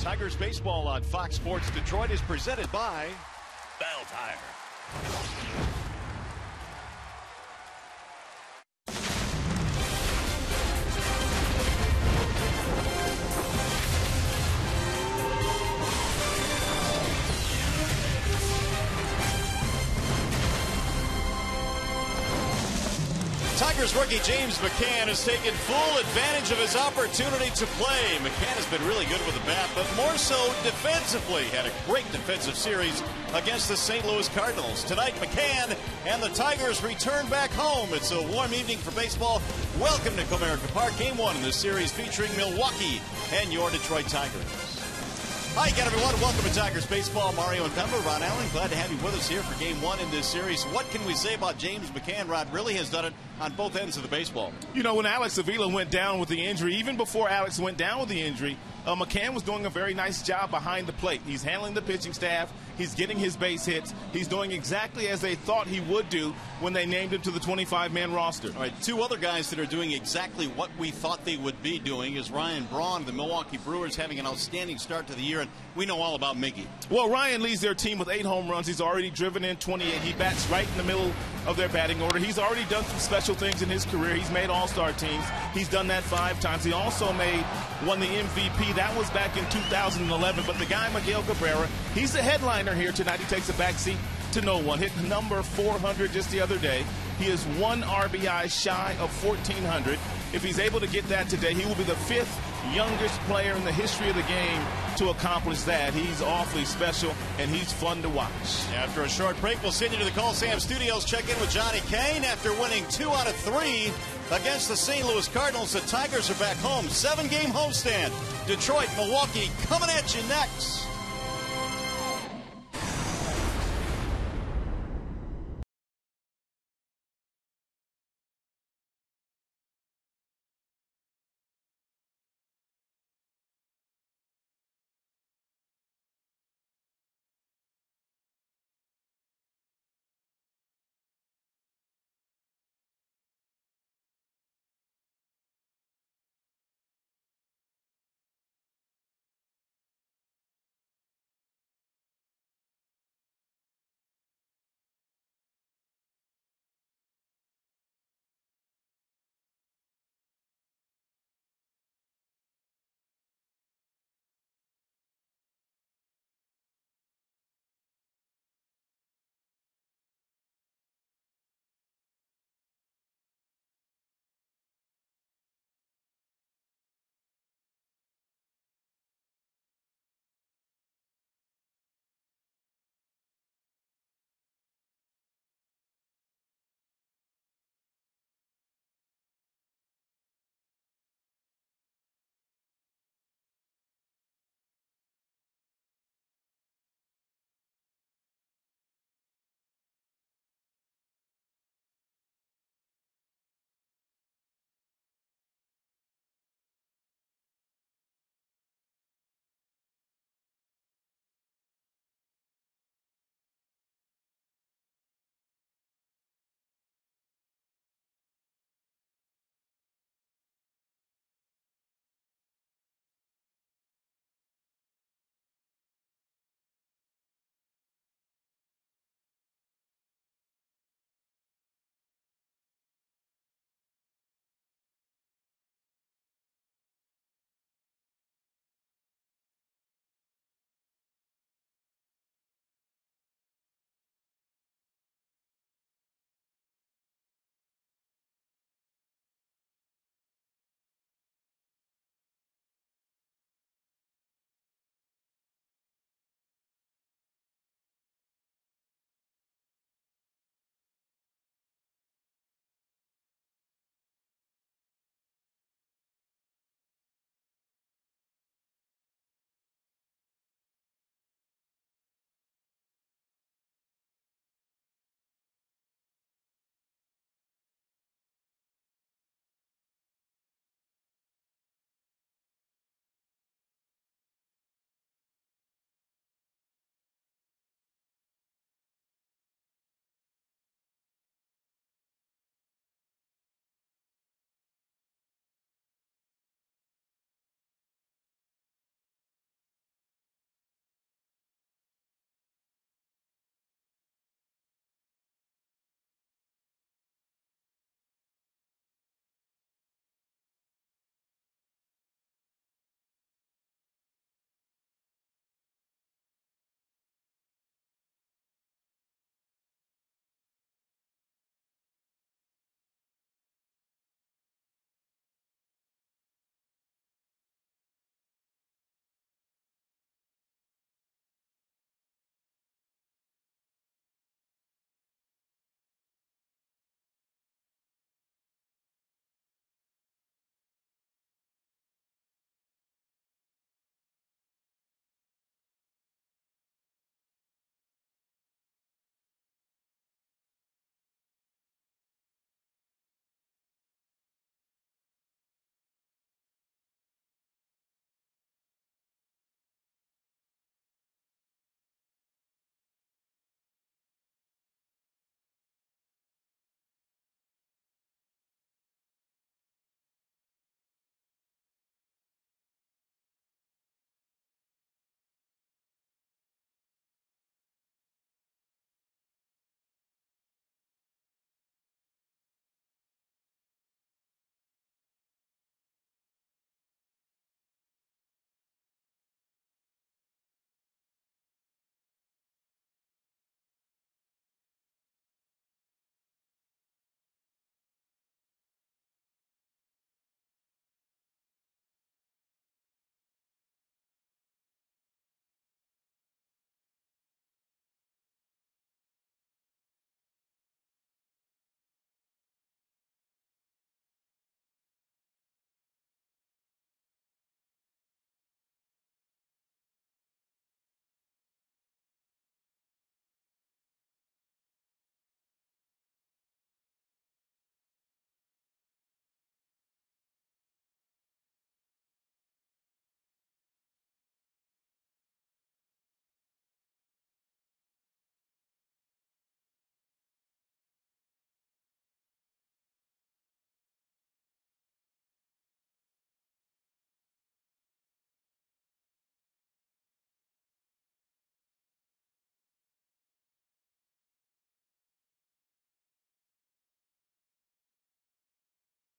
Tigers baseball on Fox Sports Detroit is presented by Bell Tire. Tigers rookie James McCann has taken full advantage of his opportunity to play. McCann has been really good with the bat, but more so defensively. Had a great defensive series against the St. Louis Cardinals. Tonight, McCann and the Tigers return back home. It's a warm evening for baseball. Welcome to Comerica Park. Game one in this series featuring Milwaukee and your Detroit Tigers. Hi again, everyone. Welcome to Tigers Baseball. Mario and Pemba, Ron Allen, glad to have you with us here for game one in this series. What can we say about James McCann? Rod really has done it on both ends of the baseball. You know, when Alex Avila went down with the injury, even before Alex went down with the injury, McCann was doing a very nice job behind the plate. He's handling the pitching staff. He's getting his base hits. He's doing exactly as they thought he would do when they named him to the 25-man roster. All right, two other guys that are doing exactly what we thought they would be doing is Ryan Braun, the Milwaukee Brewers, having an outstanding start to the year, and we know all about Miggy. Well, Ryan leads their team with 8 home runs. He's already driven in 28. He bats right in the middle of their batting order. He's already done some special things in his career. He's made all-star teams. He's done that 5 times. He also won the MVP. That was back in 2011. But the guy, Miguel Cabrera, he's the headliner here tonight. He takes a backseat to no one. Hit number 400 just the other day. He is 1 RBI shy of 1,400. If he's able to get that today, he will be the 5th youngest player in the history of the game to accomplish that. He's awfully special, and he's fun to watch. After a short break, we'll send you to the Coliseum Studios. Check in with Johnny Kane. After winning 2 out of 3 against the St. Louis Cardinals, the Tigers are back home. 7-game homestand. Detroit, Milwaukee coming at you next.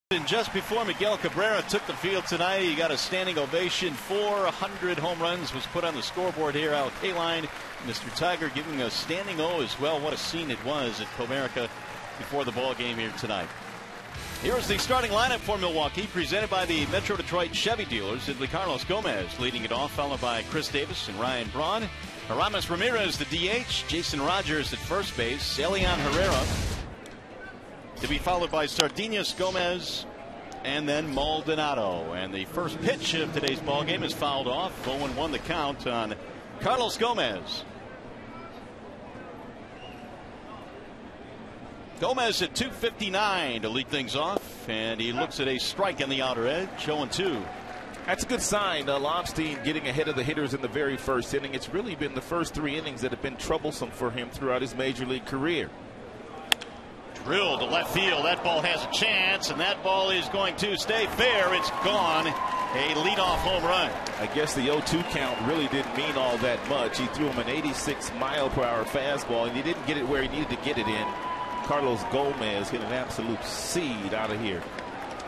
And just before Miguel Cabrera took the field tonight, he got a standing ovation. 400 home runs was put on the scoreboard here out K-Line. Mr. Tiger giving a standing O as well. What a scene it was at Comerica before the ball game here tonight. Here's the starting lineup for Milwaukee, presented by the Metro Detroit Chevy dealers. It's Carlos Gomez leading it off, followed by Chris Davis and Ryan Braun. Aramis Ramirez, the DH. Jason Rogers at first base. Elian Herrera to be followed by Sardinas, Gomez, and then Maldonado. And the first pitch of today's ball game is fouled off. 0-1 the count on Carlos Gomez. Gomez at 259 to lead things off, and he looks at a strike on the outer edge. 0-2. That's a good sign. Lobstein getting ahead of the hitters in the very first inning. It's really been the first 3 innings that have been troublesome for him throughout his major league career. Drilled to left field. That ball has a chance, and that ball is going to stay fair. It's gone. A leadoff home run. I guess the 0-2 count really didn't mean all that much. He threw him an 86-mile-per-hour fastball, and he didn't get it where he needed to get it in. Carlos Gomez hit an absolute seed out of here.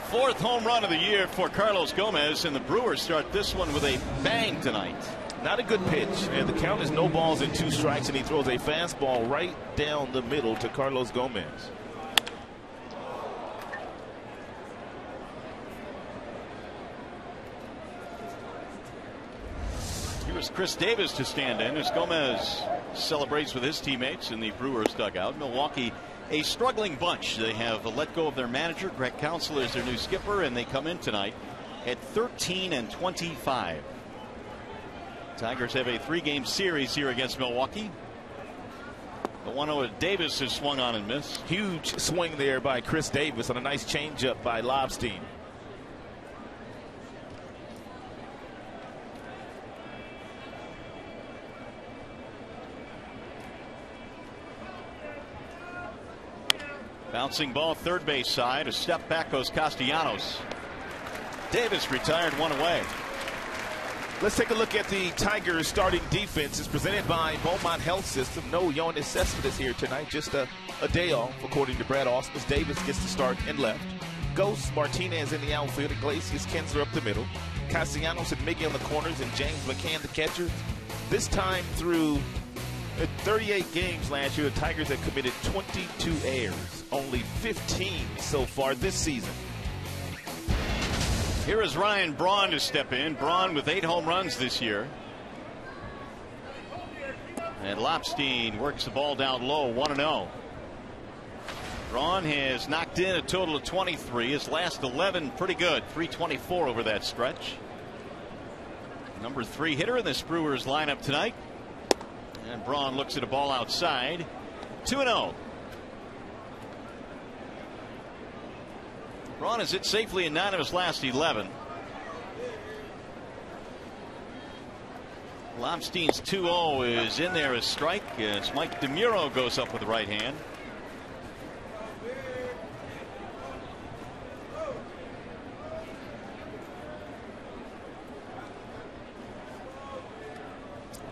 4th home run of the year for Carlos Gomez, and the Brewers start this one with a bang tonight. Not a good pitch, and the count is no balls and 2 strikes, and he throws a fastball right down the middle to Carlos Gomez. Here's Chris Davis to stand in as Gomez celebrates with his teammates in the Brewers dugout. Milwaukee, a struggling bunch. They have let go of their manager. Greg Counsell is their new skipper, and they come in tonight at 13-25. Tigers have a 3-game series here against Milwaukee. The 1-0 Davis is swung on and missed. Huge swing there by Chris Davis on a nice changeup by Lobstein. Bouncing ball third base side. A step back goes Castellanos. Davis retired 1 away. Let's take a look at the Tigers starting defense. It's presented by Beaumont Health System. No Yoenis Cespedes here tonight. Just a day off, according to Brad Ausmus. Davis gets to start in left. Ghost Martinez in the outfield. Iglesias, Kinsler up the middle. Castellanos and Miggy on the corners, and James McCann the catcher. This time through 38 games last year, the Tigers have committed 22 errors. Only 15 so far this season. Here is Ryan Braun to step in. Braun with 8 home runs this year. And Lobstein works the ball down low, 1-0. Braun has knocked in a total of 23. His last 11 pretty good. 324 over that stretch. Number 3 hitter in this Brewers lineup tonight. And Braun looks at a ball outside. 2-0. Braun has hit safely in 9 of his last 11. Lobstein's 2-0 is in there as strike as Mike DeMuro goes up with the right hand.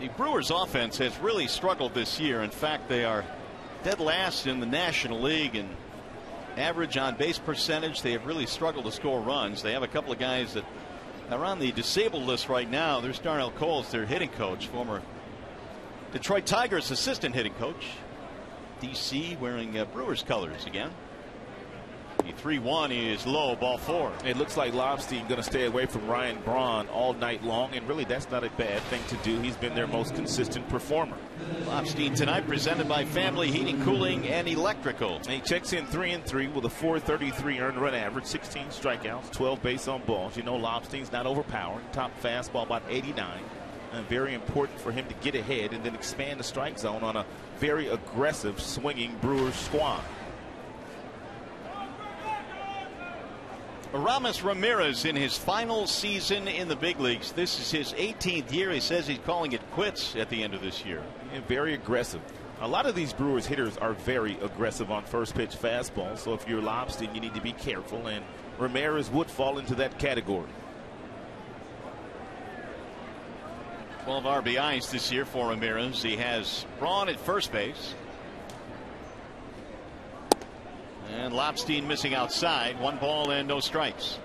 The Brewers offense has really struggled this year. In fact, they are dead last in the National League in average on base percentage. They have really struggled to score runs. They have a couple of guys that are on the disabled list right now. There's Darnell Coles, their hitting coach, former Detroit Tigers assistant hitting coach. DC wearing Brewers colors again. The 3-1 is low, ball 4. It looks like Lobstein going to stay away from Ryan Braun all night long, and really that's not a bad thing to do. He's been their most consistent performer. Lobstein tonight presented by Family Heating, Cooling, and Electrical. And he checks in 3-3 with a .433 earned run average, 16 strikeouts, 12 base on balls. You know Lobstein's not overpowering. Top fastball about 89. And very important for him to get ahead and then expand the strike zone on a very aggressive swinging Brewers squad. Aramis Ramirez in his final season in the big leagues. This is his 18th year. He says he's calling it quits at the end of this year. And very aggressive. A lot of these Brewers hitters are very aggressive on first pitch fastball. So if you're Lobstein, you need to be careful. And Ramirez would fall into that category. 12 RBIs this year for Ramirez. He has Braun at first base. And And Lobstein missing outside. 1 ball and no strikes.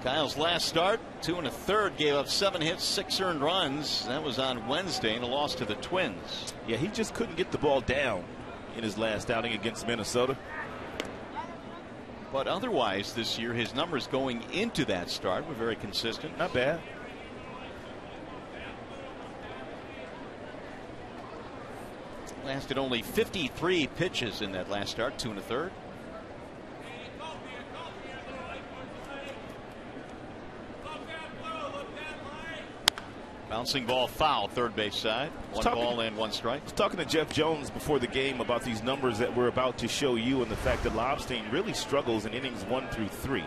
Kyle's last start, 2 1/3, gave up 7 hits, 6 earned runs. That was on Wednesday in a loss to the Twins. Yeah, he just couldn't get the ball down in his last outing against Minnesota. But otherwise this year, his numbers going into that start were very consistent. Not bad. Lasted only 53 pitches in that last start, 2 1/3. Bouncing ball foul, third base side. 1 ball and 1 strike. I was talking to Jeff Jones before the game about these numbers that we're about to show you and the fact that Lobstein really struggles in innings 1 through 3.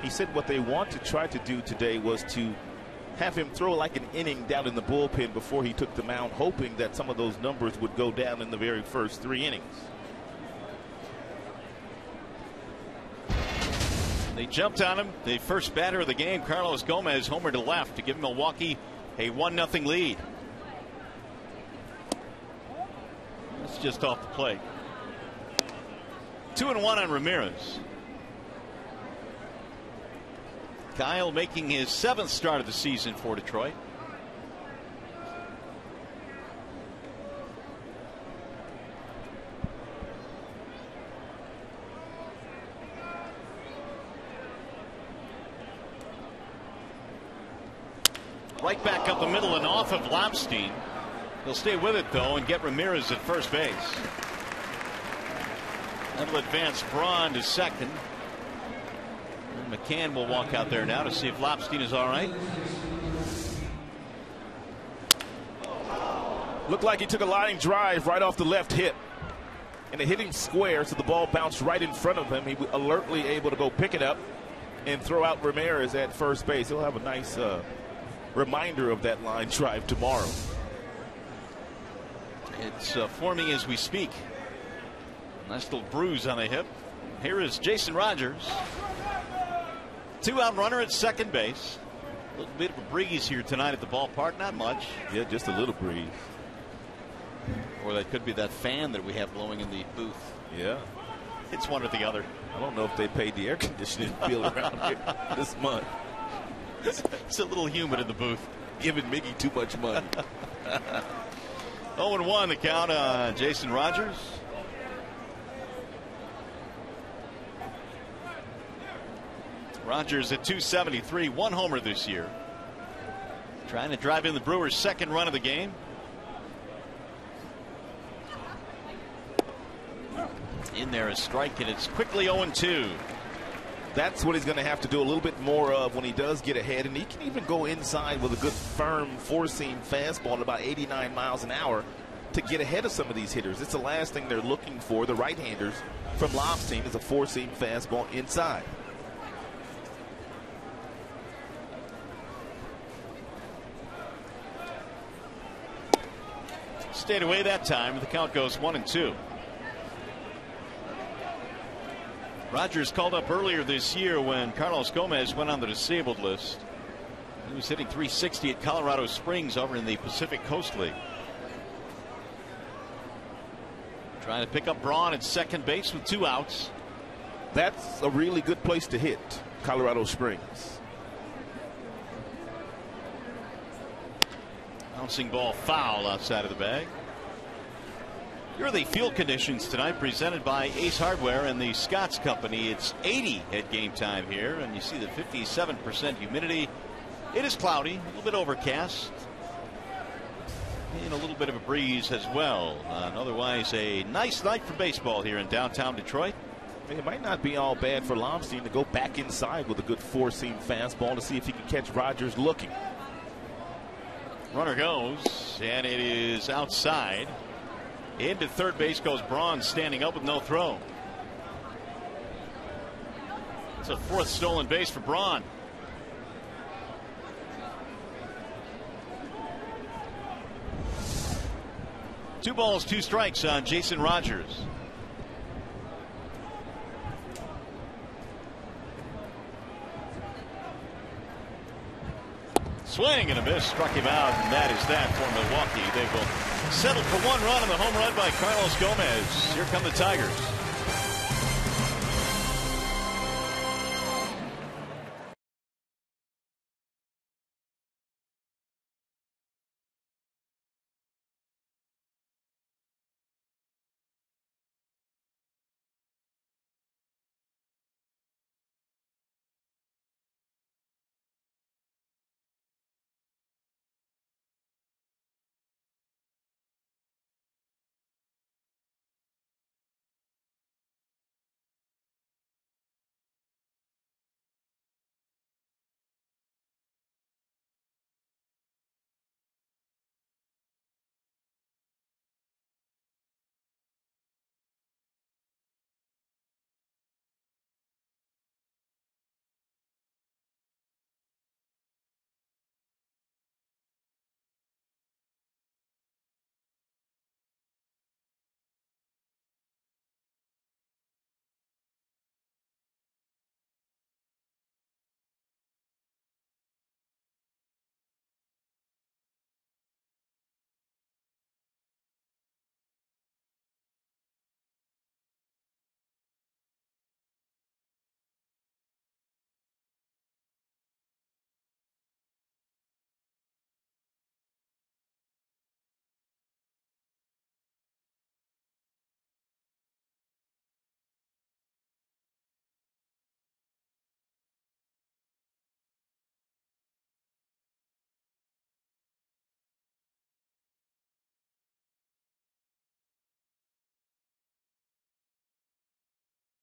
He said what they want to try to do today was to have him throw like an inning down in the bullpen before he took the mound, hoping that some of those numbers would go down in the very first 3 innings. They jumped on him. The first batter of the game, Carlos Gomez, homer to left to give Milwaukee a 1-0 lead. That's just off the plate. 2-1 on Ramirez. Kyle making his 7th start of the season for Detroit. Right back up the middle and off of Lobstein. He'll stay with it though and get Ramirez at first base. That'll advance Braun to second. And McCann will walk out there now to see if Lobstein is all right. Looked like he took a line drive right off the left hip. And it hit him square, so the ball bounced right in front of him. He was alertly able to go pick it up and throw out Ramirez at first base. He'll have a nice reminder of that line drive tomorrow. It's forming as we speak. Nice little bruise on the hip. Here is Jason Rogers. 2-out runner at second base. A little bit of a breeze here tonight at the ballpark. Not much. Yeah, just a little breeze. Or that could be that fan that we have blowing in the booth. Yeah. It's one or the other. I don't know if they paid the air conditioning bill around here this month. It's a little humid in the booth. Giving Miggy too much money. 0-1 the count on Jason Rogers. Rogers at 273, 1 homer this year. Trying to drive in the Brewers' second run of the game. In there, a strike, and it's quickly 0-2. That's what he's going to have to do a little bit more of when he does get ahead. And he can even go inside with a good firm 4-seam fastball at about 89 miles an hour to get ahead of some of these hitters. It's the last thing they're looking for, the right-handers from Lobstein, is a 4-seam fastball inside. Stayed away that time. The count goes 1-2. Rogers called up earlier this year when Carlos Gomez went on the disabled list. He was hitting .360 at Colorado Springs over in the Pacific Coast League. Trying to pick up Braun at second base with 2 outs. That's a really good place to hit, Colorado Springs. Bouncing ball foul outside of the bag. Here are the field conditions tonight, presented by Ace Hardware and the Scotts Company. It's 80 at game time here, and you see the 57% humidity. It is cloudy, a little bit overcast, and a little bit of a breeze as well. Otherwise, a nice night for baseball here in downtown Detroit. It might not be all bad for Lobstein to go back inside with a good 4-seam fastball to see if he can catch Rogers looking. Runner goes, and it is outside. Into third base goes Braun, standing up with no throw. It's a 4th stolen base for Braun. Two balls, 2 strikes on Jason Rogers. Swing and a miss, struck him out, and that is that for Milwaukee. They will settle for one run on the home run by Carlos Gomez. Here come the Tigers.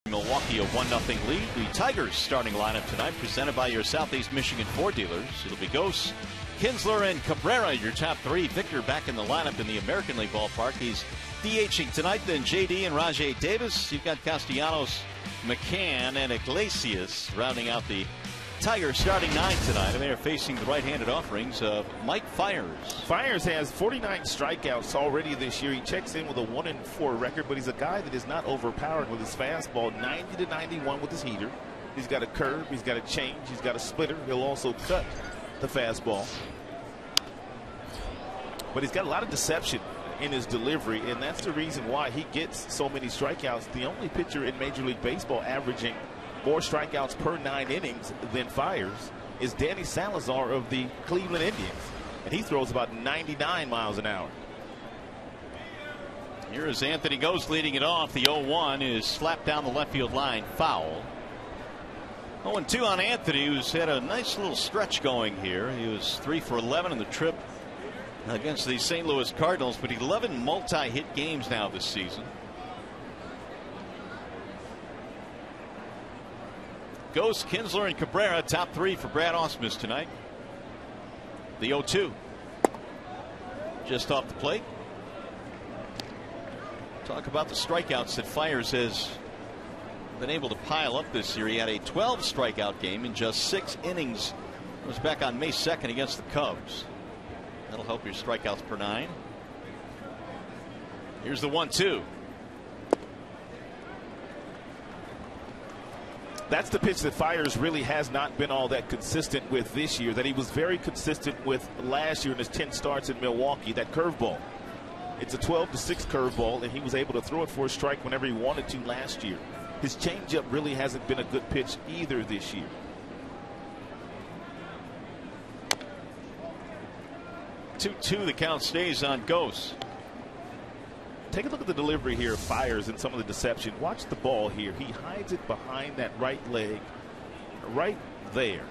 Milwaukee a 1-0 lead. The Tigers starting lineup tonight presented by your Southeast Michigan Ford dealers. It'll be Gose, Kinsler, and Cabrera, your top three. Victor back in the lineup in the American League ballpark. He's DHing tonight. Then JD and Rajay Davis. You've got Castellanos, McCann, and Iglesias rounding out the Tigers starting nine tonight, and they are facing the right-handed offerings of Mike Fiers. Fiers has 49 strikeouts already this year. He checks in with a 1-4 record, but he's a guy that is not overpowered with his fastball. 90 to 91 with his heater. He's got a curve, he's got a change, he's got a splitter. He'll also cut the fastball. But he's got a lot of deception in his delivery, and that's the reason why he gets so many strikeouts. The only pitcher in Major League Baseball averaging more strikeouts per 9 innings than Fiers is Danny Salazar of the Cleveland Indians, and he throws about 99 miles an hour. Here is Anthony Gose leading it off. The 0-1 is slapped down the left field line, foul. 0-2 on Anthony, who's had a nice little stretch going here. He was 3 for 11 in the trip against the St. Louis Cardinals, but 11 multi-hit games now this season. Gose, Kinsler, and Cabrera, top three for Brad Ausmus tonight. The 0-2. Just off the plate. Talk about the strikeouts that Fiers has been able to pile up this year. He had a 12 strikeout game in just 6 innings. It was back on May 2nd against the Cubs. That'll help your strikeouts per 9. Here's the 1-2. That's the pitch that Fiers really has not been all that consistent with this year, that he was very consistent with last year in his 10 starts in Milwaukee, that curveball. It's a 12-6 curveball, and he was able to throw it for a strike whenever he wanted to last year. His changeup really hasn't been a good pitch either this year. Two, the count stays on Gose. Take a look at the delivery here of Fiers and some of the deception. Watch the ball here. He hides it behind that right leg, right there.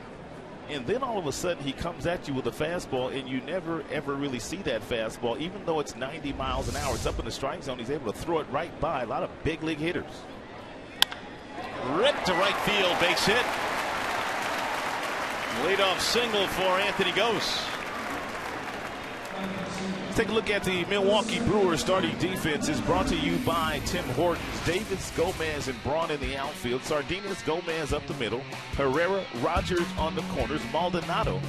And then all of a sudden he comes at you with a fastball, and you never ever really see that fastball. Even though it's 90 miles an hour, it's up in the strike zone, he's able to throw it right by a lot of big league hitters. Ripped to right field, base hit. Leadoff single for Anthony Gose. Take a look at the Milwaukee Brewers starting defense. Is brought to you by Tim Hortons. Davis, Gomez, and Braun in the outfield. Sardinas, Gomez up the middle. Herrera, Rogers on the corners. Maldonado,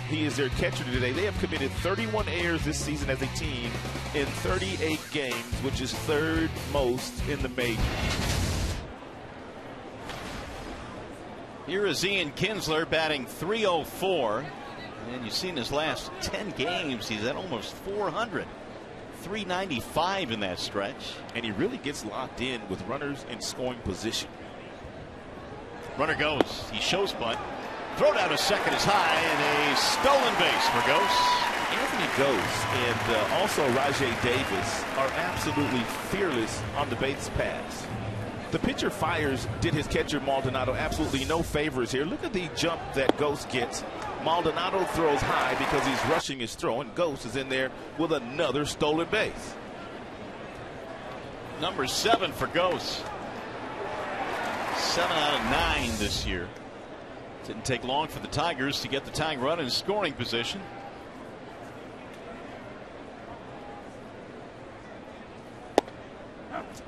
he is their catcher today. They have committed 31 errors this season as a team in 38 games, which is third most in the majors. Here is Ian Kinsler batting .304. And you've seen his last 10 games, he's at almost 400. 395 in that stretch. And he really gets locked in with runners in scoring position. Runner goes. He shows bunt. Throw down to second is high, and a stolen base for Ghost. Anthony Ghost and also Rajay Davis are absolutely fearless on the base pass. The pitcher fires did his catcher Maldonado absolutely no favors here. Look at the jump that Ghost gets. Maldonado throws high because he's rushing his throw, and Ghost is in there with another stolen base. Number 7 for Ghost. 7 out of 9 this year. Didn't take long for the Tigers to get the tying run in scoring position.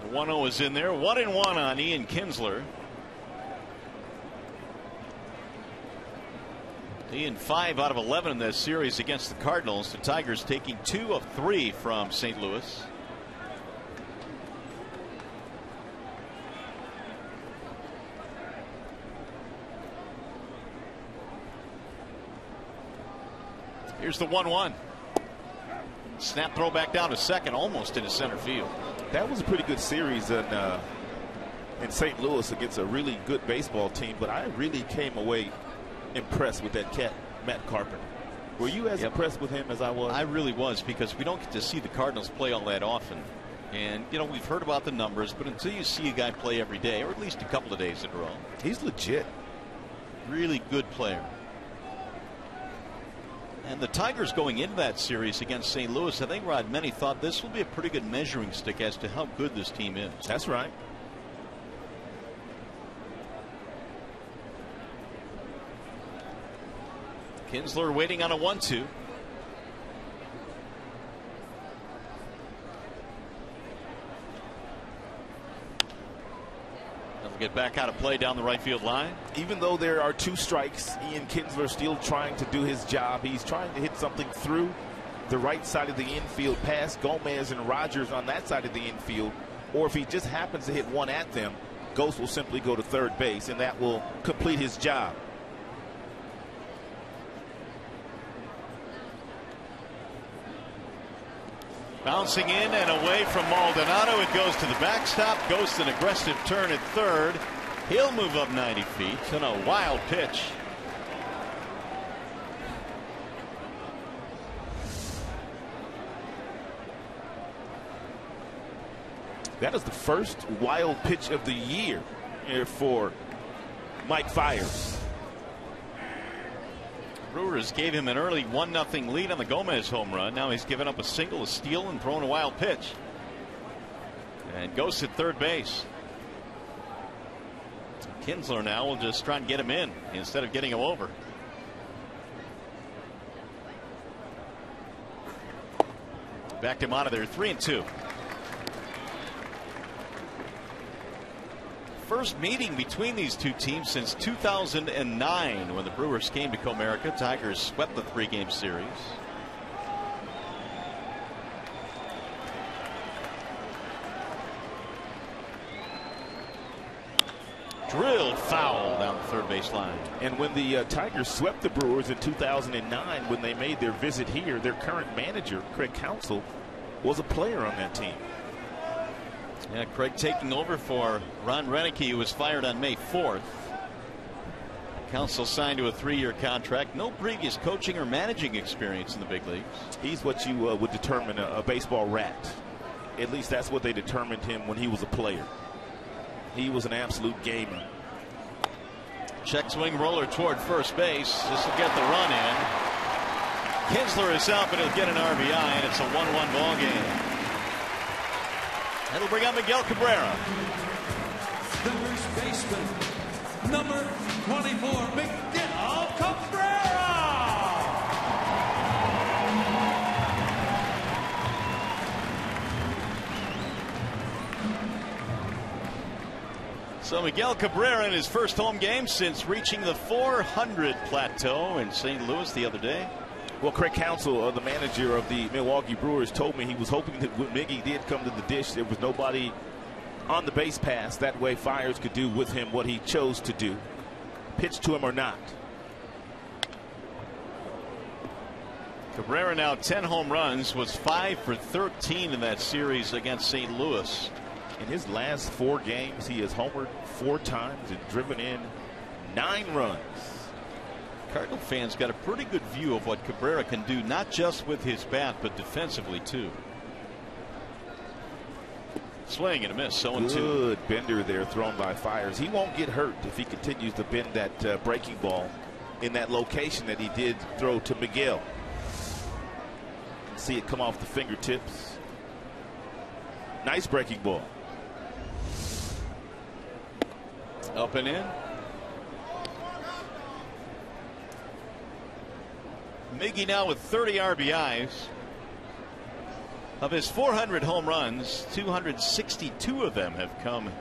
The 1-0 is in there. 1-1 on Ian Kinsler. Ian 5 out of 11 in this series against the Cardinals. The Tigers taking 2 of 3 from St. Louis. Here's the 1-1. Snap throw back down to second, almost into center field. That was a pretty good series in St. Louis against a really good baseball team, but I really came away impressed with that cat, Matt Carpenter. Were you as impressed with him as I was? I really was, because we don't get to see the Cardinals play all that often. And, you know, we've heard about the numbers, but until you see a guy play every day, or at least a couple of days in a row. He's legit. Really good player. And the Tigers going into that series against St. Louis, I think, Rod, many thought this will be a pretty good measuring stick as to how good this team is. That's right. Kinsler waiting on a 1-2. They'll get back out of play down the right field line. Even though there are 2 strikes, Ian Kinsler still trying to do his job. He's trying to hit something through the right side of the infield past Gomez and Rogers on that side of the infield. Or if he just happens to hit one at them, Ghost will simply go to third base, and that will complete his job. Bouncing in and away from Maldonado. It goes to the backstop. Ghost an aggressive turn at third. He'll move up 90 feet and a wild pitch. That is the first wild pitch of the year here for Mike Fiers. Brewers gave him an early 1-0 lead on the Gomez home run. Now he's given up a single, a steal, and thrown a wild pitch. And Ghost at third base. Kinsler now will just try and get him in instead of getting him over. Backed him out of there. 3-2. First meeting between these two teams since 2009, when the Brewers came to Comerica. Tigers swept the 3-game series. Drilled foul down the third base line. And when the Tigers swept the Brewers in 2009, when they made their visit here, their current manager, Craig Counsell, was a player on that team. Yeah, Craig taking over for Ron Renicky, who was fired on May 4th. Counsell signed to a 3-year contract. No previous coaching or managing experience in the big leagues. He's what you would determine a baseball rat. At least that's what they determined him when he was a player. He was an absolute gamer. Check swing roller toward first base. This will get the run in. Kinsler is out, but he'll get an RBI, and it's a 1-1 ball game. That'll bring up Miguel Cabrera. The first baseman, number 24, Miguel Cabrera. So Miguel Cabrera in his first home game since reaching the 400 plateau in St. Louis the other day. Well, Craig Counsell, the manager of the Milwaukee Brewers, told me he was hoping that when Miggy did come to the dish, there was nobody on the base pass. That way Fiers could do with him what he chose to do. Pitch to him or not. Cabrera now 10 home runs, was 5 for 13 in that series against St. Louis. In his last 4 games, he has homered 4 times and driven in 9 runs. Cardinal fans got a pretty good view of what Cabrera can do, not just with his bat, but defensively too. Swing and a miss. 0-2. Good bender there thrown by Fiers. He won't get hurt if he continues to bend that breaking ball in that location that he did throw to Miguel. See it come off the fingertips. Nice breaking ball. Up and in. Miggy now with 30 RBIs. Of his 400 home runs, 262 of them have come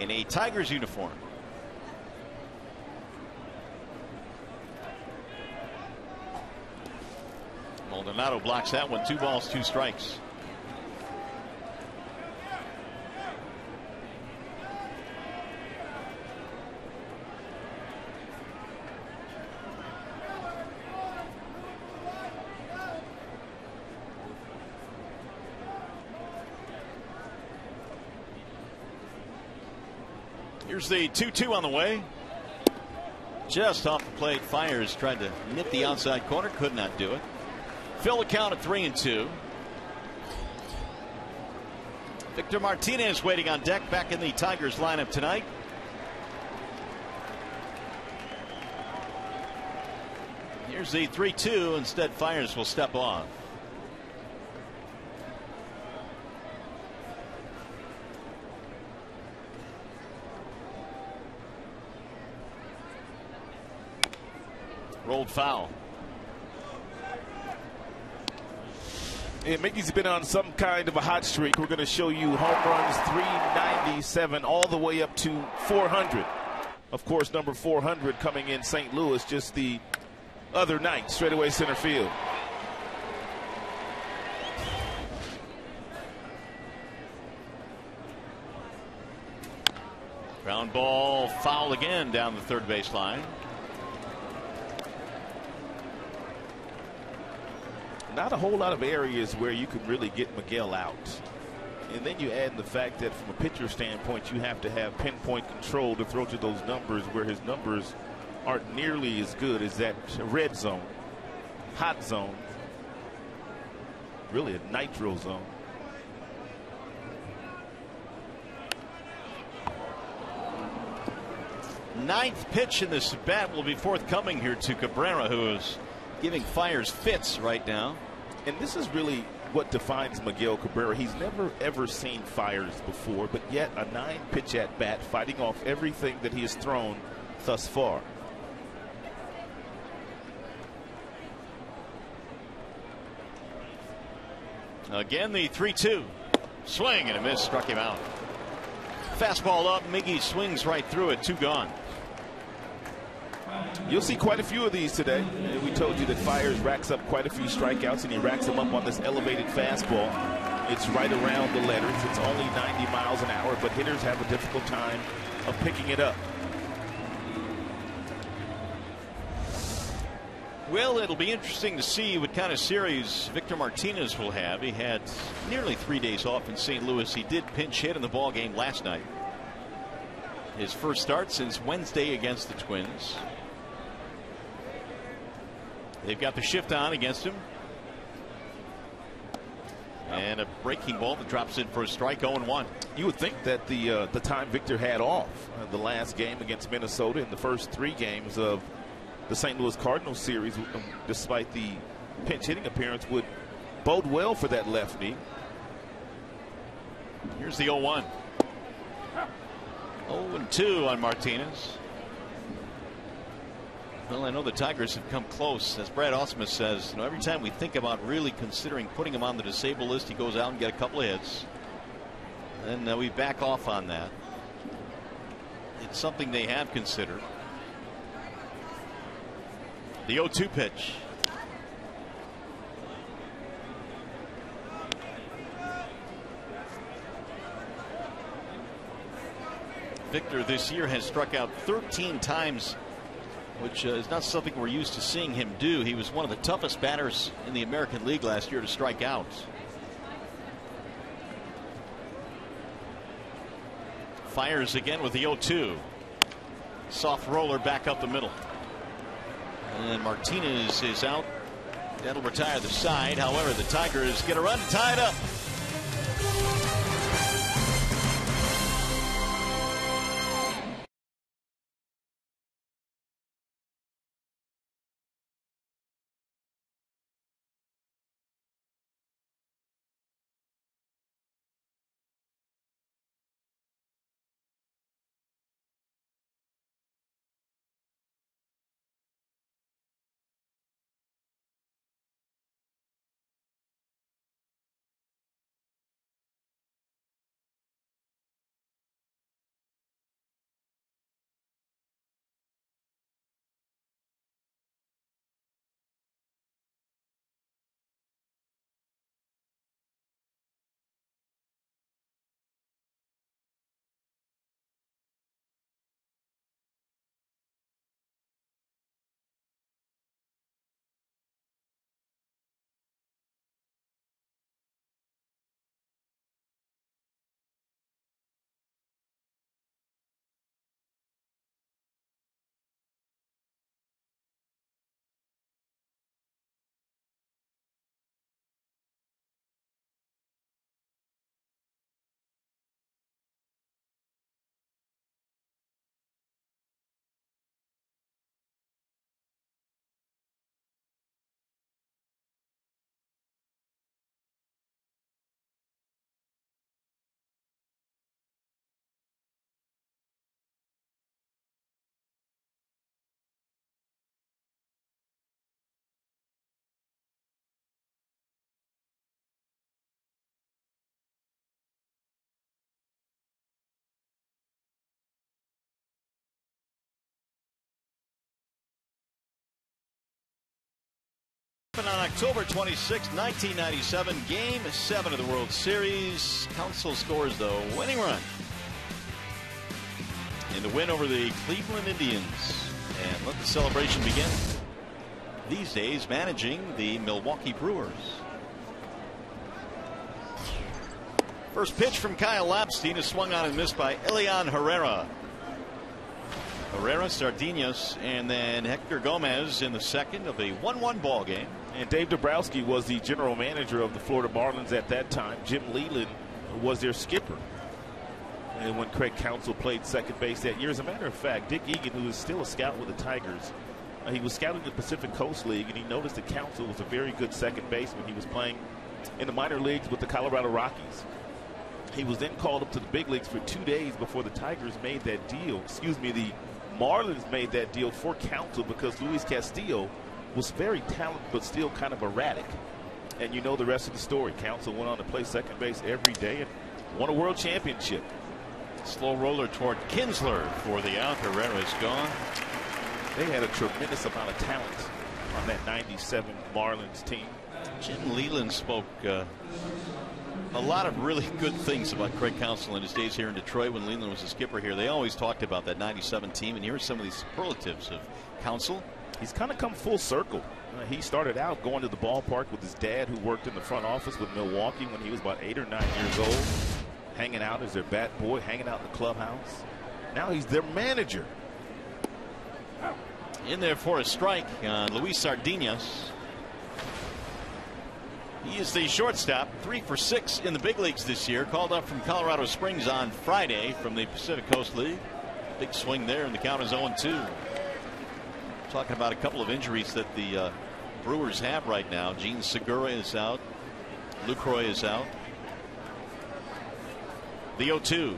in a Tigers uniform. Maldonado blocks that one. 2 balls, 2 strikes. Here's the 2-2 on the way. Just off the plate. Fiers tried to nip the outside corner, could not do it. Fill the count at 3-2. Victor Martinez waiting on deck, back in the Tigers lineup tonight. Here's the 3-2. Instead, Fiers will step off. Rolled foul. And Mickey's been on some kind of a hot streak. We're going to show you home runs 397 all the way up to 400. Of course, number 400 coming in St. Louis just the other night, straightaway center field. Ground ball, foul again down the third base line. Not a whole lot of areas where you can really get Miguel out. And then you add the fact that from a pitcher standpoint, you have to have pinpoint control to throw to those numbers, where his numbers aren't nearly as good as that red zone, hot zone, really a nitro zone. Ninth pitch in this bat will be forthcoming here to Cabrera, who is giving Fiers fits right now. And this is really what defines Miguel Cabrera. He's never ever seen Fiers before, but yet a 9-pitch at bat, fighting off everything that he has thrown thus far. Again, the 3-2. Swing and a miss, struck him out. Fastball up, Miggy swings right through it, 2 gone. You'll see quite a few of these today. We told you that Fiers racks up quite a few strikeouts, and he racks them up on this elevated fastball. It's right around the letters. It's only 90 miles an hour, but hitters have a difficult time of picking it up. Well, it'll be interesting to see what kind of series Victor Martinez will have. He had nearly 3 days off in St. Louis. He did pinch hit in the ball game last night. His first start since Wednesday against the Twins. They've got the shift on against him. And a breaking ball that drops in for a strike. 0-1. You would think that the time Victor had off the last game against Minnesota in the first 3 games of the St. Louis Cardinals series, despite the pinch hitting appearance, would bode well for that left knee. Here's the 0-1. 0-2 on Martinez. Well, I know the Tigers have come close. As Brad Ausmus says, you know, every time we think about really considering putting him on the disabled list, he goes out and get a couple of hits. And we back off on that. It's something they have considered. The 0-2 pitch. Victor this year has struck out 13 times which is not something we're used to seeing him do. He was one of the toughest batters in the American League last year to strike out. Fires again with the 0-2. Soft roller back up the middle. And Martinez is out. That'll retire the side. However, the Tigers get a run tied up. On October 26, 1997, Game 7 of the World Series. Counsell scores the winning run in the win over the Cleveland Indians. And let the celebration begin. These days, managing the Milwaukee Brewers. First pitch from Kyle Lapstein is swung on and missed by Elian Herrera. Herrera, Sardinas, and then Hector Gomez in the second of a 1-1 ball game. And Dave Dabrowski was the general manager of the Florida Marlins at that time. Jim Leland was their skipper. And when Craig Counsell played second base that year, as a matter of fact, Dick Egan, who is still a scout with the Tigers, he was scouting the Pacific Coast League, and he noticed that Counsell was a very good second baseman. He was playing in the minor leagues with the Colorado Rockies. He was then called up to the big leagues for 2 days before the Tigers made that deal. The Marlins made that deal for Counsell because Luis Castillo was very talented but still kind of erratic. And you know the rest of the story. Counsell went on to play second base every day and won a world championship. Slow roller toward Kinsler for the out. Herrera is gone. They had a tremendous amount of talent on that 97 Marlins team. Jim Leland spoke a lot of really good things about Craig Counsell in his days here in Detroit when Leland was the skipper here. They always talked about that 97 team, and here are some of these superlatives of Counsell. He's kind of come full circle. He started out going to the ballpark with his dad, who worked in the front office with Milwaukee when he was about 8 or 9 years old, hanging out as their bat boy, hanging out in the clubhouse. Now he's their manager. In there for a strike on Luis Sardinas. He is the shortstop, 3 for 6 in the big leagues this year. Called up from Colorado Springs on Friday from the Pacific Coast League. Big swing there, and the count is 0-2. Talking about a couple of injuries that the Brewers have right now. Gene Segura is out. Lucroy is out. The 0-2.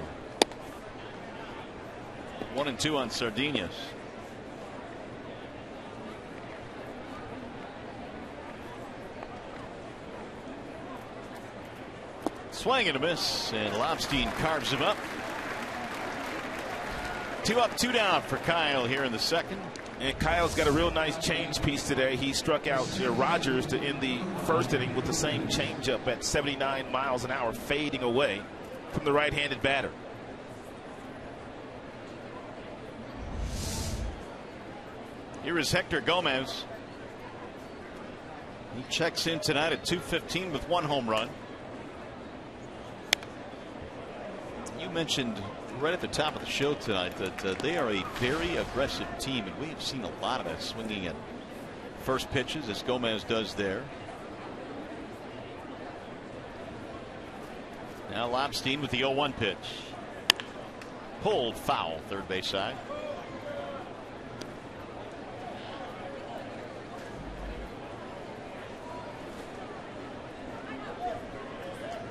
1-2 on Sardinas. Swing and a miss, and Lobstein carves him up. 2 up, 2 down for Kyle here in the second. And Kyle's got a real nice change piece today. He struck out Rogers to end the first inning with the same changeup at 79 miles an hour, fading away from the right-handed batter. Here is Hector Gomez. He checks in tonight at .215 with 1 home run. You mentioned right at the top of the show tonight that they are a very aggressive team, and we have seen a lot of that, swinging at first pitches as Gomez does there. Now Lobstein with the 0-1 pitch. Pulled foul, third base side.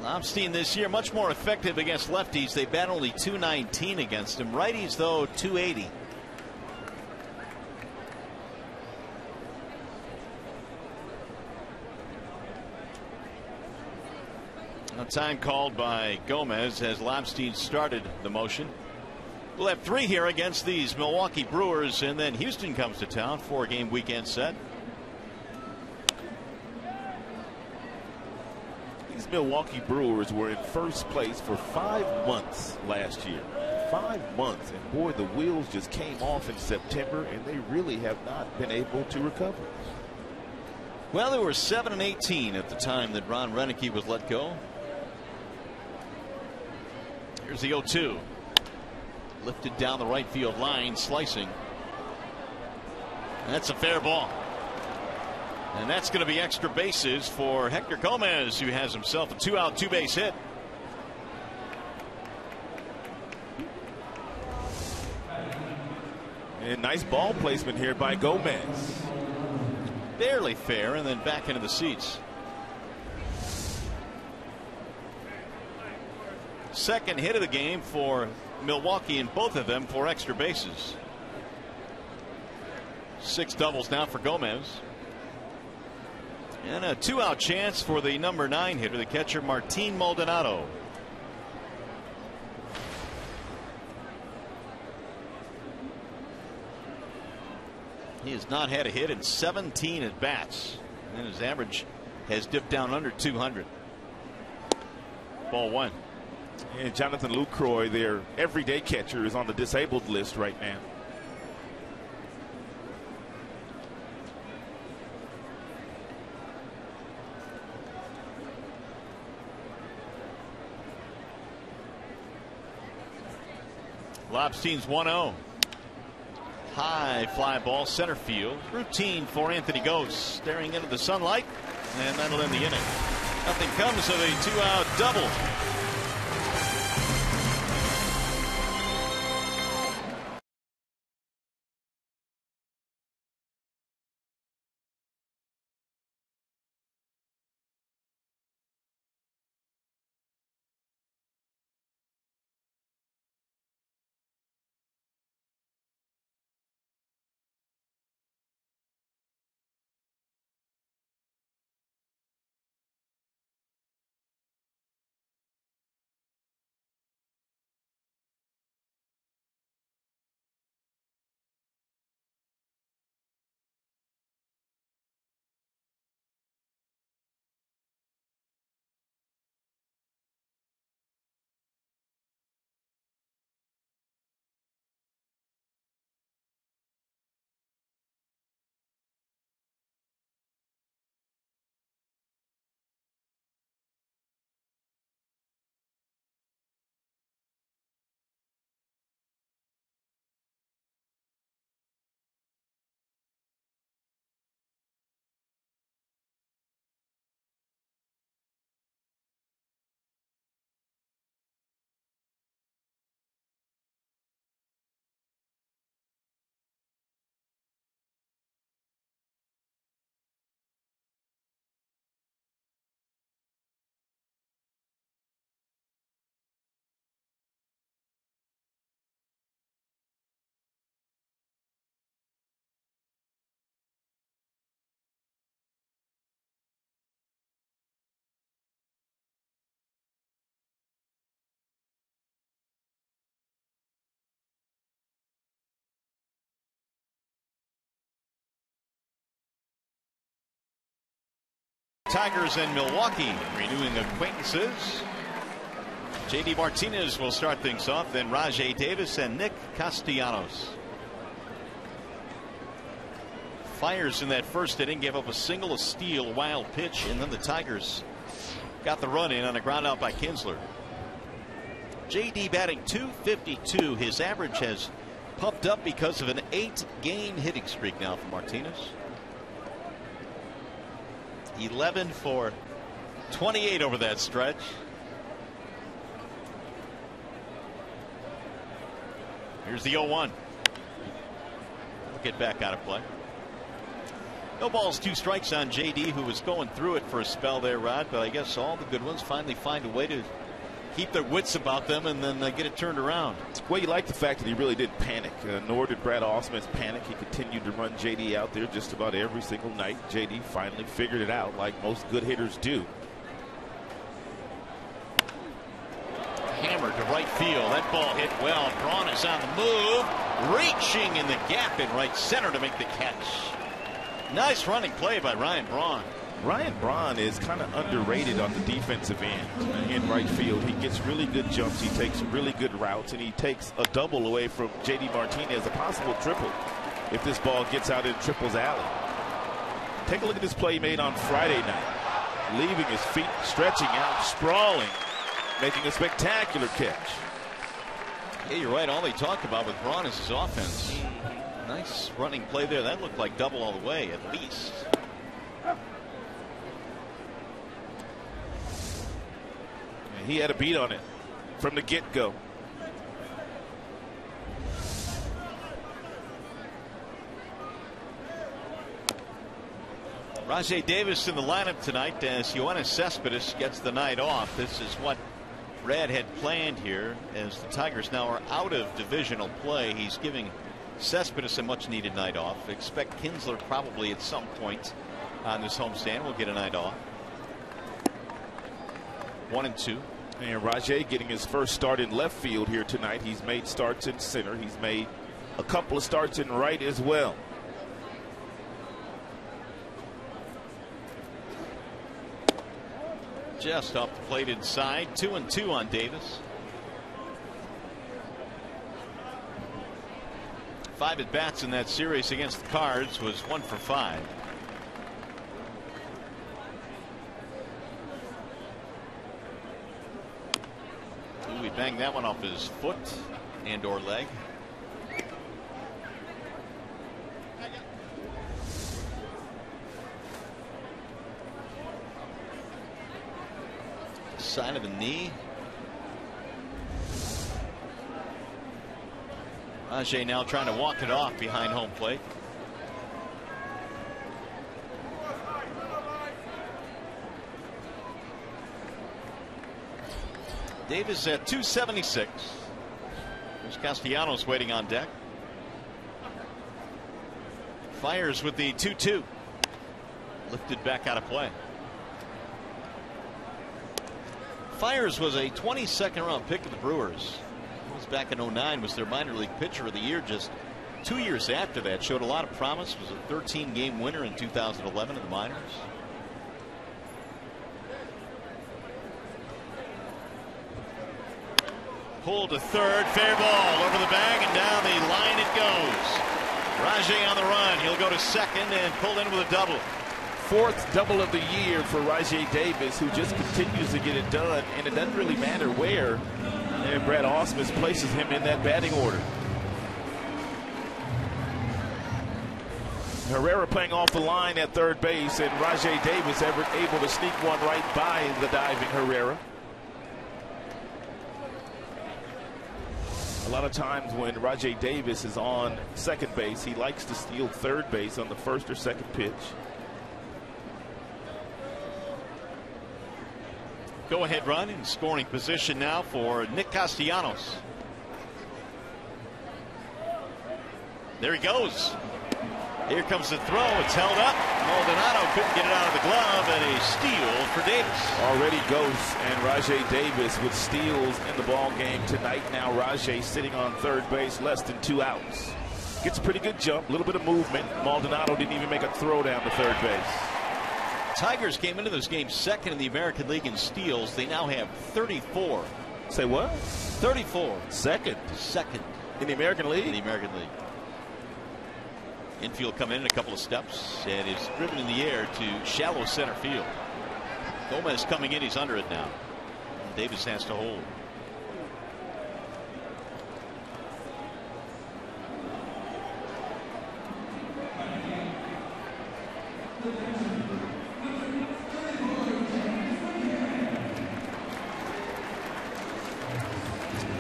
Lobstein this year much more effective against lefties. They bat only .219 against him. Righties, though, .280. A time called by Gomez as Lobstein started the motion. We'll have 3 here against these Milwaukee Brewers, and then Houston comes to town. 4-game weekend set. These Milwaukee Brewers were in first place for 5 months last year. 5 months, and boy, the wheels just came off in September, and they really have not been able to recover. Well, they were 7-18 at the time that Ron Renicky was let go. Here's the 0-2. Lifted down the right field line, slicing. That's a fair ball. And that's going to be extra bases for Hector Gomez, who has himself a 2-out, 2-base hit. And nice ball placement here by Gomez. Barely fair, and then back into the seats. Second hit of the game for Milwaukee, and both of them for extra bases. 6 doubles now for Gomez. And a 2-out chance for the number 9 hitter, the catcher Martin Maldonado. He has not had a hit in 17 at bats, and his average has dipped down under 200. Ball 1. And Jonathan Lucroy, their everyday catcher, is on the disabled list right now. Lobstein's 1-0. High fly ball, center field. Routine for Anthony Gose, staring into the sunlight, and that'll end the inning. Nothing comes of a 2-out double. Tigers and Milwaukee renewing acquaintances. JD Martinez will start things off, then Rajai Davis and Nick Castellanos. Fires in that first inning, gave up a single, a steal, wild pitch, and then the Tigers got the run in on a ground out by Kinsler. JD batting .252. His average has pumped up because of an 8-game hitting streak now for Martinez. 11 for 28 over that stretch. Here's the 0-1. We'll get back out of play. No balls, 2 strikes on JD, who was going through it for a spell there, Rod. But I guess all the good ones finally find a way to keep their wits about them and then get it turned around. Well, you like the fact that he really did panic. Nor did Brad Ausmus panic. He continued to run JD out there just about every single night. JD finally figured it out, like most good hitters do. Hammered to right field. That ball hit well. Braun is on the move, reaching in the gap in right center to make the catch. Nice running play by Ryan Braun. Ryan Braun is kind of underrated on the defensive end in right field. He gets really good jumps. He takes really good routes, and he takes a double away from JD Martinez, a possible triple if this ball gets out in Triple's alley. Take a look at this play he made on Friday night, leaving his feet, stretching out, sprawling, making a spectacular catch. Yeah, you're right. All they talk about with Braun is his offense. Nice running play there. That looked like double all the way, at least. And he had a beat on it from the get-go. Rajai Davis in the lineup tonight as Yoenis Cespedes gets the night off. This is what Brad had planned here, as the Tigers now are out of divisional play. He's giving Cespedes a much needed night off. Expect Kinsler probably at some point on this homestand will get a night off. 1-2. And Rajai getting his first start in left field here tonight. He's made starts in center. He's made a couple of starts in right as well. Just off the plate inside. 2-2 on Davis. 5 at bats in that series against the Cards, was 1 for 5. Ooh, he banged that one off his foot and or leg. Sign of the knee. Rajai now trying to walk it off behind home plate. Davis at 276. There's Castellanos waiting on deck. Fires with the 2-2. Lifted back out of play. Fires was a 22nd round pick of the Brewers. He was back in 09, was their minor league pitcher of the year just 2 years after that. Showed a lot of promise, was a 13-game winner in 2011 in the minors. Pulled to third, fair ball over the bag, and down the line it goes. Rajai on the run. He'll go to second and pull in with a double. 4th double of the year for Rajai Davis, who just continues to get it done, and it doesn't really matter where. And Brad Ausmus places him in that batting order. Herrera playing off the line at third base, and Rajai Davis able to sneak one right by the diving Herrera. A lot of times when Rajai Davis is on second base, he likes to steal third base on the first or second pitch. Go-ahead run in scoring position now for Nick Castellanos. There he goes. Here comes the throw. It's held up. Maldonado couldn't get it out of the glove, and a steal for Davis. Already Ghosts and Rajai Davis with steals in the ball game tonight. Now Rajai sitting on third base, less than 2 outs. Gets a pretty good jump, a little bit of movement. Maldonado didn't even make a throw down to third base. Tigers came into this game second in the American League in steals. They now have 34. Say what? 34. Second. Second. In the American League? In the American League. Infield coming in a couple of steps and is driven in the air to shallow center field. Gomez coming in, he's under it now. Davis has to hold.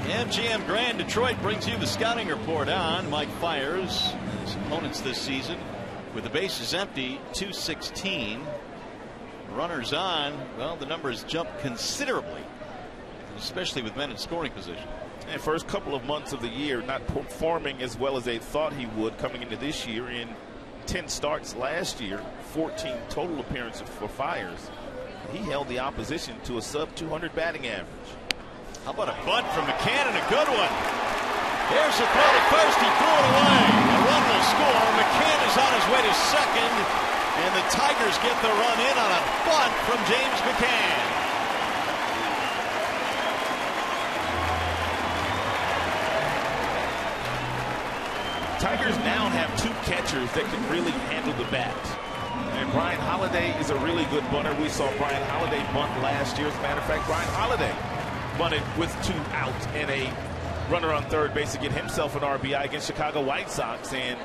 MGM Grand Detroit brings you the scouting report on Mike Fiers. His opponents this season with the bases empty, 216. Runners on. Well, the numbers jump considerably, especially with men in scoring position. And first couple of months of the year not performing as well as they thought he would coming into this year. In 10 starts last year, 14 total appearances for Fiers. He held the opposition to a sub-200 batting average. How about a bunt from McCann and a good one? There's a throw to first. He threw it away. A run will score. McCann is on his way to second, and the Tigers get the run in on a bunt from James McCann. Tigers now have 2 catchers that can really handle the bat. And Brian Holiday is a really good bunter. We saw Brian Holiday bunt last year. As a matter of fact, Brian Holiday bunted with 2 outs and a runner on third base to get himself an RBI against Chicago White Sox. And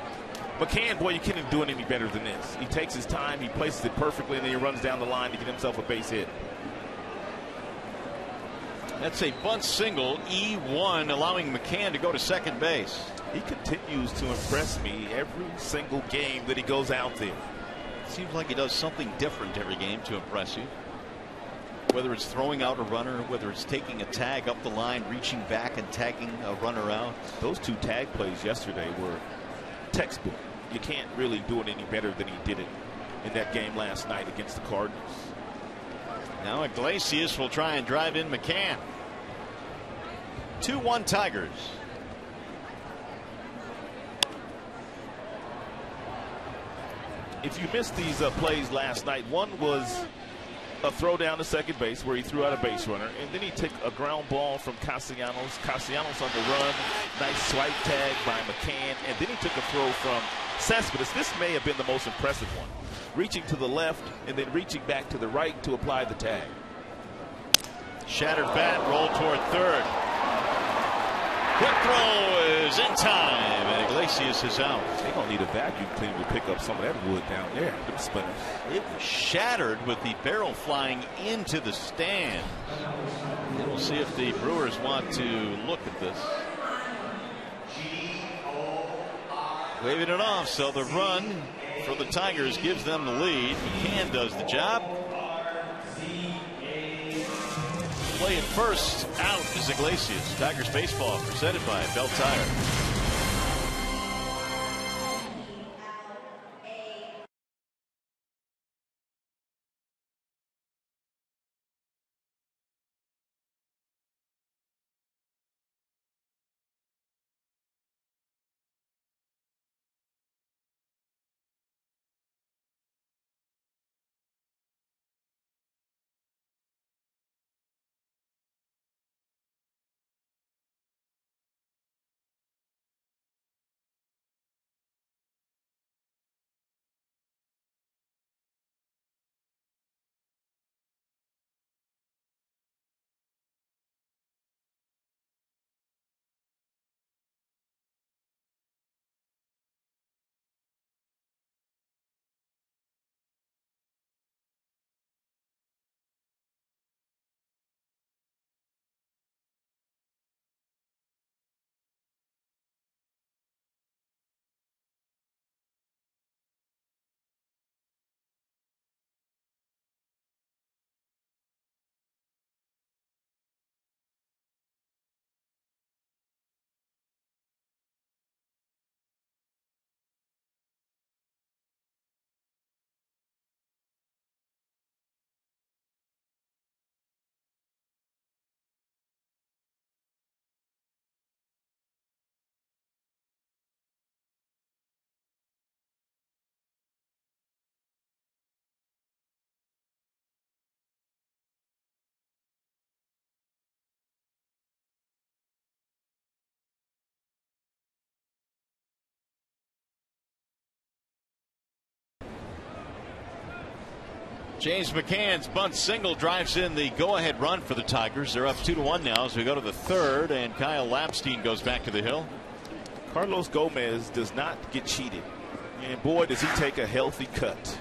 McCann, boy, you can't do it any better than this. He takes his time, he places it perfectly, and then he runs down the line to get himself a base hit. That's a bunt single, E1, allowing McCann to go to second base. He continues to impress me every single game that he goes out there. Seems like he does something different every game to impress you. Whether it's throwing out a runner, whether it's taking a tag up the line, reaching back and tagging a runner out. Those 2 tag plays yesterday were textbook. You can't really do it any better than he did it in that game last night against the Cardinals. Now Iglesias will try and drive in McCann. 2-1 Tigers. If you missed these plays last night, one was a throw down to second base where he threw out a base runner, and then he took a ground ball from Castellanos. Castellanos on the run, nice swipe tag by McCann, and then he took a throw from Cespedes. This may have been the most impressive one, reaching to the left and then reaching back to the right to apply the tag. Shattered bat, rolled toward third. Quick throw is in time, and Iglesias is out. They're going to need a vacuum cleaner to pick up some of that wood down there. Them splinters. It was shattered with the barrel flying into the stand. And we'll see if the Brewers want to look at this. Waving it off, so the run for the Tigers gives them the lead. McCann does the job. Playing first out is Iglesias. Tigers baseball presented by Bell Tire. James McCann's bunt single drives in the go-ahead run for the Tigers. They're up 2-1 now as we go to the third, and Kyle Lapstein goes back to the hill. Carlos Gomez does not get cheated, and boy does he take a healthy cut.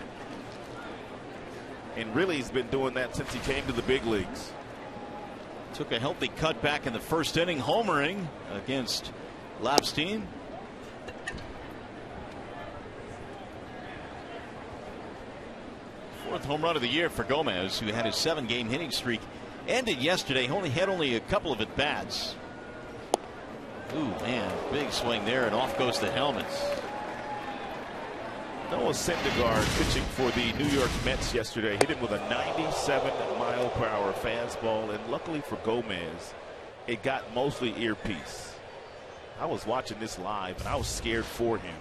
And really he's been doing that since he came to the big leagues. Took a healthy cut back in the first inning, homering against Lapstein. Fourth home run of the year for Gomez, who had his 7-game hitting streak ended yesterday. Had only a couple of at-bats. Ooh, man, big swing there, and off goes the helmet. Noah Syndergaard pitching for the New York Mets yesterday hit him with a 97-mile-per-hour fastball, and luckily for Gomez, it got mostly earpiece. I was watching this live, and I was scared for him.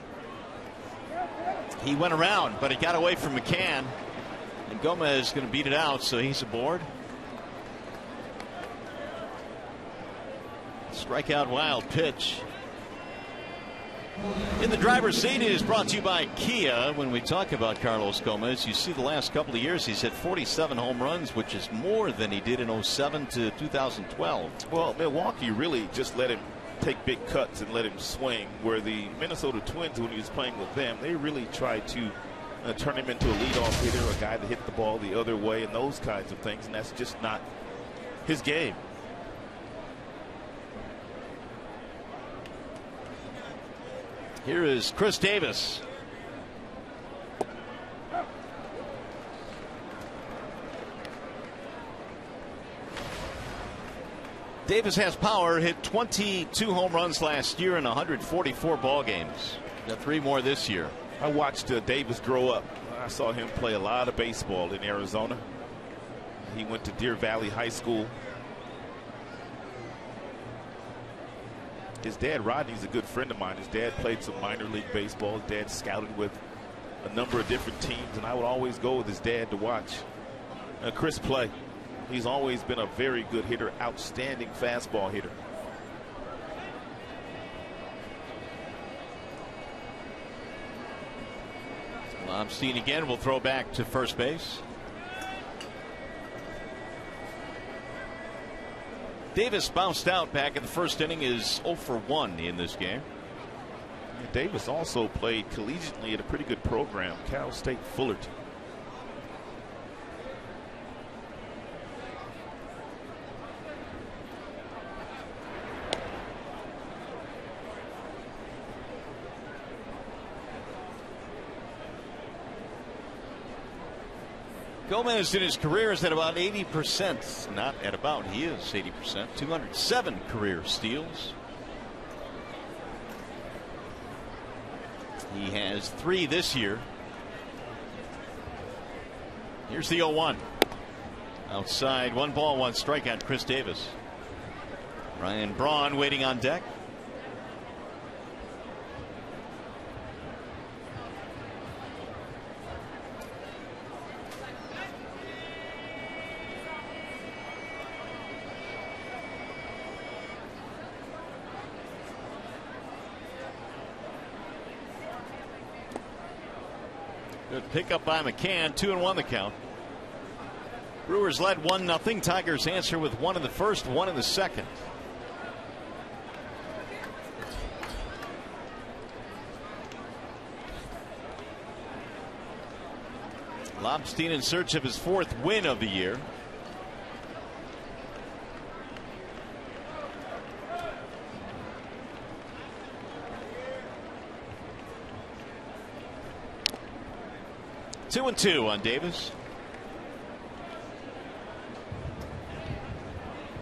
He went around, but it got away from McCann. And Gomez is going to beat it out, so he's aboard. Strikeout wild pitch. In the driver's seat is brought to you by Kia. When we talk about Carlos Gomez, you see the last couple of years he's hit 47 home runs, which is more than he did in 07 to 2012. Well, Milwaukee really just let him take big cuts and let him swing, where the Minnesota Twins, when he was playing with them, they really tried to turn him into a leadoff hitter, a guy that hit the ball the other way, and those kinds of things, and that's just not his game. Here is Chris Davis. Davis has power, hit 22 home runs last year in 144 ball games. Got 3 more this year. I watched Davis grow up. I saw him play a lot of baseball in Arizona. He went to Deer Valley High School. His dad, Rodney's a good friend of mine. His dad played some minor league baseball. His dad scouted with a number of different teams, and I would always go with his dad to watch Chris play. He's always been a very good hitter, outstanding fastball hitter. Lapstein again will throw back to first base. Davis bounced out back in the first inning, is 0 for 1 in this game. Davis also played collegiately at a pretty good program, Cal State Fullerton. Gomez in his career is at about 80%. Not at about, he is 80%. 207 career steals. He has 3 this year. Here's the 0-1. Outside, 1 ball, 1 strikeout, Chris Davis. Ryan Braun waiting on deck. Good pickup by McCann. 2-1 the count. Brewers led 1-0. Tigers answer with 1 in the first, 1 in the second. Lapstein in search of his 4th win of the year. Two and 2 on Davis.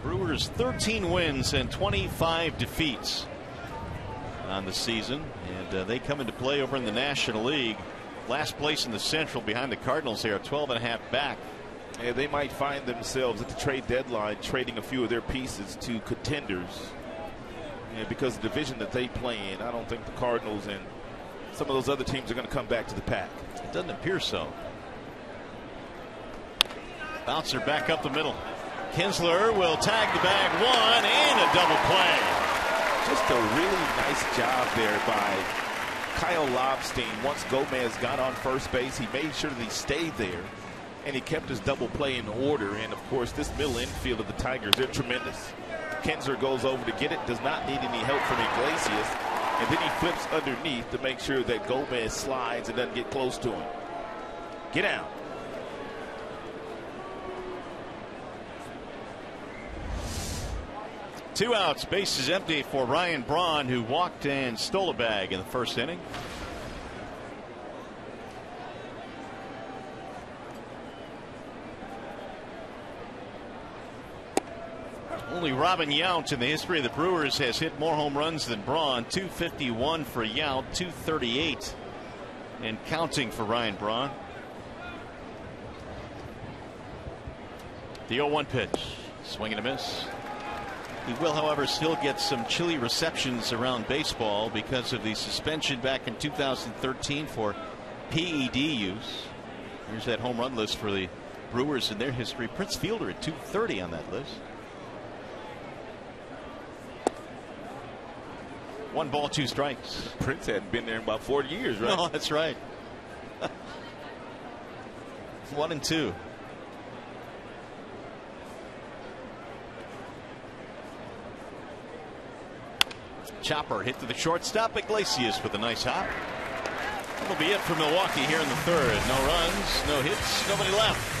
Brewers 13 wins and 25 defeats on the season, and they come into play over in the National League. Last place in the Central behind the Cardinals. They are 12.5 back. And they might find themselves at the trade deadline trading a few of their pieces to contenders. And because of the division that they play in, I don't think the Cardinals and some of those other teams are going to come back to the pack. It doesn't appear so. Bouncer back up the middle. Kinsler will tag the bag 1 and a double play. Just a really nice job there by Kyle Lapstein. Once Gomez got on first base, he made sure that he stayed there. and he kept his double play in order. And of course, this middle infield of the Tigers, they're tremendous. Kinsler goes over to get it, does not need any help from Iglesias, and then he flips underneath to make sure that Gomez slides and doesn't get close to him. Get out. Two outs, bases empty for Ryan Braun, who walked and stole a bag in the first inning. Only Robin Yount in the history of the Brewers has hit more home runs than Braun. 251 for Yount, 238 and counting for Ryan Braun. The 0-1 pitch, swing and a miss. He will, however, still get some chilly receptions around baseball because of the suspension back in 2013 for PED use. Here's that home run list for the Brewers in their history. Prince Fielder at 230 on that list. 1 ball, 2 strikes. Prince hadn't been there in about 40 years, right? No, that's right. 1 and 2. Chopper hit to the shortstop. Iglesias with a nice hop. That'll be it for Milwaukee here in the third. No runs, no hits, nobody left.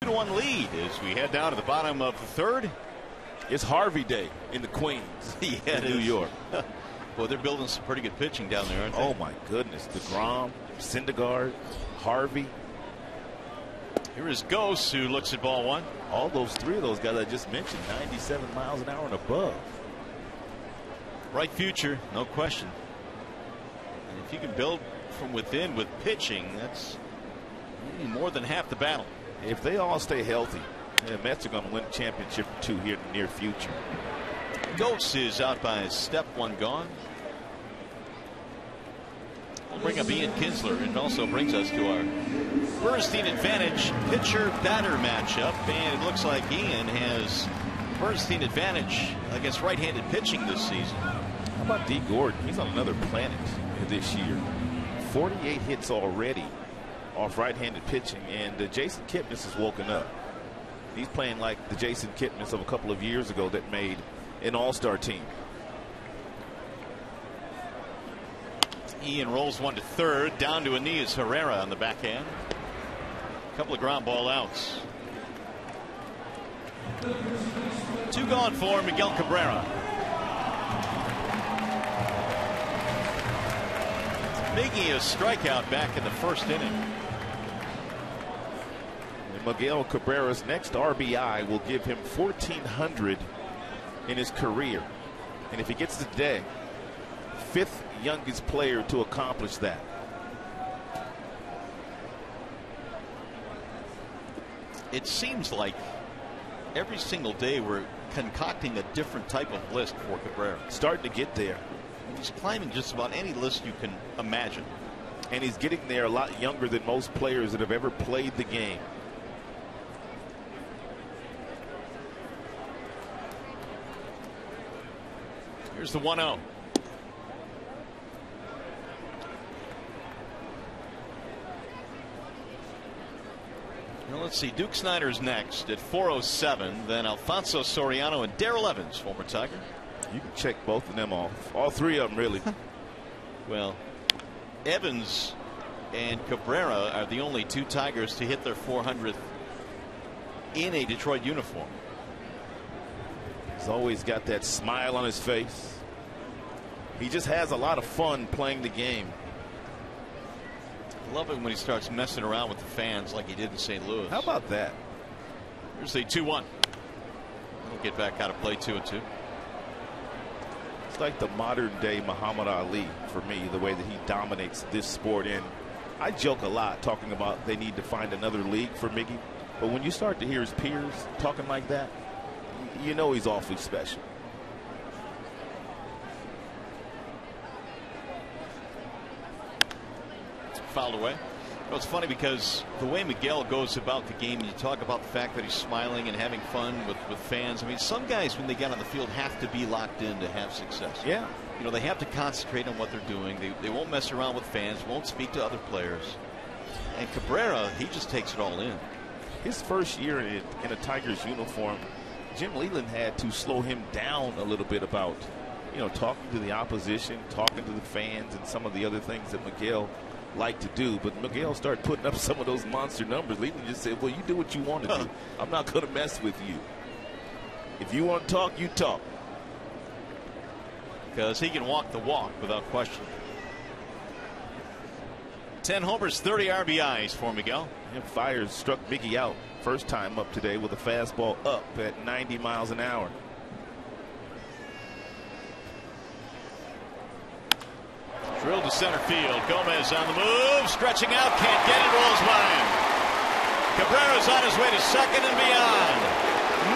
One lead as we head down to the bottom of the third. It's Harvey Day in the Queens. Yeah, in New York. Well, they're building some pretty good pitching down there, aren't they? Oh my goodness. DeGrom, Syndergaard, Harvey. Here is Ghost, who looks at ball one. All those 3 of those guys I just mentioned, 97 miles an hour and above. Bright future, no question. And if you can build from within with pitching, that's more than half the battle. If they all stay healthy, the Mets are going to win a championship or 2 here in the near future. Ghost is out by a step, 1 gone. We'll bring up Ian Kinsler, and also brings us to our Bernstein advantage pitcher-batter matchup. And it looks like Ian has Bernstein advantage against right-handed pitching this season. How about D. Gordon? He's on another planet this year. 48 hits already off right-handed pitching, and Jason Kipnis has woken up. He's playing like the Jason Kipnis of a couple of years ago that made an all-star team. Ian rolls one to third. Down to Anías Herrera on the backhand. A couple of ground ball outs. 2 gone for Miguel Cabrera. Miggy a strikeout back in the first inning. And Miguel Cabrera's next RBI will give him 1,400 in his career. And if he gets today, 5th youngest player to accomplish that. It seems like every single day we're concocting a different type of list for Cabrera. Starting to get there. He's climbing just about any list you can imagine. And he's getting there a lot younger than most players that have ever played the game. Here's the 1-0. Well, let's see. Duke Snider's next at 4:07. Then Alfonso Soriano and Darrell Evans, former Tiger. You can check both of them off. All three of them, really. Well, Evans and Cabrera are the only 2 Tigers to hit their 400th in a Detroit uniform. He's always got that smile on his face. He just has a lot of fun playing the game. I love it when he starts messing around with the fans like he did in St. Louis. How about that? Here's a 2-1. We'll get back out of play 2-2. It's like the modern day Muhammad Ali for me, the way that he dominates this sport. And I joke a lot talking about they need to find another league for Miggy. But when you start to hear his peers talking like that, you know he's awfully special. Fouled away. Well, it's funny because the way Miguel goes about the game, you talk about the fact that he's smiling and having fun with fans. I mean, some guys, when they get on the field, have to be locked in to have success. Yeah. You know, they have to concentrate on what they're doing. They won't mess around with fans, won't speak to other players. And Cabrera, he just takes it all in. His first year in a Tigers uniform, Jim Leyland had to slow him down a little bit about, you know, talking to the opposition, talking to the fans, and some of the other things that Miguel like to do. But Miguel started putting up some of those monster numbers. Leyland just said, well, you do what you want to do. I'm not going to mess with you. If you want to talk, you talk. Because he can walk the walk without question. 10 homers, 30 RBIs for Miguel. And Fires struck Miggy out first time up today with a fastball up at 90 miles an hour. Drilled to center field. Gomez on the move, stretching out, can't get it, rolls by him. Cabrera's on his way to second and beyond.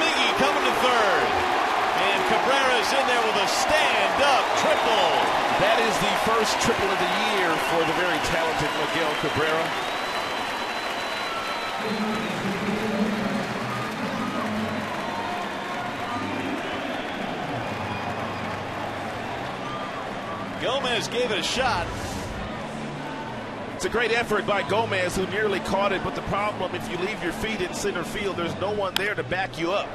Miggy coming to third. And Cabrera's in there with a stand-up triple. That is the first triple of the year for the very talented Miguel Cabrera. Gomez gave it a shot. It's a great effort by Gomez, who nearly caught it, but the problem, if you leave your feet in center field, there's no one there to back you up.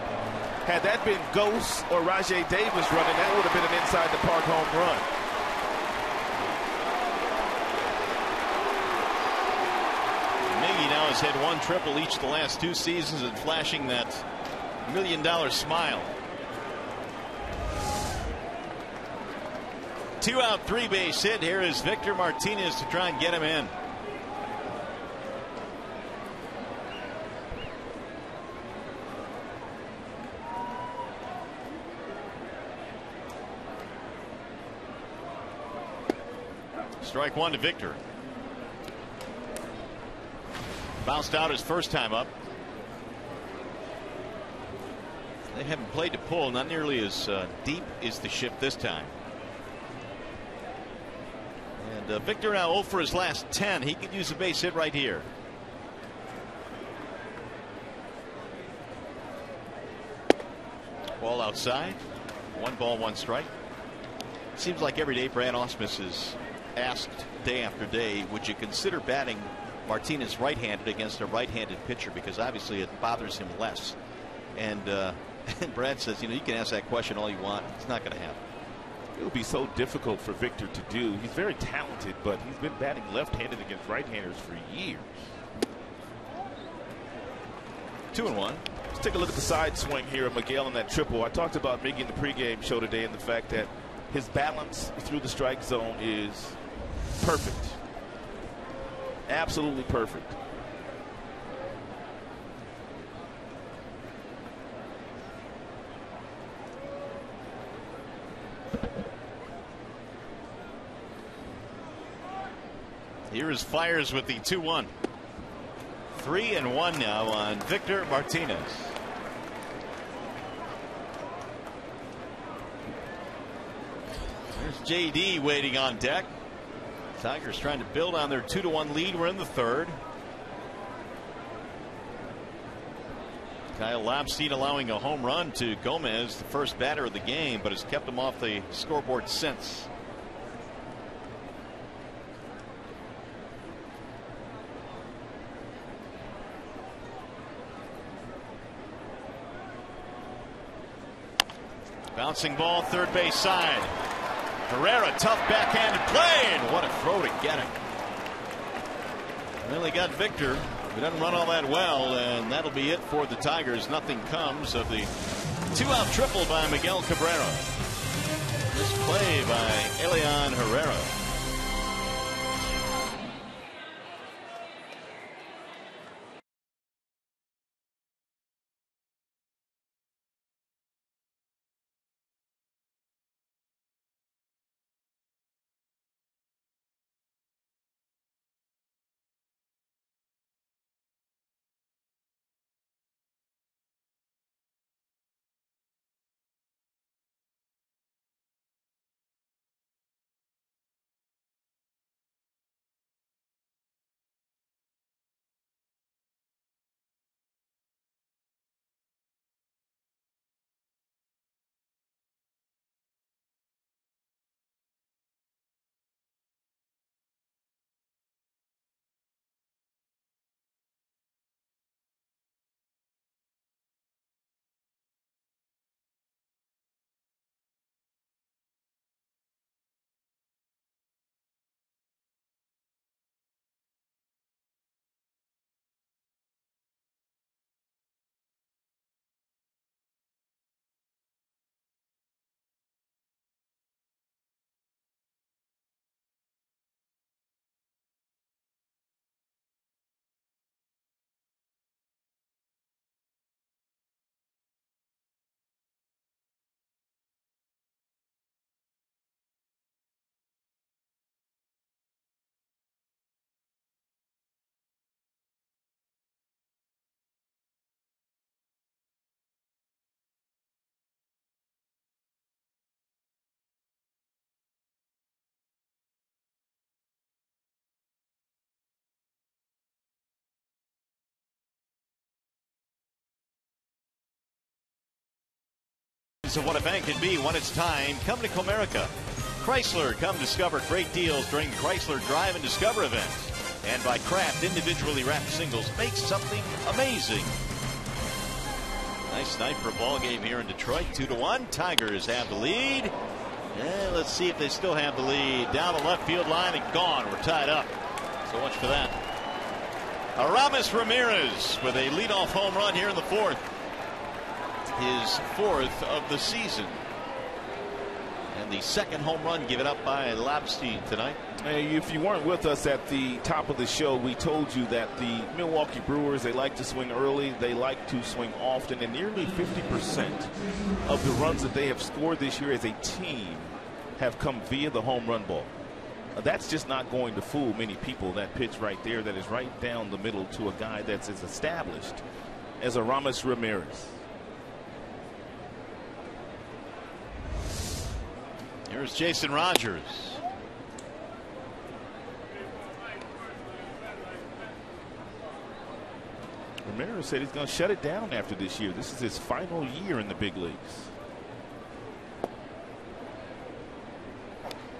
Had that been Ghost or Rajay Davis running, that would have been an inside the park home run. Miggy now has had 1 triple each the last 2 seasons and flashing that $1 million smile. 2 out, 3 base hit. Here is Victor Martinez to try and get him in. Strike 1 to Victor. Bounced out his first time up. They haven't played to pull. Not nearly as deep is the ship this time. And Victor now 0 for his last 10. He could use a base hit right here. Ball outside. 1 ball, 1 strike. Seems like every day Brad Ausmus is asked day after day, would you consider batting Martinez right-handed against a right-handed pitcher, because obviously it bothers him less. And Brad says, you know, you can ask that question all you want. It's not going to happen. It would be so difficult for Victor to do. He's very talented, but he's been batting left-handed against right-handers for years. 2-1. Let's take a look at the side swing here of Miguel in that triple. I talked about Miggy in the pregame show today and the fact that his balance through the strike zone is perfect. Absolutely perfect. Here is Fires with the 2-1. 3-1 now on Victor Martinez. There's JD waiting on deck. Tigers trying to build on their 2-1 lead. We're in the third. Kyle Lapstein allowing a home run to Gomez, the first batter of the game, but has kept him off the scoreboard since. Bouncing ball, third base side. Herrera, tough backhanded play, and what a throw to get him. Well, they got Victor. He doesn't run all that well, and that'll be it for the Tigers. Nothing comes of the 2-out triple by Miguel Cabrera. This play by Elian Herrera. Of what a bank can be when it's time. Come to Comerica. Chrysler, come discover great deals during the Chrysler Drive and Discover event. And by Kraft, individually wrapped singles make something amazing. Nice night for a ball game here in Detroit. 2-1. Tigers have the lead. And let's see if they still have the lead. Down the left field line and gone. We're tied up. So much for that. Aramis Ramirez with a leadoff home run here in the fourth. His fourth of the season. And the second home run given up by Lapstein tonight. Hey, if you weren't with us at the top of the show, we told you that the Milwaukee Brewers, they like to swing early, they like to swing often, and nearly 50% of the runs that they have scored this year as a team have come via the home run ball. That's just not going to fool many people. That pitch right there that is right down the middle to a guy that's as established as Aramis Ramirez. Here's Jason Rogers. Ramirez said he's going to shut it down after this year. This is his final year in the big leagues.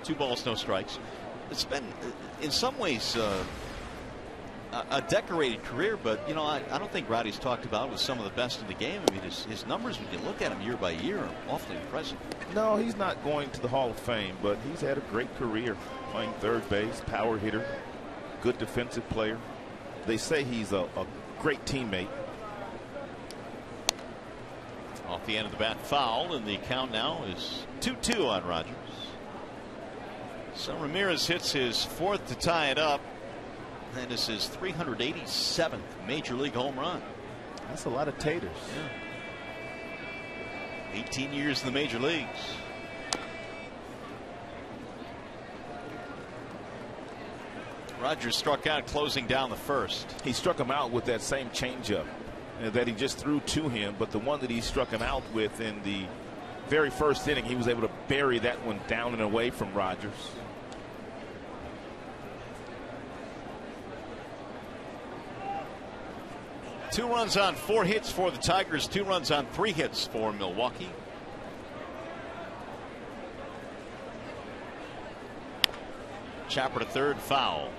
2 balls, no strikes. It's been, in some ways, a decorated career, but, you know, I don't think Roddy's talked about with some of the best in the game. I mean, his numbers, when you look at him year by year, are awfully impressive. No, he's not going to the Hall of Fame, but he's had a great career playing third base, power hitter, good defensive player. They say he's a great teammate. Off the end of the bat, foul, and the count now is 2-2 on Rogers. So Ramirez hits his fourth to tie it up. That is his 387th major league home run. That's a lot of taters. Yeah. 18 years in the major leagues. Rogers struck out closing down the first. He struck him out with that same changeup that he just threw to him, but the one that he struck him out with in the very first inning, he was able to bury that one down and away from Rogers. Two runs on 4 hits for the Tigers, 2 runs on 3 hits for Milwaukee. Chopper to third, foul.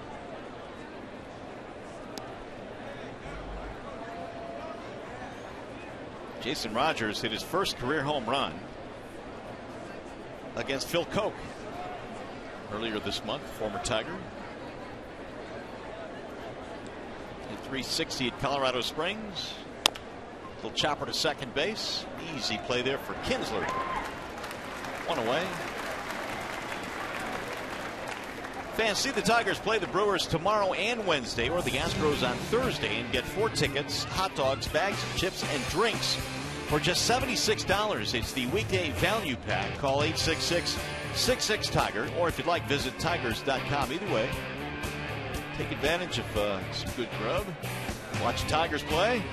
Jason Rogers hit his first career home run against Phil Koch earlier this month, former Tiger. Hit 360 at Colorado Springs. Little chopper to second base. Easy play there for Kinsler. 1 away. Fans, see the Tigers play the Brewers tomorrow and Wednesday, or the Astros on Thursday, and get 4 tickets, hot dogs, bags of chips, and drinks for just $76. It's the weekday value pack. Call 866-66-TIGER, or if you'd like, visit tigers.com. Either way, take advantage of some good grub. Watch the Tigers play.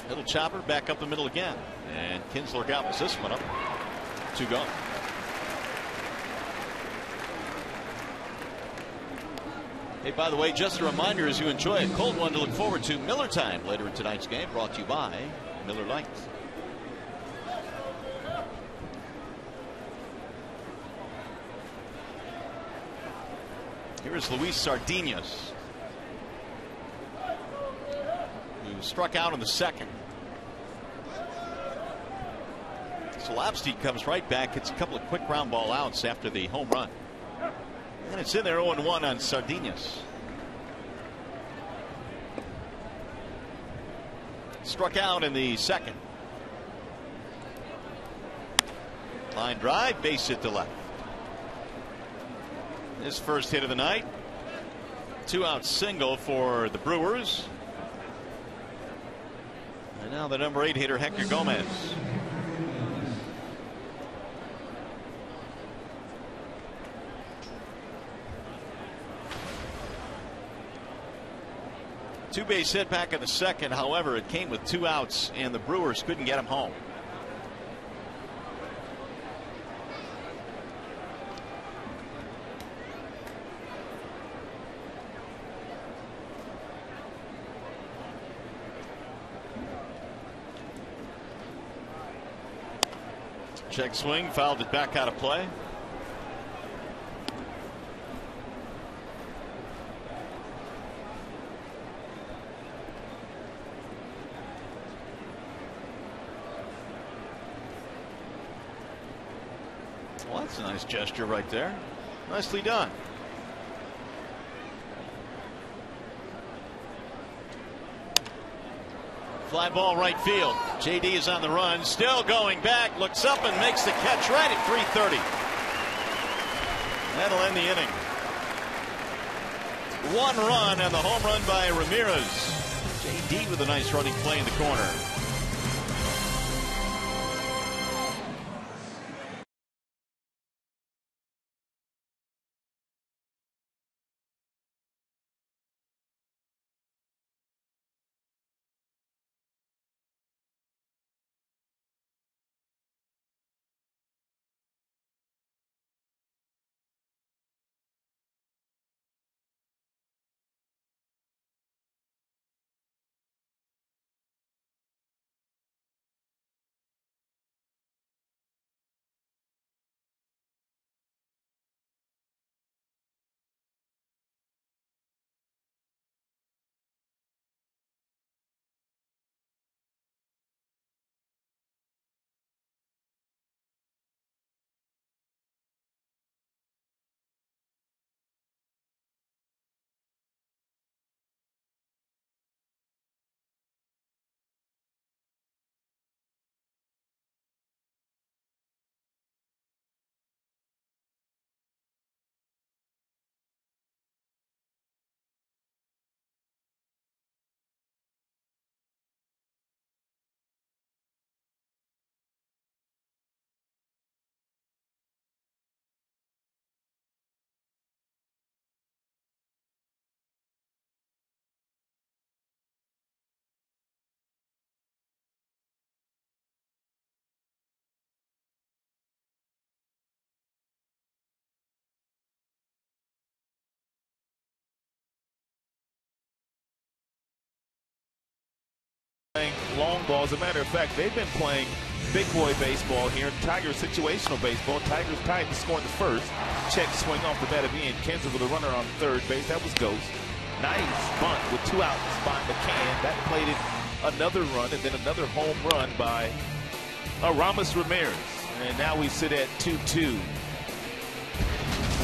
Little chopper back up the middle again, and Kinsler gobbles this one up. 2 gone. Hey, by the way, just a reminder, as you enjoy a cold one to look forward to, Miller Time later in tonight's game, brought to you by Miller Lite. Here is Luis Sardinas, who struck out in the second. Slapsteed comes right back. It's a couple of quick ground ball outs after the home run. And it's in there 0-1 on Sardinas. Struck out in the second. Line drive, base hit to left. His first hit of the night. 2-out single for the Brewers. And now the number 8 hitter, Hector Gomez. Two-base hit back in the second. However, it came with 2 outs, and the Brewers couldn't get him home. Check swing, fouled it back out of play. Well, that's a nice gesture right there. Nicely done. Fly ball right field. JD is on the run, still going back, looks up and makes the catch right at 330. That'll end the inning. 1 run and the home run by Ramirez. JD with a nice running play in the corner. long ball. As a matter of fact, they've been playing big boy baseball here. Tigers situational baseball. Tigers tied to score in the first. Check swing off the bat of Ian Kinsler with a runner on third base. That was Ghost. Nice bunt with 2 outs by McCann. That plated another run, and then another home run by Aramis Ramirez. And now we sit at 2-2.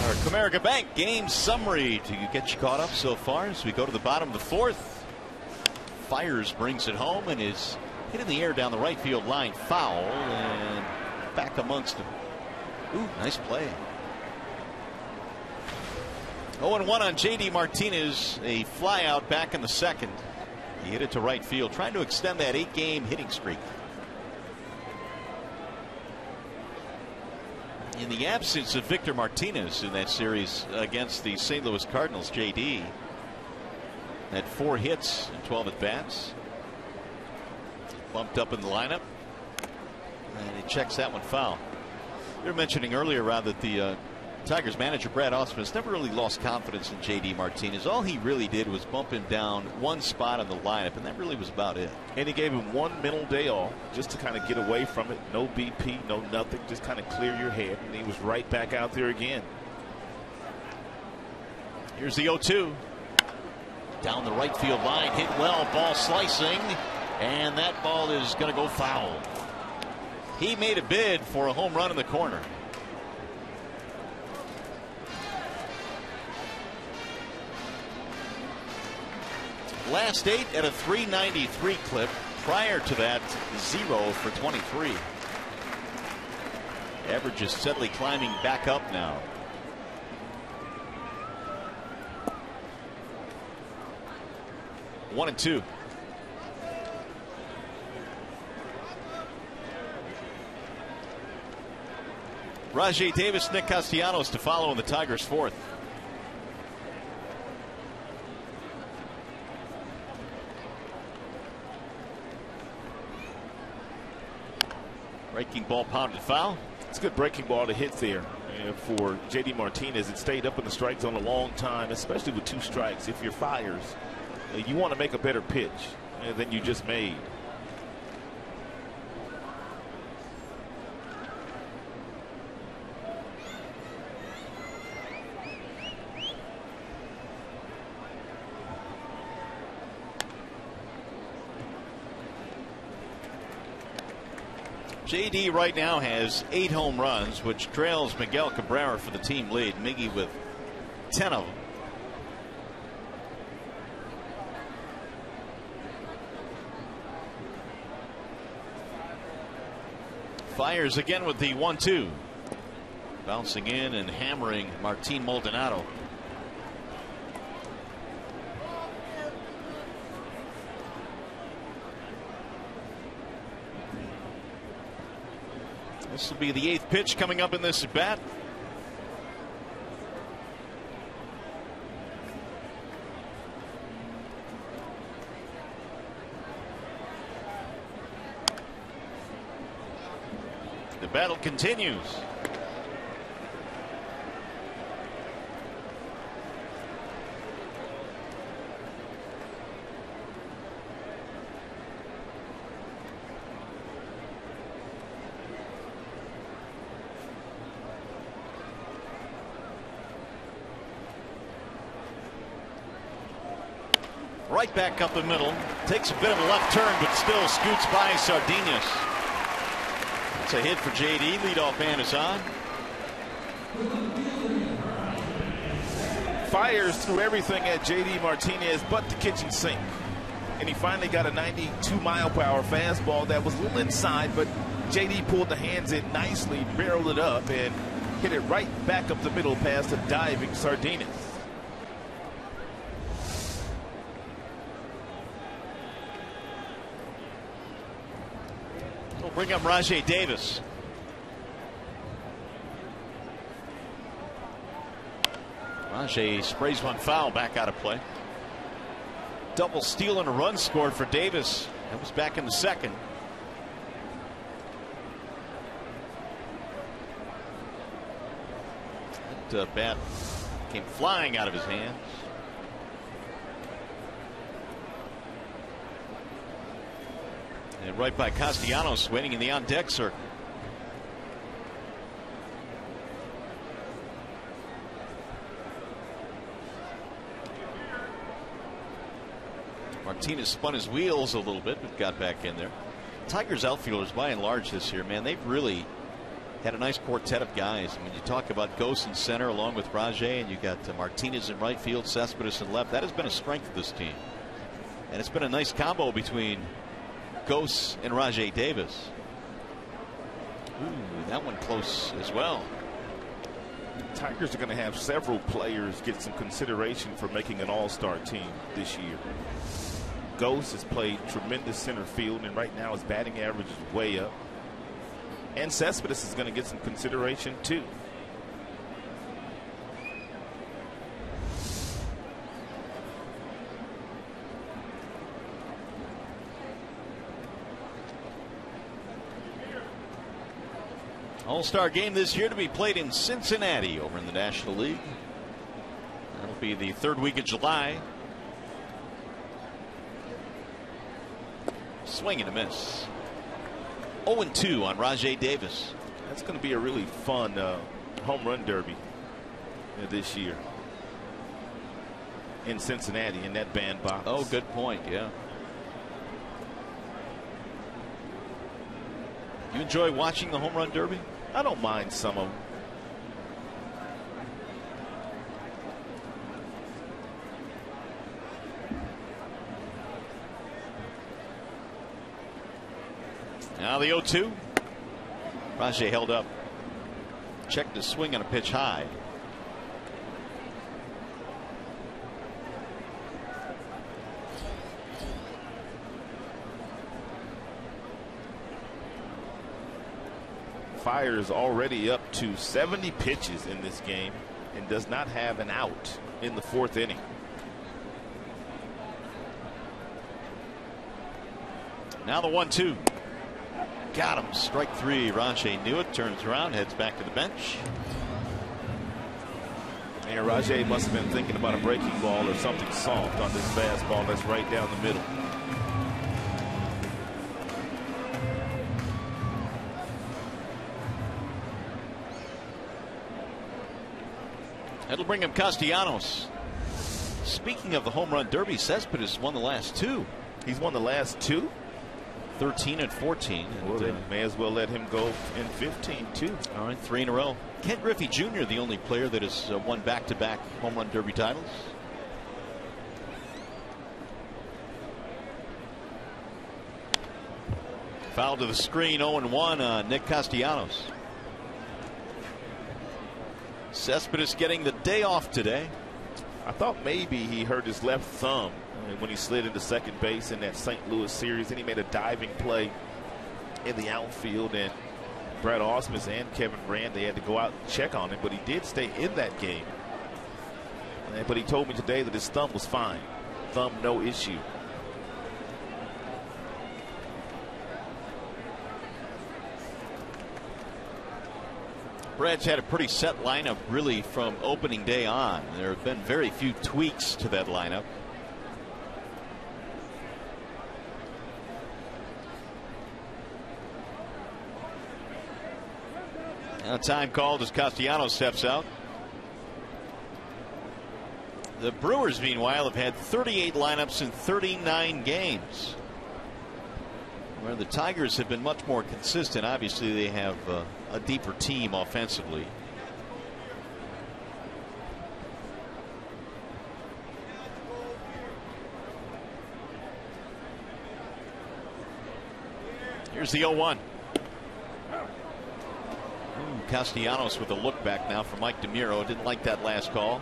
Our Comerica Bank game summary to get you caught up so far as we go to the bottom of the fourth. Fires brings it home and is hit in the air down the right field line, foul, and back amongst them. Ooh, nice play. 0-1 on JD Martinez, a fly out back in the second. He hit it to right field, trying to extend that 8-game hitting streak. In the absence of Victor Martinez in that series against the St. Louis Cardinals, JD had 4 hits and 12 at bats. Bumped up in the lineup, and he checks that one foul. You were mentioning earlier, Rob, that the Tigers manager Brad Austin has never really lost confidence in JD Martinez. All he really did was bump him down one spot on the lineup, and that really was about it. And he gave him one mental day off just to kind of get away from it. No BP, no nothing, just kind of clear your head. And he was right back out there again. Here's the 0-2. Down the right field line, hit well, ball slicing, and that ball is going to go foul. He made a bid for a home run in the corner. Last 8 at a 393 clip. Prior to that, 0 for 23. Average is steadily climbing back up now. One and two. Rajay Davis, Nick Castellanos to follow in the Tigers' fourth. Breaking ball pounded foul. It's a good breaking ball to hit there. And for JD Martinez, it stayed up in the strike zone a long time, especially with 2 strikes. If you're Fires, you want to make a better pitch than you just made. JD right now has 8 home runs, which trails Miguel Cabrera for the team lead. Miggy with 10 of them. Fires again with the 1-2. Bouncing in and hammering Martin Maldonado. This will be the 8th pitch coming up in this at bat. The battle continues. Right back up the middle. Takes a bit of a left turn, but still scoots by Sardinas. It's a hit for JD. Leadoff man is on. Fires through everything at JD Martinez but the kitchen sink. And he finally got a 92-mile-per-hour fastball that was a little inside, but JD pulled the hands in nicely, barreled it up, and hit it right back up the middle past the diving Sardinas. Bring up Rajay Davis. Rajay sprays one foul, back out of play. Double steal and a run scored for Davis. That was back in the second. That bat came flying out of his hands. And right by Castellanos, waiting in the on deck circle. Martinez spun his wheels a little bit, but got back in there. Tigers outfielders, by and large, this year, man, they've really had a nice quartet of guys. I mean, you talk about Gose in center along with Rajay, and you got Martinez in right field, Cespedes in left. That has been a strength of this team. And it's been a nice combo between Gose and Rajay Davis. Ooh, that one close as well. Tigers are going to have several players get some consideration for making an all-star team this year. Gose has played tremendous center field, and right now his batting average is way up. And Cespedes is going to get some consideration too. All-star game this year to be played in Cincinnati over in the National League. That'll be the third week of July. Swing and a miss. 0-2 on Rajay Davis. That's going to be a really fun home run derby this year in Cincinnati in that bandbox. Oh, good point. Yeah. You enjoy watching the home run derby? I don't mind some of them. Now the 0-2. Rajay held up. Checked his swing on a pitch high. Fires already up to 70 pitches in this game and does not have an out in the fourth inning. Now the 1-2. Got him. Strike three. Rajay knew it. Turns around. Heads back to the bench. And Rajay must have been thinking about a breaking ball or something soft on this fastball that's right down the middle. That'll bring him Castellanos. Speaking of the home run derby, Cespedes won the last two. He's won the last two? 13 and 14. Well, they may as well let him go in 15 too. All right, 3 in a row. Ken Griffey Jr., the only player that has won back-to-back home run derby titles. Foul to the screen, 0-1 on Nick Castellanos. Cespedes getting the day off today. I thought maybe he hurt his left thumb when he slid into second base in that St. Louis series. Then he made a diving play in the outfield, and Brad Ausmus and Kevin Brand, they had to go out and check on him, but he did stay in that game. But he told me today that his thumb was fine. Thumb, no issue. Brad's had a pretty set lineup really from opening day on. There have been very few tweaks to that lineup. Now time called as Castellanos steps out. The Brewers, meanwhile, have had 38 lineups in 39 games. Where the Tigers have been much more consistent. Obviously, they have a deeper team offensively. Here's the 0-1. Castellanos with a look back now for Mike DeMuro. Didn't like that last call.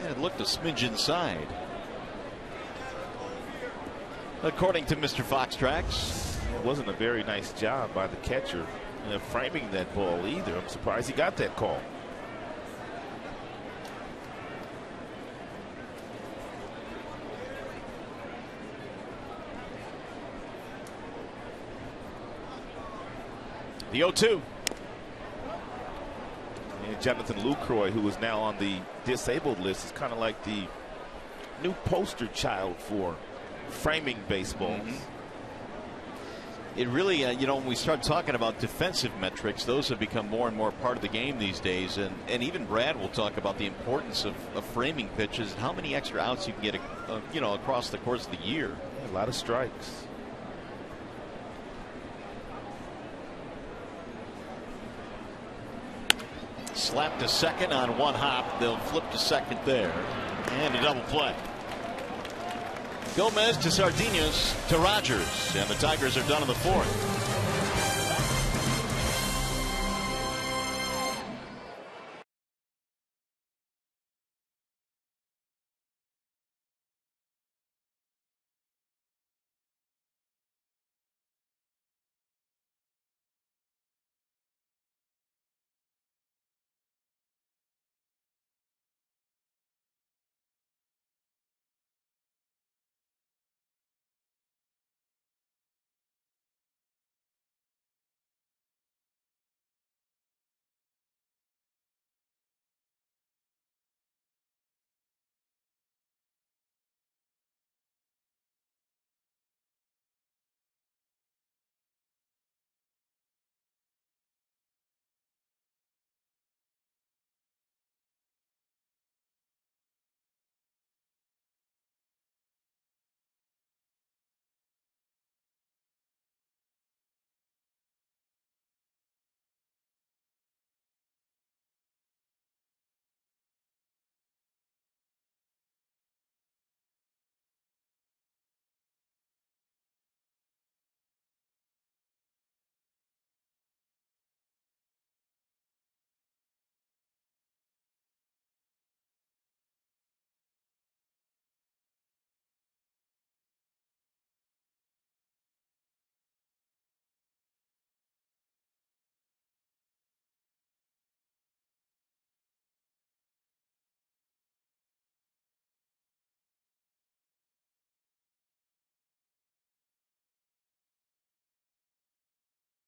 Yeah, it looked a smidge inside. According to Mr. Fox Tracks. It wasn't a very nice job by the catcher framing that ball either. I'm surprised he got that call. The 0-2. And Jonathan Lucroy, who is now on the disabled list, is kind of like the new poster child for framing baseballs. It really, when we start talking about defensive metrics, those have become more and more part of the game these days. And even Brad will talk about the importance of framing pitches and how many extra outs you can get, across the course of the year. A lot of strikes. Slap to second on one hop. They'll flip to second there. And a double play. Gomez to Sardinas to Rogers. And the Tigers are done in the fourth.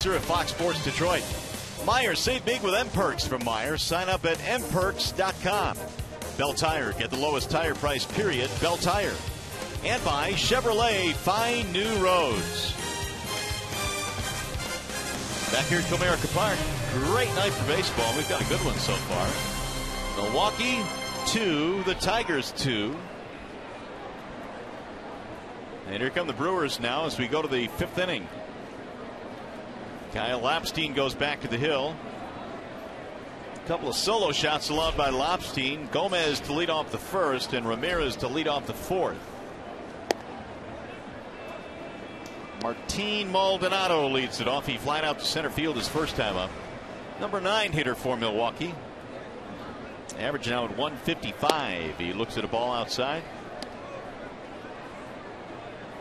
At Fox Sports Detroit. Myers, save big with M-Perks from Myers. Sign up at mperks.com. Bell Tire, get the lowest tire price, period. Bell Tire. And by Chevrolet, find new roads. Back here at Comerica Park. Great night for baseball. We've got a good one so far. Milwaukee 2, the Tigers 2. And here come the Brewers now as we go to the 5th inning. Kyle Lapstein goes back to the hill. A couple of solo shots allowed by Lapstein. Gomez to lead off the first and Ramirez to lead off the fourth. Martin Maldonado leads it off. He flied out to center field his first time up. Number 9 hitter for Milwaukee. Average now at 155. He looks at a ball outside.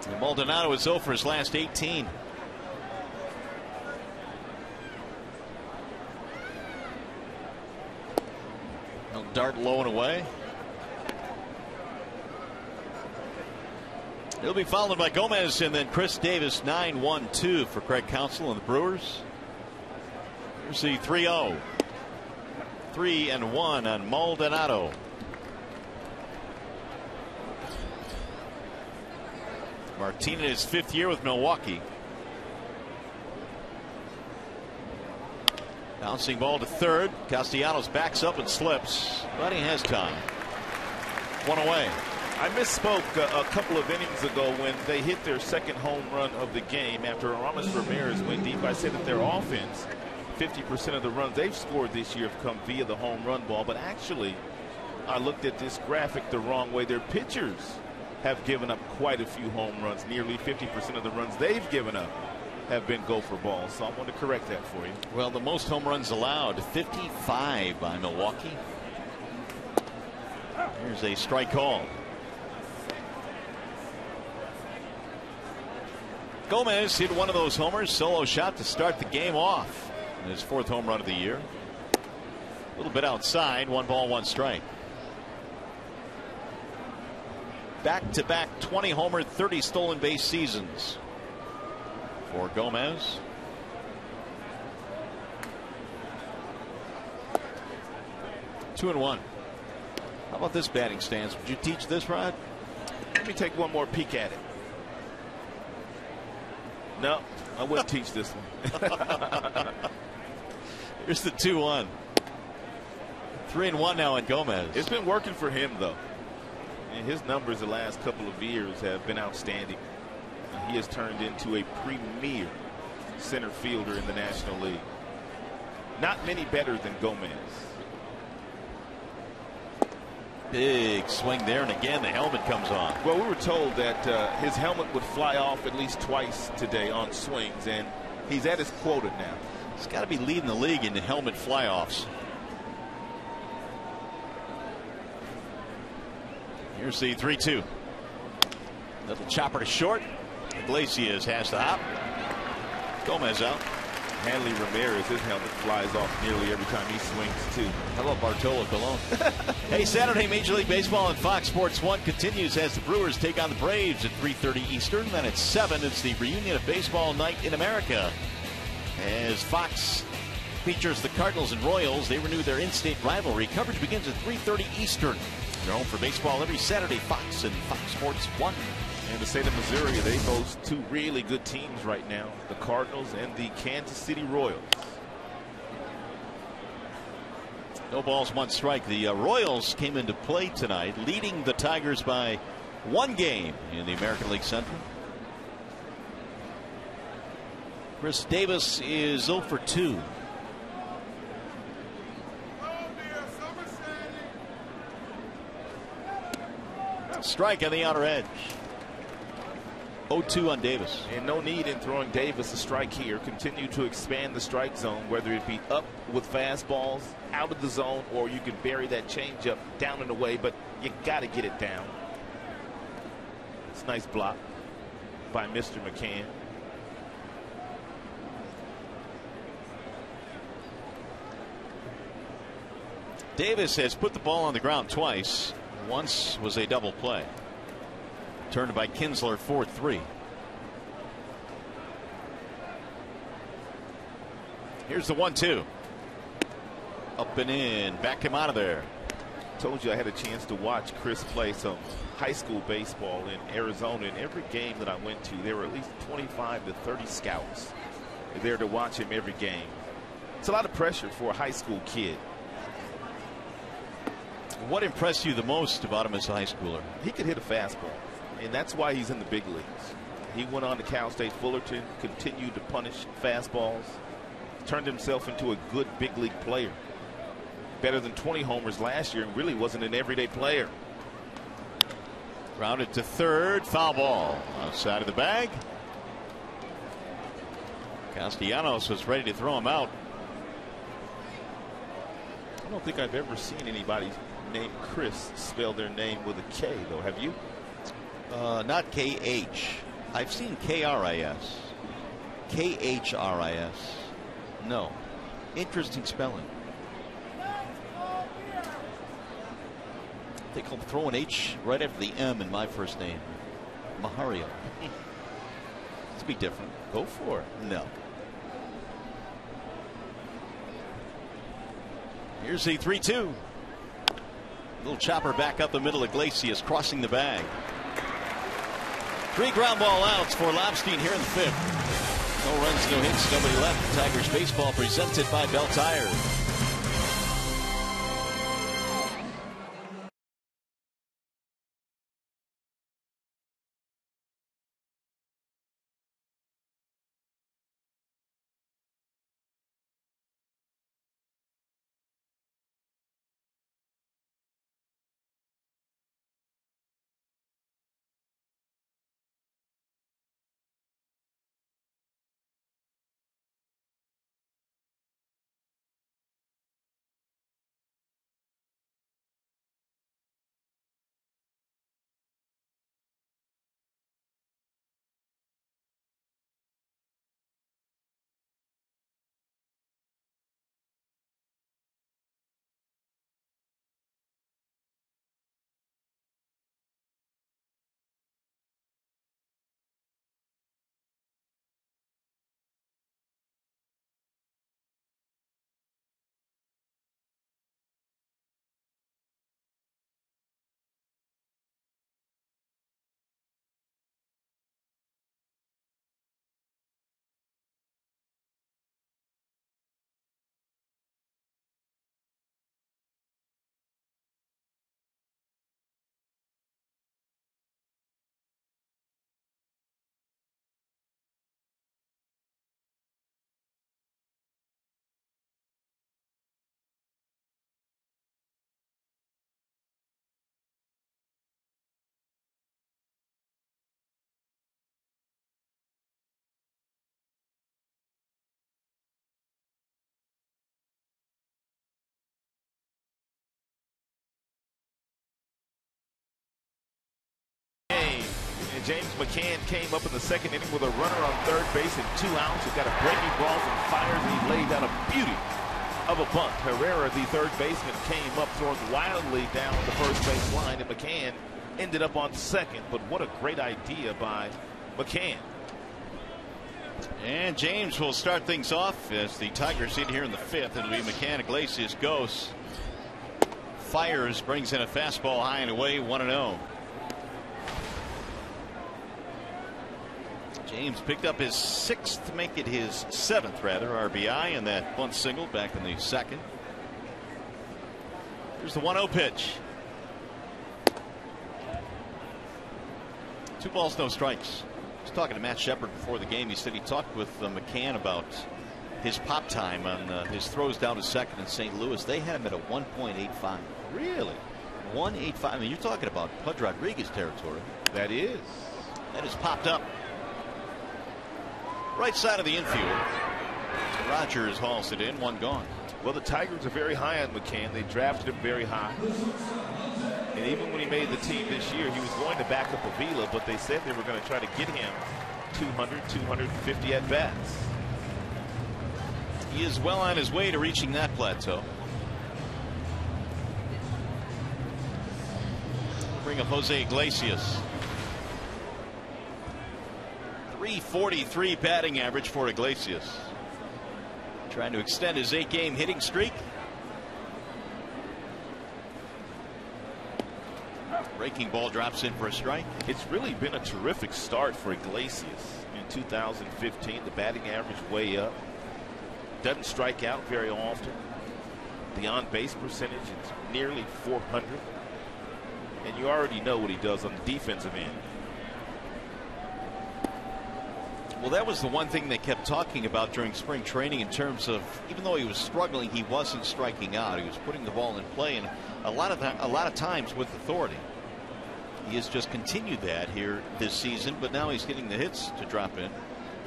And Maldonado is 0 for his last 18. Dart low and away. He'll be followed by Gomez and then Chris Davis. 9-1-2 for Craig Counsell and the Brewers. Here's the 3-0. 3-1 on Maldonado. Martinez 5th year with Milwaukee. Bouncing ball to third. Castellanos backs up and slips, but he has time. One away. I misspoke a couple of innings ago when they hit their second home run of the game after Aramis Ramirez went deep. I said that their offense, 50% of the runs they've scored this year have come via the home run ball. But actually, I looked at this graphic the wrong way. Their pitchers have given up quite a few home runs. Nearly 50% of the runs they've given up have been gopher balls. So I want to correct that for you. Well, the most home runs allowed, 55 by Milwaukee. Here's a strike call. Gomez hit one of those homers, solo shot to start the game off. His 4th home run of the year. A little bit outside, 1 ball, 1 strike. Back-to-back 20 homer, 30 stolen base seasons for Gomez. Two and 1. How about this batting stance? Would you teach this, Rod? Let me take one more peek at it. No, I wouldn't teach this one. Here's the 2-1. 3-1 now on Gomez. It's been working for him, though. And his numbers the last couple of years have been outstanding. He has turned into a premier center fielder in the National League. Not many better than Gomez. Big swing there, and again the helmet comes on. Well, we were told that his helmet would fly off at least twice today on swings, and he's at his quota now. He's got to be leading the league in the helmet fly-offs. Here's the 3-2. Little chopper to short. Iglesias has the hop. Gomez out. Hanley Ramirez, his helmet flies off nearly every time he swings, too. How about Bartolo Colon? Hey, Saturday Major League Baseball on Fox Sports 1 continues as the Brewers take on the Braves at 3:30 Eastern. Then at 7, it's the reunion of baseball night in America. As Fox features the Cardinals and Royals, they renew their in-state rivalry. Coverage begins at 3:30 Eastern. You're home for baseball every Saturday, Fox and Fox Sports 1. In the state of Missouri, they boast two really good teams right now, the Cardinals and the Kansas City Royals. No balls, one strike. The Royals came into play tonight, leading the Tigers by 1 game in the American League Central. Chris Davis is 0 for 2. Strike on the outer edge. 0-2 on Davis. And no need in throwing Davis a strike here. Continue to expand the strike zone, whether it be up with fastballs, out of the zone, or you can bury that changeup down and away, but you got to get it down. It's a nice block by Mr. McCann. Davis has put the ball on the ground twice. Once was a double play. Turned by Kinsler 4-3. Here's the 1-2. Up and in. Back him out of there. Told you I had a chance to watch Chris play some high school baseball in Arizona. In every game that I went to, there were at least 25 to 30 scouts there to watch him every game. It's a lot of pressure for a high school kid. What impressed you the most about him as a high schooler? He could hit a fastball, and that's why he's in the big leagues. He went on to Cal State Fullerton, continued to punish fastballs, turned himself into a good big league player. Better than 20 homers last year, and really wasn't an everyday player. Grounded to third, foul ball outside of the bag. Castellanos was ready to throw him out. I don't think I've ever seen anybody named Chris spell their name with a K, though. Have you? Not K-H. I've seen K-R-I-S. K-H-R-I-S. No. Interesting spelling. They call throw an H right after the M in my first name. Mahario. Let's be different. Go for it. No. Here's the 3-2. Little chopper back up the middle. Iglesias crossing the bag. 3 ground ball outs for Lobstein here in the 5th. No runs, no hits, nobody left. Tigers baseball presented by Bell Tire. James McCann came up in the second inning with a runner on third base and 2 outs. He got a breaking ball and fires, and he laid down a beauty of a bunt. Herrera, the third baseman, came up throwing wildly down the first base line, and McCann ended up on second. But what a great idea by McCann. And James will start things off as the Tigers in here in the 5th. It'll be McCann. Iglesias goes, fires, brings in a fastball high and away, 1-0. James picked up his 6th, make it his 7th rather, RBI, and that bunt single back in the 2nd. Here's the 1-0 pitch. 2 balls, no strikes. I was talking to Matt Shepard before the game. He said he talked with McCann about his pop time on his throws down to second in St. Louis. They had him at a 1.85. Really? 1.85. I mean, you're talking about Pudge Rodriguez territory. That is. That is popped up. Right side of the infield. Rogers hauls it in, 1 gone. Well, the Tigers are very high on McCann. They drafted him very high. And even when he made the team this year, he was going to back up Avila, but they said they were going to try to get him 200, 250 at-bats. He is well on his way to reaching that plateau. Bring up Jose Iglesias. .343 batting average for Iglesias. Trying to extend his 8-game hitting streak. Breaking ball drops in for a strike. It's really been a terrific start for Iglesias in 2015. The batting average way up. Doesn't strike out very often. The on-base percentage is nearly .400. And you already know what he does on the defensive end. Well, that was the one thing they kept talking about during spring training in terms of, even though he was struggling, he wasn't striking out. He was putting the ball in play, and a lot of times with authority. He has just continued that here this season, but now he's getting the hits to drop in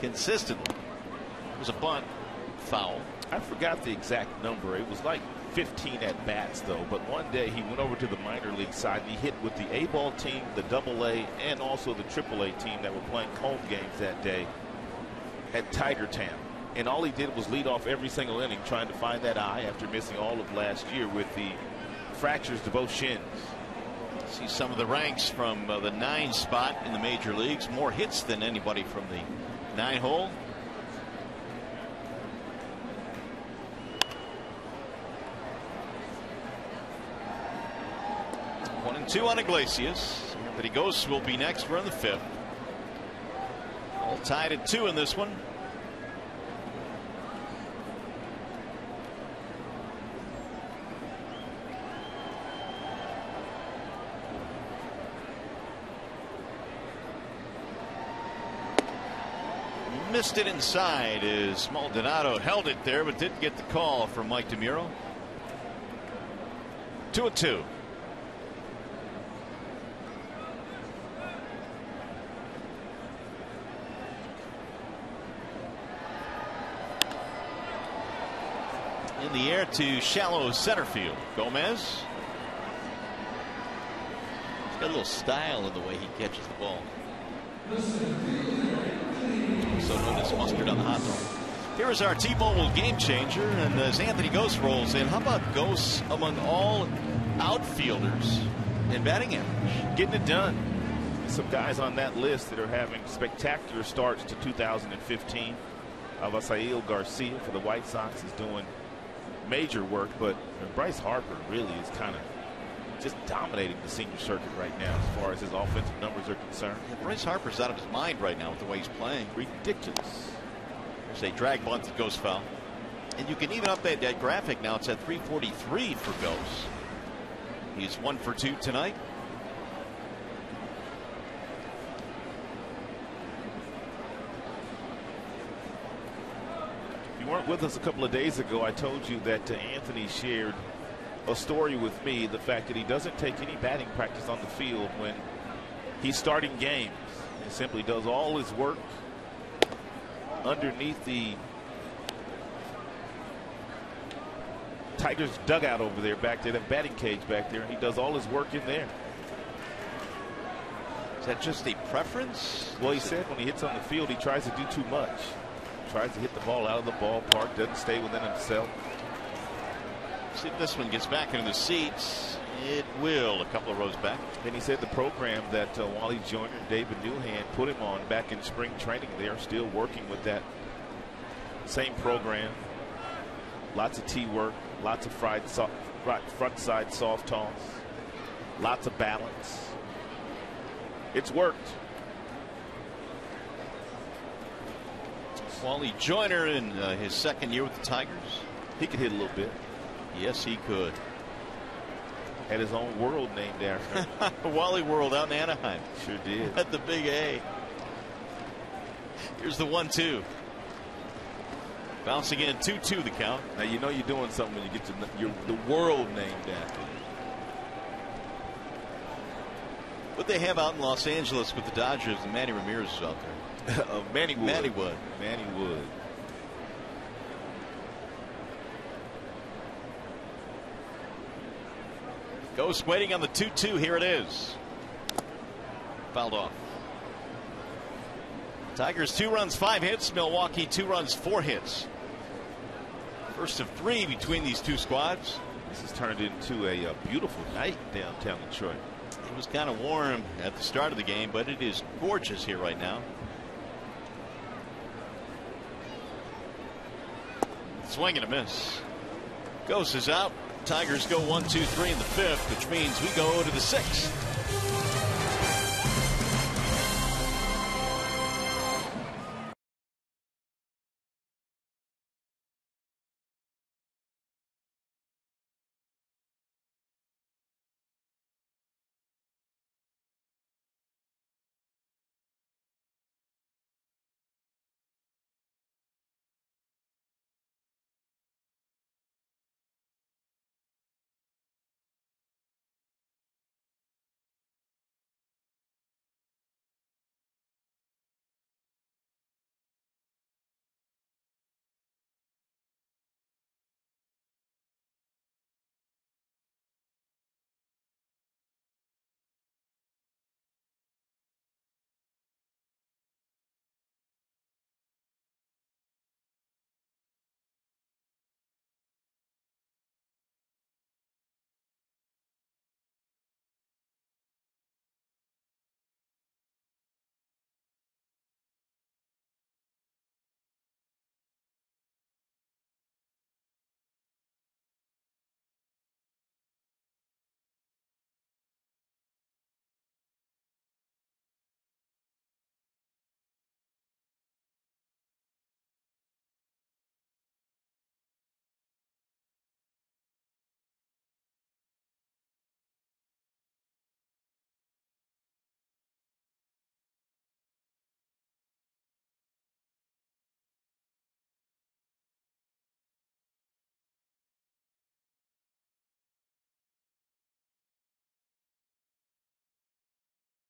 consistently. It was a bunt, foul. I forgot the exact number. It was like 15 at bats though, but one day he went over to the minor league side and he hit with the A-ball team, the AA, and also the AAA team that were playing home games that day at Tiger Town. And all he did was lead off every single inning trying to find that eye after missing all of last year with the fractures to both shins. See some of the ranks from the 9 spot in the major leagues. More hits than anybody from the 9 hole. One and 2 on Iglesias. Anthony Ghosts will be next. We're in the 5th. All tied at 2 in this one. Missed it inside as Maldonado held it there, but didn't get the call from Mike DeMuro. 2-2. In the air to shallow center field. Gomez. He's got a little style in the way he catches the ball. So known as mustard on the hot dog. Here is our T-Mobile game changer, and as Anthony Ghosts rolls in, how about Ghosts among all outfielders in batting average? Getting it done. Some guys on that list that are having spectacular starts to 2015. Avisail Garcia for the White Sox is doing major work, but Bryce Harper really is kind of just dominating the senior circuit right now as far as his offensive numbers are concerned. Yeah, Bryce Harper's out of his mind right now with the way he's playing. Ridiculous. There's a drag bunt that goes foul. And you can even update that graphic now. It's at 343 for Ghosts. He's 1 for 2 tonight. If you weren't with us a couple of days ago, I told you that Anthony shared a story with me, the fact that he doesn't take any batting practice on the field when he's starting games. He simply does all his work underneath the Tigers dugout over there back there, that batting cage back there, and he does all his work in there. Is that just a preference? Well, he said when he hits on the field, he tries to do too much. Tries to hit the ball out of the ballpark, doesn't stay within himself. See if this one gets back into the seats. It will, a couple of rows back. Then he said the program that Wally Joyner and David Newhand put him on back in spring training, they are still working with that same program. Lots of tee work, lots of front side soft toss, lots of balance. It's worked. Wally Joyner in his second year with the Tigers. He could hit a little bit. Yes, he could. Had his own world named after him. Wally World out in Anaheim. Sure did. At the Big A. Here's the 1-2. Bouncing in 2-2 the count. Now you know you're doing something when you get to the world named after you. What they have out in Los Angeles with the Dodgers, and Manny Ramirez is out there. Manny Wood. Manny Wood. Manny Wood. Ghost waiting on the 2-2. Here it is. Fouled off. Tigers 2 runs, 5 hits. Milwaukee 2 runs, 4 hits. First of 3 between these two squads. This has turned into a beautiful night downtown Detroit. It was kind of warm at the start of the game, but it is gorgeous here right now. Swing and a miss. Ghost is out. Tigers go 1-2-3 in the 5th, which means we go to the 6th.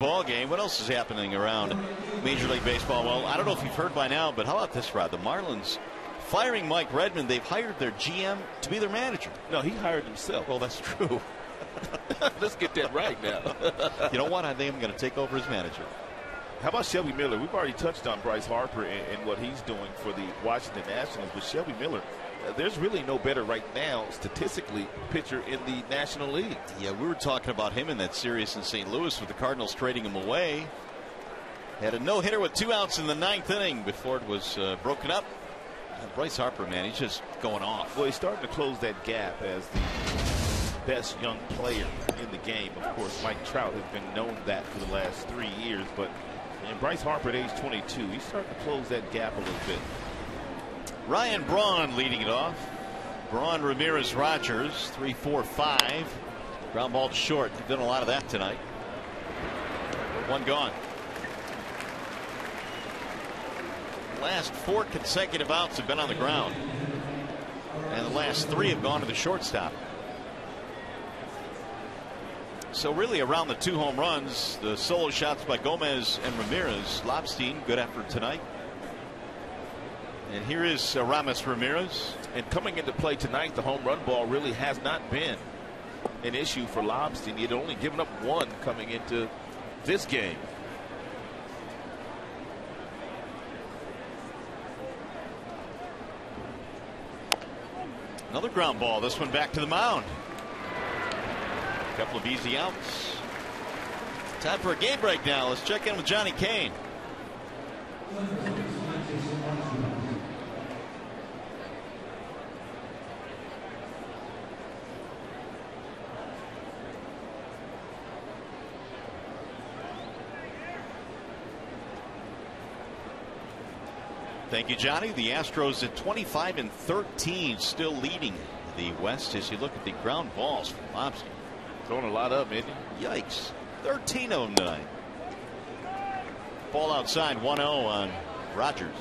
Ball game. What else is happening around Major League Baseball? Well, I don't know if you've heard by now, but how about this, Rod? The Marlins firing Mike Redmond. They've hired their GM to be their manager. No, he hired himself. Well, that's true. Let's get that right now. You know what? I think I'm going to take over as manager. How about Shelby Miller? We've already touched on Bryce Harper and what he's doing for the Washington Nationals, but Shelby Miller, there's really no better right now statistically pitcher in the National League. Yeah, we were talking about him in that series in St. Louis with the Cardinals trading him away. Had a no-hitter with 2 outs in the 9th inning before it was broken up. Bryce Harper, man, he's just going off. Well, he's starting to close that gap as the best young player in the game. Of course, Mike Trout has been known that for the last 3 years, but Bryce Harper at age 22, he's starting to close that gap a little bit. Ryan Braun leading it off. Braun, Ramirez, Rogers, 3-4-5. Ground ball to short. They've done a lot of that tonight. 1 gone. Last 4 consecutive outs have been on the ground, and the last 3 have gone to the shortstop. So really around the 2 home runs, the solo shots by Gomez and Ramirez. Lobstein, good effort tonight. And here is Ramos Ramirez. And coming into play tonight, the home run ball really has not been an issue for Lobstein. He had only given up 1 coming into this game. Another ground ball. This one back to the mound. A couple of easy outs. Time for a game break now. Let's check in with Johnny Kane. Thank you, Johnny. The Astros at 25-13, still leading the West as you look at the ground balls from Lobster. Throwing a lot up, isn't he? Yikes. 13 of them tonight. Ball outside, 1-0 on Rogers.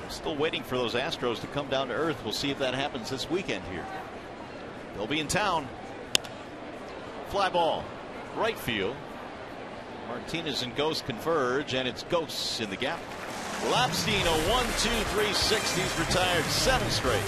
Still waiting for those Astros to come down to earth. We'll see if that happens this weekend here. They'll be in town. Fly ball. Right field. Martinez and Ghost converge, and it's Ghosts in the gap. Lobstein, a 1-2-3-6. He's retired 7 straight.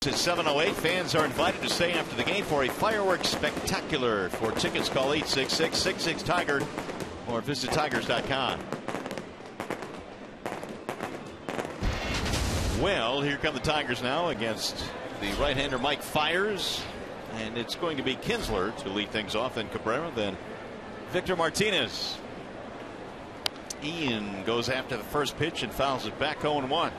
It's 7:08. Fans are invited to stay after the game for a fireworks spectacular. For tickets, call 866-66-TIGER or visit tigers.com. Well, here come the Tigers now against the right-hander Mike Fiers, and it's going to be Kinsler to lead things off, then Cabrera, then Victor Martinez. Ian goes after the first pitch and fouls it back 0-1.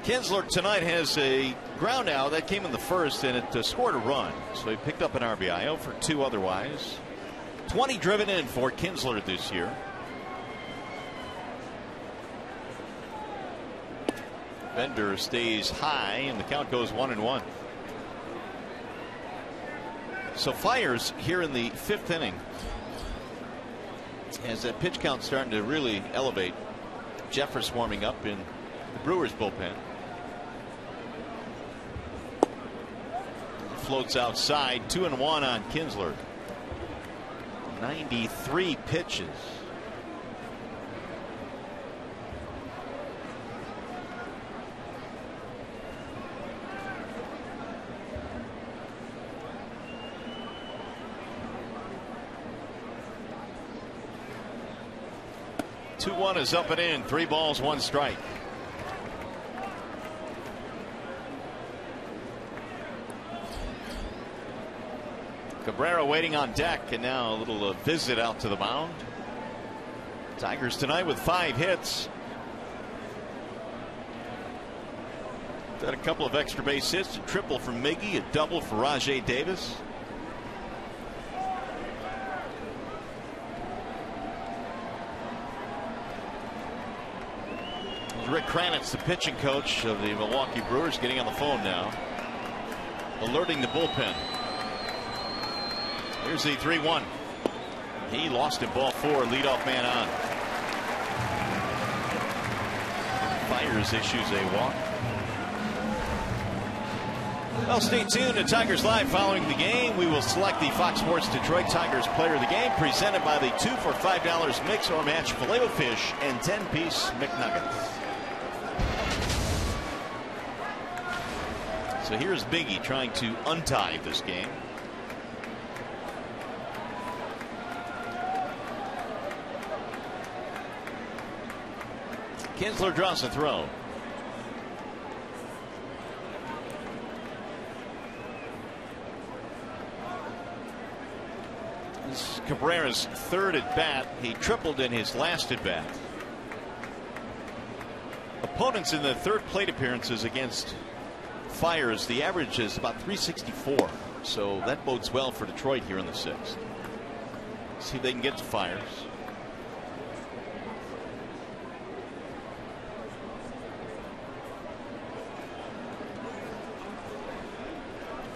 Kinsler tonight has a ground out that came in the first, and it scored a run, so he picked up an RBI. 0 for 2 otherwise. 20 driven in for Kinsler this year. Bender stays high, and the count goes 1-1. So Fiers here in the 5th inning, as that pitch count starting to really elevate. Jeffers warming up in the Brewers bullpen. Floats outside. 2-1 on Kinsler. 93 pitches. Two-1 is up and in. 3 balls, 1 strike. Cabrera waiting on deck, and now a little visit out to the mound. Tigers tonight with 5 hits. Got a couple of extra base hits, a triple from Miggy, a double for Rajay Davis. Rick Kranitz, the pitching coach of the Milwaukee Brewers, getting on the phone now. alerting the bullpen. Here's the 3-1. He lost in ball 4. Leadoff man on. Fires issues a walk. Well, stay tuned to Tigers Live. Following the game, we will select the Fox Sports Detroit Tigers player of the game, presented by the 2 for $5 mix or match Filet-O-Fish and 10-piece McNuggets. So here's Biggie trying to untie this game. Kinsler draws a throw. This is Cabrera's third at bat. He tripled in his last at bat. Opponents in the third plate appearances against Fires, the average is about 364. So that bodes well for Detroit here in the 6th. See if they can get to Fires.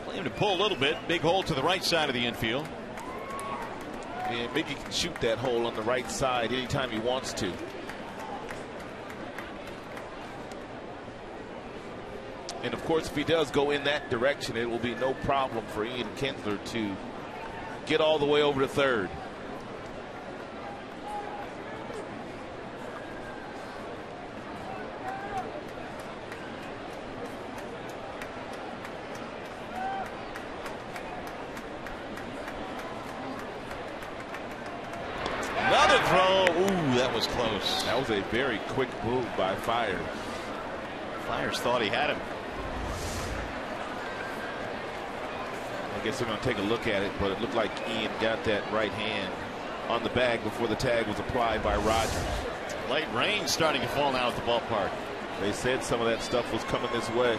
Play him to pull a little bit. Big hole to the right side of the infield. And Biggie can shoot that hole on the right side anytime he wants to. And of course, if he does go in that direction, it will be no problem for Ian Kinsler to get all the way over to third. Another throw. Ooh, that was close. That was a very quick move by Fires. Fires thought he had him. I guess they're going to take a look at it, but it looked like Ian got that right hand on the bag before the tag was applied by Rogers. Late rain starting to fall now at the ballpark. They said some of that stuff was coming this way.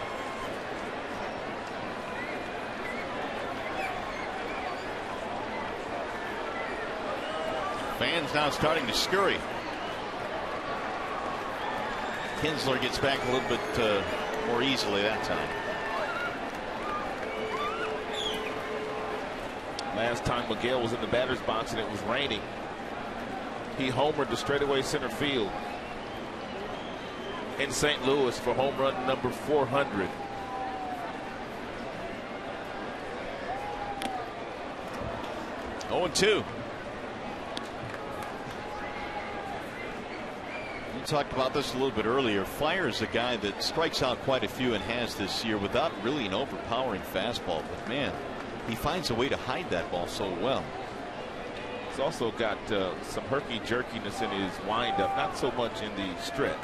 Fans now starting to scurry. Kinsler gets back a little bit more easily that time. Last time Miguel was in the batter's box and it was raining, he homered to straightaway center field in St. Louis for home run number 400. Oh, 2. We talked about this a little bit earlier. Fires a guy that strikes out quite a few and has this year without really an overpowering fastball. But man, he finds a way to hide that ball so well. He's also got some herky-jerkiness in his windup, not so much in the stretch.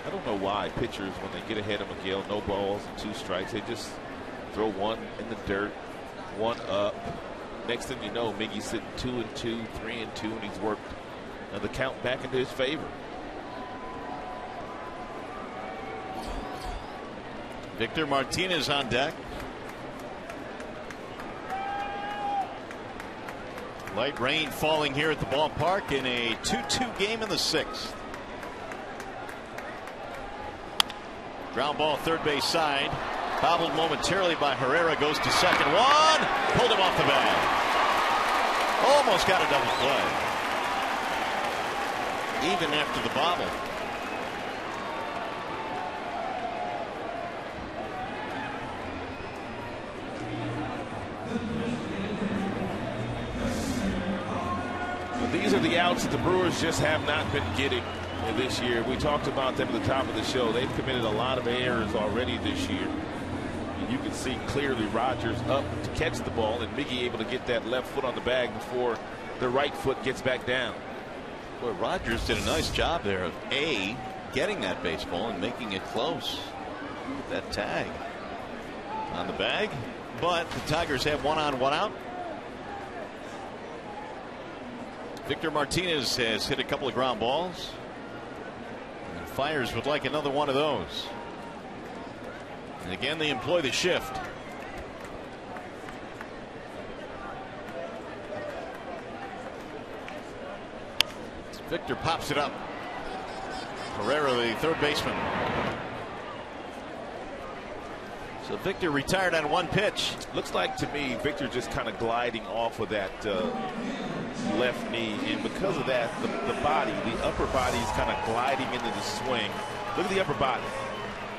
I don't know why pitchers, when they get ahead of Miguel, no balls and 2 strikes, they just throw one in the dirt, one up. Next thing you know, Miggy's sitting 2-2, 3-2, and he's worked the count back into his favor. Victor Martinez on deck. Light rain falling here at the ballpark in a 2-2 game in the 6th. Ground ball third base side. Bobbled momentarily by Herrera. Goes to second. One. Pulled him off the bag. Almost got a double play. Even after the bobble. These are the outs that the Brewers just have not been getting this year. We talked about them at the top of the show. They've committed a lot of errors already this year. You can see clearly Rogers up to catch the ball and Miggy able to get that left foot on the bag before the right foot gets back down. Boy, Rogers did a nice job there of getting that baseball and making it close. That tag on the bag, but the Tigers have 1 on, 1 out. Victor Martinez has hit a couple of ground balls. And Fires would like another one of those. And again, they employ the shift. Victor pops it up. Herrera, the third baseman. So Victor retired on one pitch. Looks like to me Victor just kind of gliding off of that left knee, and because of that, the body, the upper body is kind of gliding into the swing. Look at the upper body,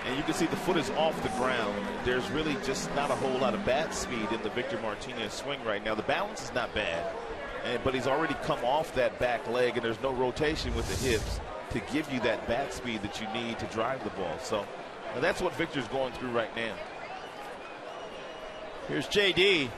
and you can see the foot is off the ground. There's really just not a whole lot of bat speed in the Victor Martinez swing right now. The balance is not bad, but he's already come off that back leg, and there's no rotation with the hips to give you that bat speed that you need to drive the ball. So that's what Victor's going through right now. Here's JD.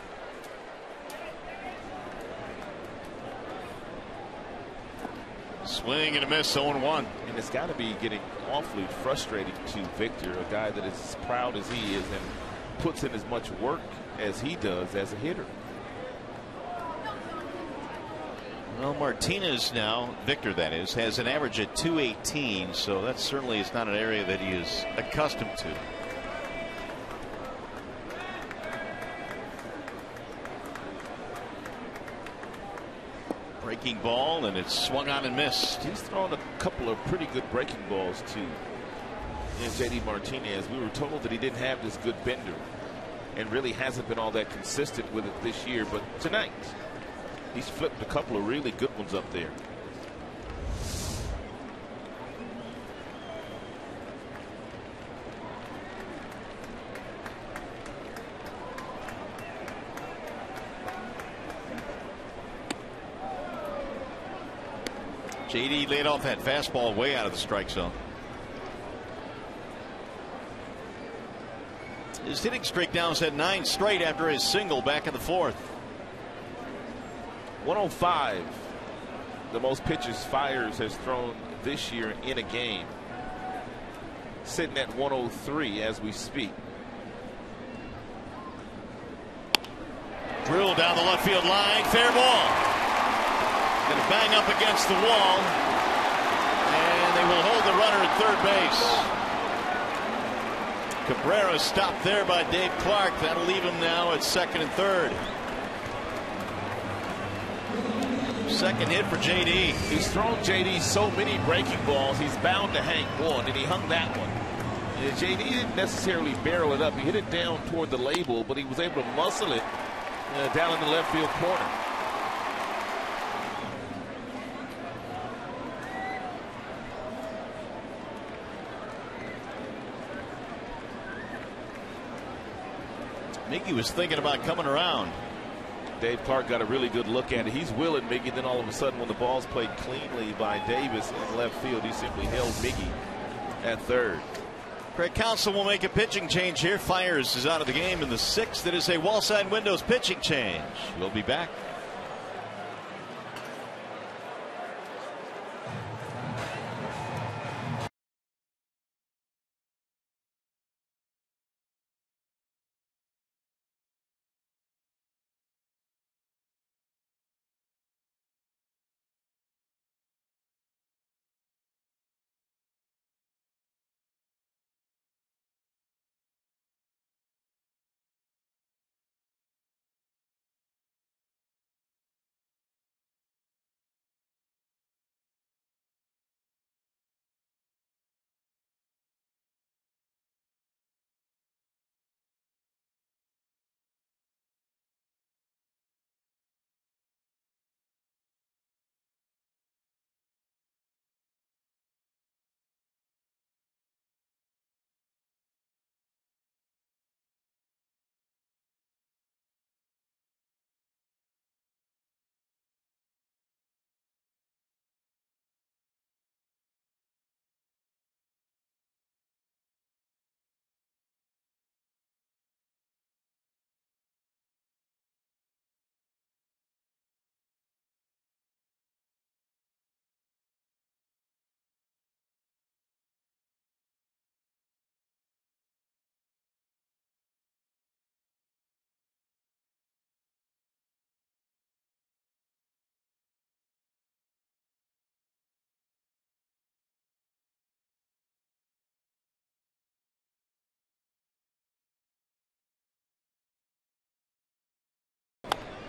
Swing and a miss, 0-1. And it's got to be getting awfully frustrating to Victor, a guy that is as proud as he is and puts in as much work as he does as a hitter. Well, Martinez now, Victor that is, has an average at .218, so that certainly is not an area that he is accustomed to. Breaking ball, and it's swung on and missed. He's thrown a couple of pretty good breaking balls to JD Martinez. We were told that he didn't have this good bender and really hasn't been all that consistent with it this year, but tonight he's flipped a couple of really good ones up there. JD laid off that fastball way out of the strike zone. His hitting streak now is at 9 straight after his single back in the fourth. 105, the most pitches Fiers has thrown this year in a game. Sitting at 103 as we speak. Drilled down the left field line, fair ball. Going to bang up against the wall, and they will hold the runner at third base. Cabrera stopped there by Dave Clark. That'll leave him now at second and third. Second hit for JD. He's thrown JD so many breaking balls, he's bound to hang one, and he hung that one. And JD didn't necessarily barrel it up. He hit it down toward the label, but he was able to muscle it down in the left field corner. Mickey was thinking about coming around. Dave Clark got a really good look at it. He's willing Miggy. Then all of a sudden, when the ball's played cleanly by Davis in left field, he simply held Miggy at third. Craig Counsell will make a pitching change here. Fiers is out of the game in the sixth. It is a Wallside Windows pitching change. We'll be back.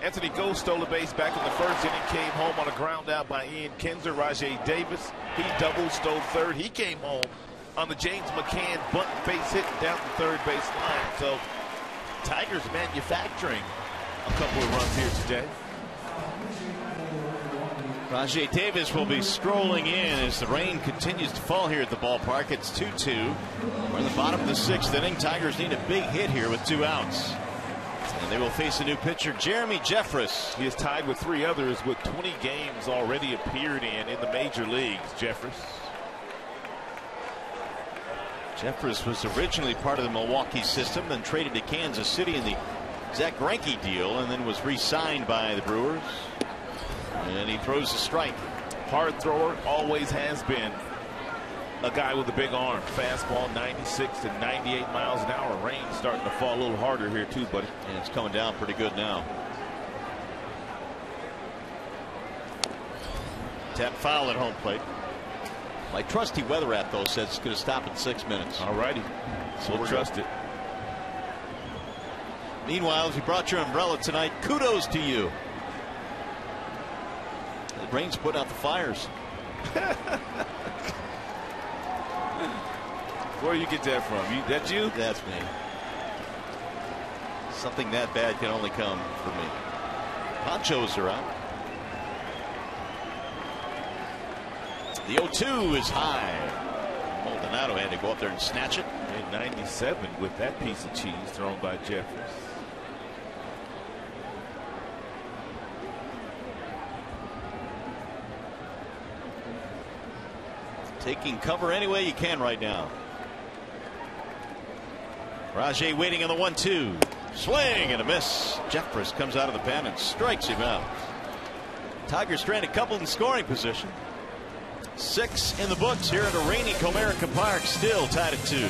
Anthony Goh stole a base back in the first inning, came home on a ground out by Ian Kinzer. Rajay Davis, he doubled, stole third. He came home on the James McCann bunt base hit down the third base line. So Tigers manufacturing a couple of runs here today. Rajay Davis will be strolling in as the rain continues to fall here at the ballpark. It's 2-2. We're in the bottom of the sixth inning. Tigers need a big hit here with 2 outs. And they will face a new pitcher, Jeremy Jeffress. He is tied with 3 others with 20 games already appeared in the major leagues. Jeffress. Jeffress was originally part of the Milwaukee system, then traded to Kansas City in the Zach Greinke deal, and then was re-signed by the Brewers. And he throws a strike. Hard thrower, always has been a guy with a big arm. Fastball 96 to 98 miles an hour. Rain starting to fall a little harder here too, buddy. And it's coming down pretty good now. Tap foul at home plate. My trusty weather app, though, says it's going to stop in 6 minutes. All righty. So we'll trust it. Meanwhile, if you brought your umbrella tonight, kudos to you. The rain's putting out the fires. Where you get that from? That you? That's me. Something that bad can only come from me. Ponchos are out. The 0-2 is high. Maldonado had to go up there and snatch it. In 97 with that piece of cheese thrown by Jeffress. Taking cover any way you can right now. Rajay waiting on the 1-2. Swing and a miss. Jeffress comes out of the pen and strikes him out. Tigers stranded a couple in scoring position. 6 in the books here at a rainy Comerica Park, still tied at 2.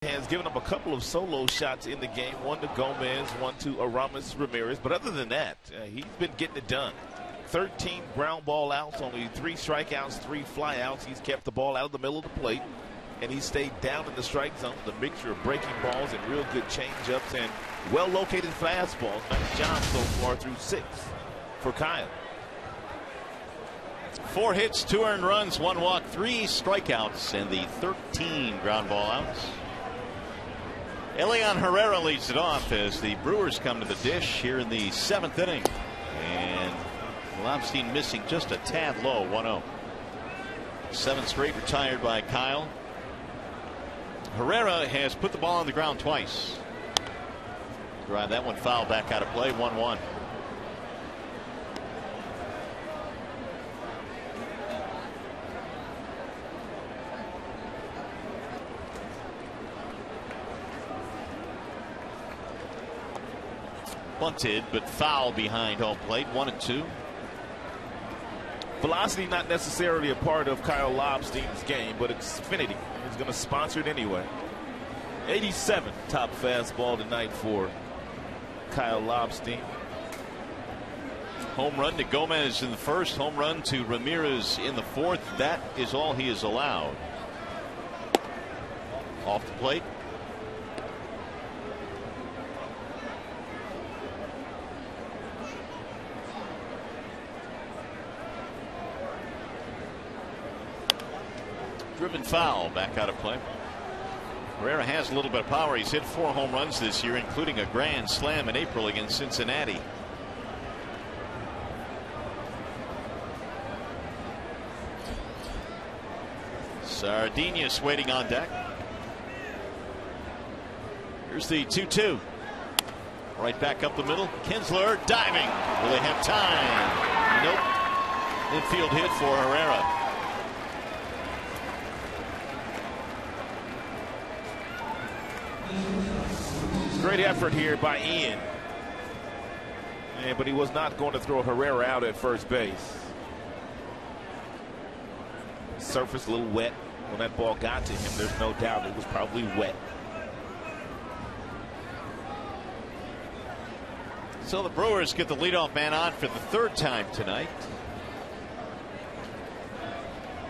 Has given up a couple of solo shots in the game. One to Gomez, one to Aramis Ramirez. But other than that, he's been getting it done. 13 ground ball outs, only 3 strikeouts, 3 flyouts. He's kept the ball out of the middle of the plate, and he stayed down in the strike zone. The mixture of breaking balls and real good changeups and well-located fastballs. Nice job so far through 6 for Kyle. 4 hits, 2 earned runs, 1 walk, 3 strikeouts, and the 13 ground ball outs. Elian Herrera leads it off as the Brewers come to the dish here in the 7th inning. And Lobstein missing just a tad low, 1-0. 7 straight retired by Kyle. Herrera has put the ball on the ground twice. Drive that one foul back out of play, 1-1. bunted, but foul behind home plate. 1-2. Velocity not necessarily a part of Kyle Lobstein's game, but Xfinity is going to sponsor it anyway. 87 top fastball tonight for Kyle Lobstein. Home run to Gomez in the first. Home run to Ramirez in the fourth. That is all he is allowed. Off the plate. Driven foul, back out of play. Herrera has a little bit of power. He's hit 4 home runs this year, including a grand slam in April against Cincinnati. Sardinas waiting on deck. Here's the 2-2. Right back up the middle. Kinsler diving. Will they have time? Nope. Infield hit for Herrera. Great effort here by Ian. Yeah, but he was not going to throw Herrera out at first base. Surface a little wet when that ball got to him. There's no doubt it was probably wet. So the Brewers get the leadoff man on for the 3rd time tonight.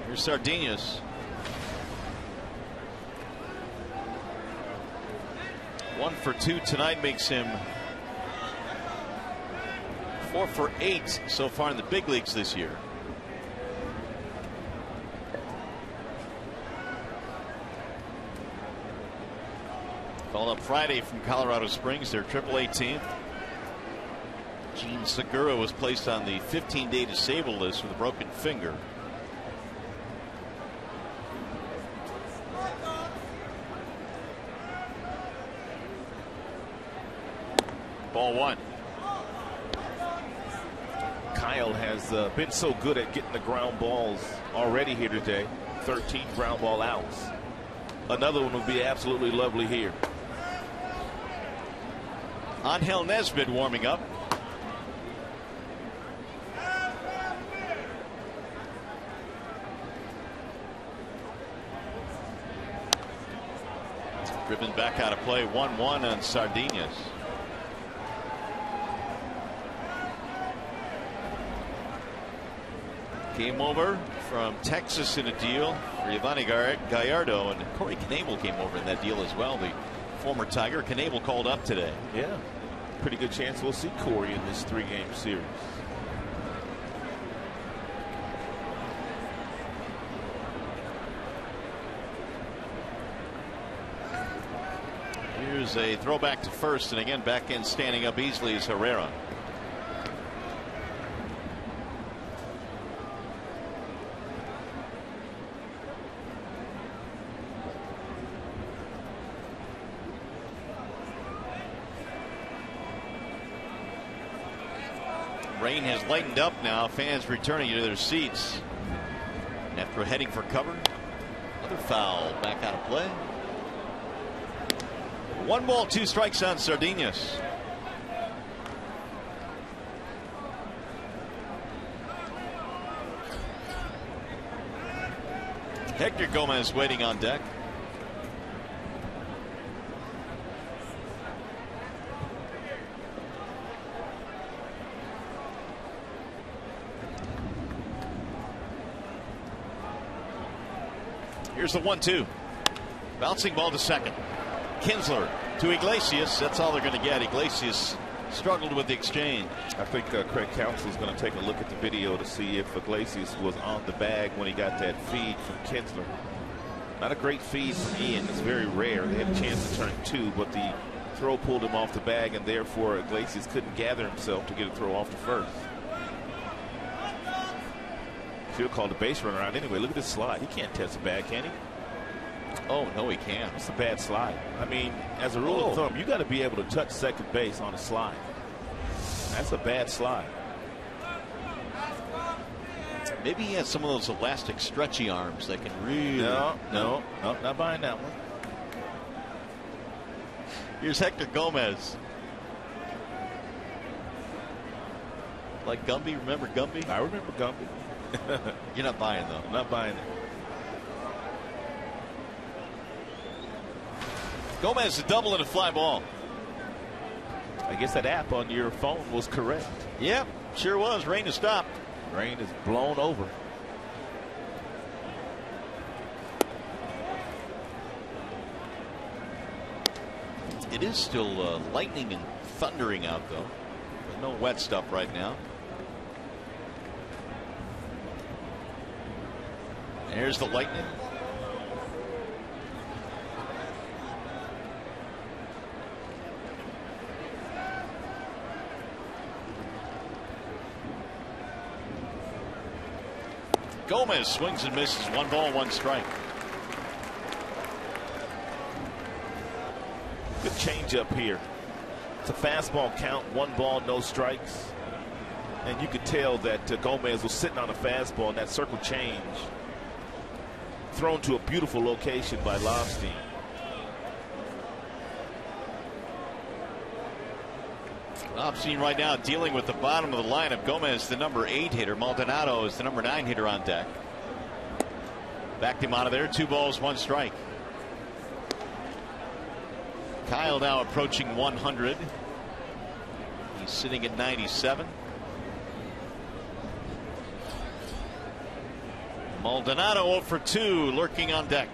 Here's Sardinas. 1 for 2 tonight makes him 4 for 8 so far in the big leagues this year. Called up Friday from Colorado Springs, their AAA team. Gene Segura was placed on the 15-day disabled list with a broken finger. Ball 1. Kyle has been so good at getting the ground balls already here today. 13 ground ball outs. Another one would be absolutely lovely here. Angel Nesbitt warming up. Driven back out of play. 1-1 on Sardinas. Came over from Texas in a deal for Yvonne Gallardo, and Corey Knebel came over in that deal as well. The former Tiger. Knebel called up today. Yeah, pretty good chance we'll see Corey in this 3-game series. Here's a throwback to first, and again back in standing up easily is Herrera. Rain has lightened up now. Fans returning to their seats after heading for cover. Another foul, back out of play. 1 ball, 2 strikes on Sardinas. Hector Gomez waiting on deck. Here's the 1-2. Bouncing ball to second. Kinsler to Iglesias. That's all they're going to get. Iglesias struggled with the exchange. I think Craig Counsell is going to take a look at the video to see if Iglesias was on the bag when he got that feed from Kinsler. Not a great feed from Ian. It's very rare. They had a chance to turn 2, but the throw pulled him off the bag, and therefore Iglesias couldn't gather himself to get a throw off to first. Field called a base runner out anyway. Look at this slide. He can't test a bag, can he? Oh, no, he can't. It's a bad slide. I mean, as a rule of thumb, you got to be able to touch second base on a slide. That's a bad slide. Maybe he has some of those elastic, stretchy arms that can really. No, not buying that one. Here's Hector Gomez. Like Gumby, remember Gumby? I remember Gumby. You're not buying though. I'm not buying it. Gomez a double and a fly ball. I guess that app on your phone was correct. Yep, sure was. Rain has stopped. Rain is blown over. It is still lightning and thundering out though. There's no wet stuff right now. There's the lightning. Gomez swings and misses. 1 ball, 1 strike. Good changeup here. It's a fastball count, 1 ball, no strikes. And you could tell that Gomez was sitting on a fastball, and that circle change thrown to a beautiful location by Lobstein. Lobstein right now dealing with the bottom of the lineup. Gomez, the number 8 hitter. Maldonado is the number 9 hitter on deck. Backed him out of there. 2 balls, 1 strike. Kyle now approaching 100. He's sitting at 97. Maldonado 0 for 2, lurking on deck.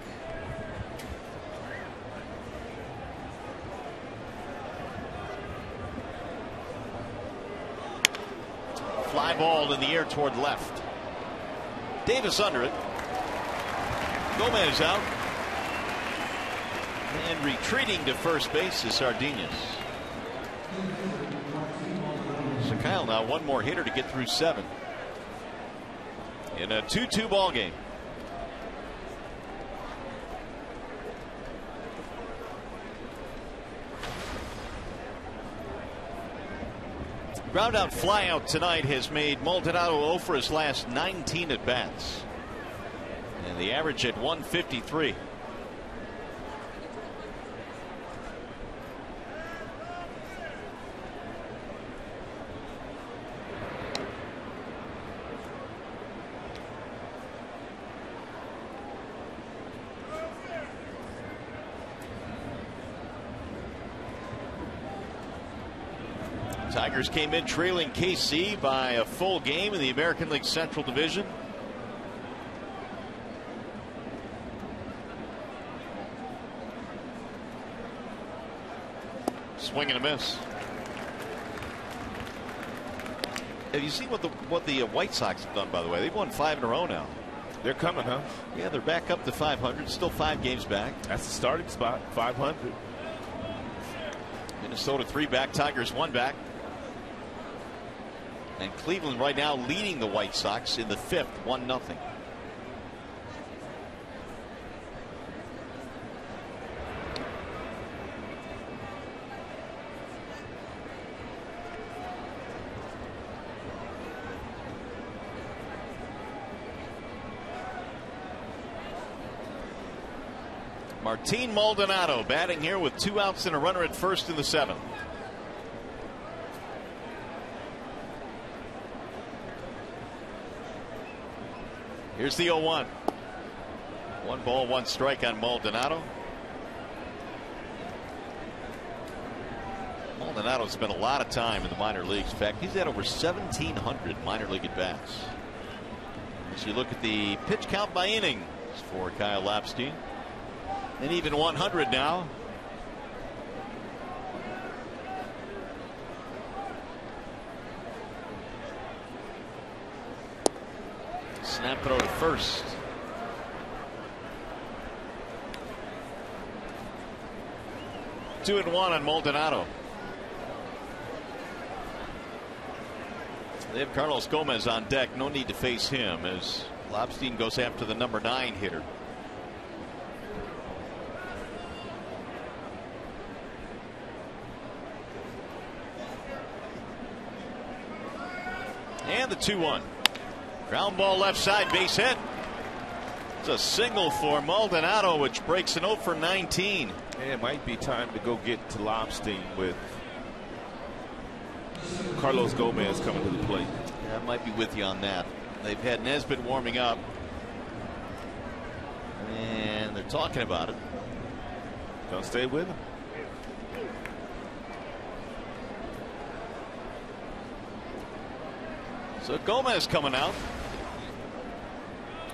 Fly ball in the air toward left. Davis under it. Gomez out. And retreating to first base is Sardinas. So Kyle now 1 more hitter to get through 7. In a 2-2 ball game. Ground out fly out tonight has made Maldonado 0 for his last 19 at bats. And the average at 153. Tigers came in trailing KC by a full game in the American League Central Division. Swing and a miss. Have you seen what the White Sox have done, by the way? They've won 5 in a row now. They're coming, huh? Yeah, they're back up to 500. Still 5 games back. That's the starting spot, 500. Minnesota 3 back, Tigers 1 back. And Cleveland right now leading the White Sox in the 5th, 1-0. Martin Maldonado batting here with 2 outs and a runner at first in the 7th. Here's the 0-1. 1 ball, 1 strike on Maldonado. Maldonado spent a lot of time in the minor leagues. In fact, he's had over 1,700 minor league at bats. As you look at the pitch count by innings for Kyle Lobstein, and even 100 now. Snap throw to first. Two and one on Maldonado. They have Carlos Gomez on deck. No need to face him as Lobstein goes after the number 9 hitter. And the 2-1. Ground ball left side, base hit. It's a single for Maldonado, which breaks an 0 for 19. And it might be time to go get to Lobstein with Carlos Gomez coming to the plate. Yeah, I might be with you on that. They've had Nesbitt warming up, and they're talking about it. Don't stay with him. So Gomez coming out.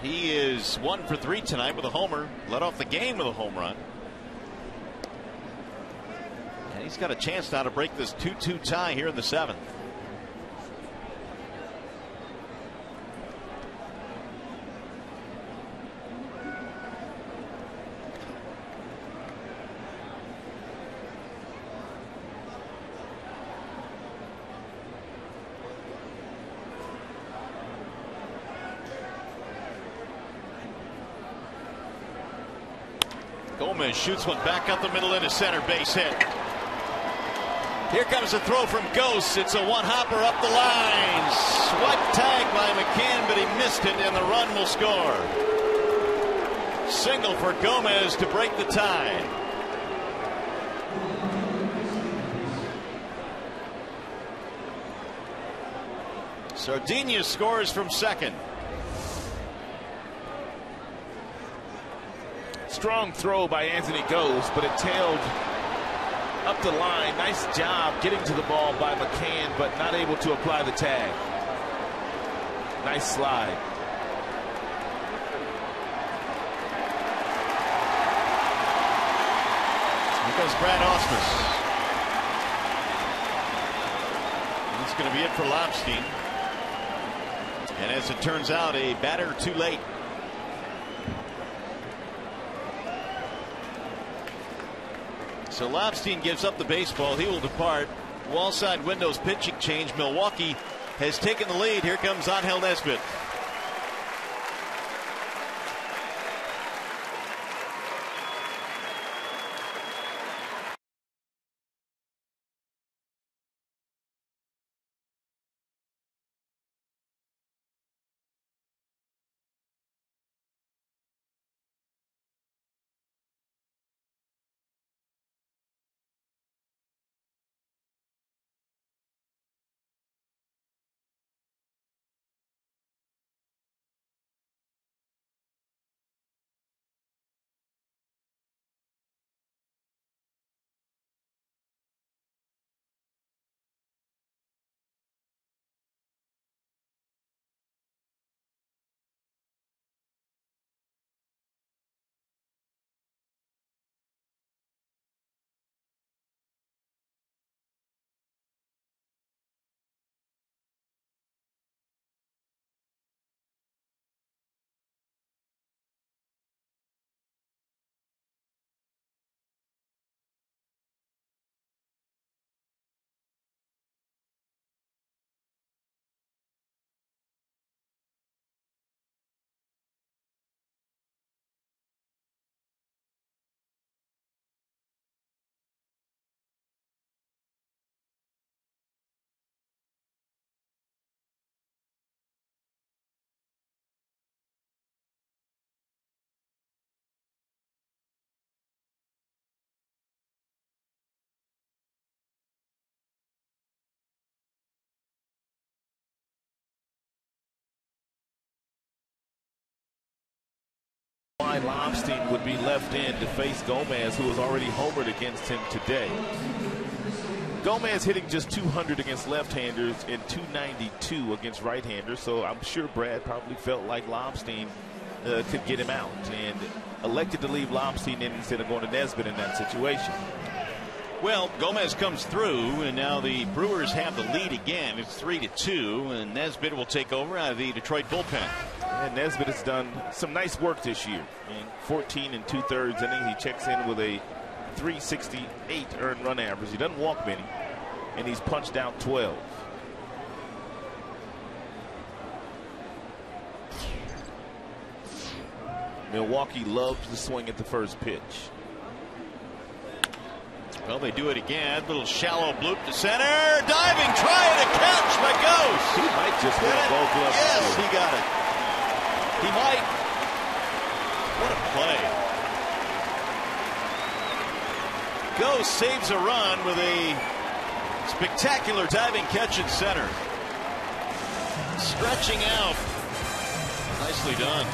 He is 1 for 3 tonight with a homer. Led off the game with a home run. And he's got a chance now to break this 2-2 tie here in the 7th. Gomez shoots one back up the middle into center, base hit. Here comes a throw from Ghost. It's a one-hopper up the line. Swipe tag by McCann, but he missed it, and the run will score. Single for Gomez to break the tie. Sardinia scores from second. Strong throw by Anthony Ghost, but it tailed up the line. Nice job getting to the ball by McCann, but not able to apply the tag. Nice slide. Here goes Brad Ausmus. That's going to be it for Lobstein. And as it turns out, a batter too late. So Lobstein gives up the baseball. He will depart. Wall side windows pitching change. Milwaukee has taken the lead. Here comes Angel Nesbitt. Lobstein would be left in to face Gomez, who has already homered against him today. Gomez hitting just 200 against left-handers and 292 against right-handers, so I'm sure Brad probably felt like Lobstein could get him out and elected to leave Lobstein in instead of going to Nesbitt in that situation. Well, Gomez comes through, and now the Brewers have the lead again. It's 3-2, and Nesbitt will take over out of the Detroit bullpen. And Nesbitt has done some nice work this year. In 14 2/3 innings, he checks in with a 368 earned run average. He doesn't walk many, and he's punched out 12. Milwaukee loves the swing at the first pitch. Well, they do it again. Little shallow bloop to center. Diving, trying to catch by Ghost. He might just hit a gold glove. Yes, he got it. He might. What a play. Ghost saves a run with a Spectacular diving catch in center. Stretching out. Nicely done.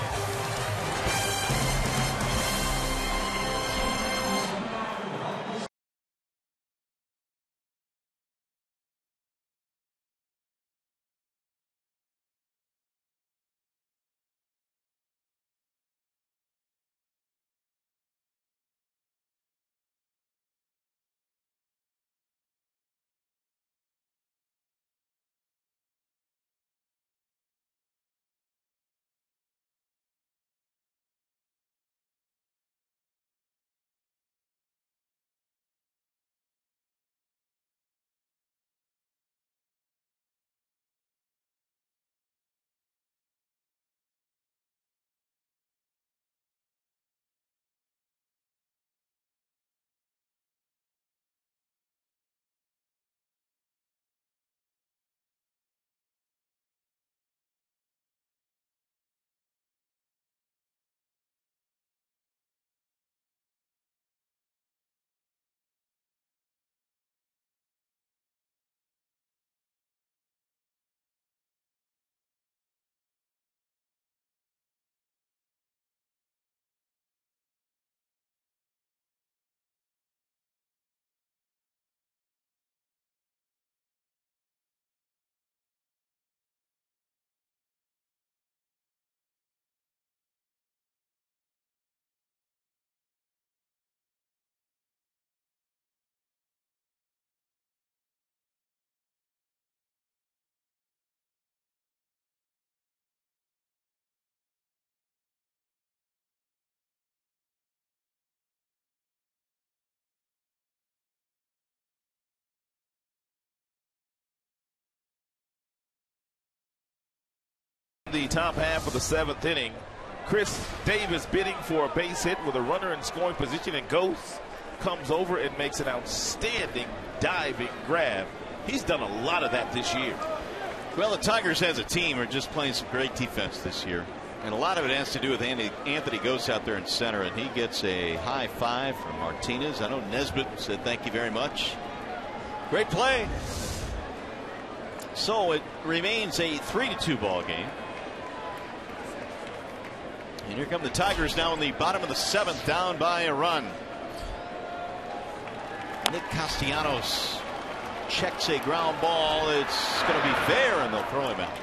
The top half of the 7th inning. Chris Davis bidding for a base hit with a runner in scoring position, and Ghost comes over and makes an outstanding diving grab. He's done a lot of that this year. Well, the Tigers as a team are just playing some great defense this year. And a lot of it has to do with Anthony Ghost out there in center, and he gets a high five from Martinez. I know Nesbitt said thank you very much. Great play. So it remains a 3-2 ball game. And here come the Tigers now in the bottom of the 7th, down by a run. Nick Castellanos checks a ground ball. It's going to be fair, and they'll throw him out.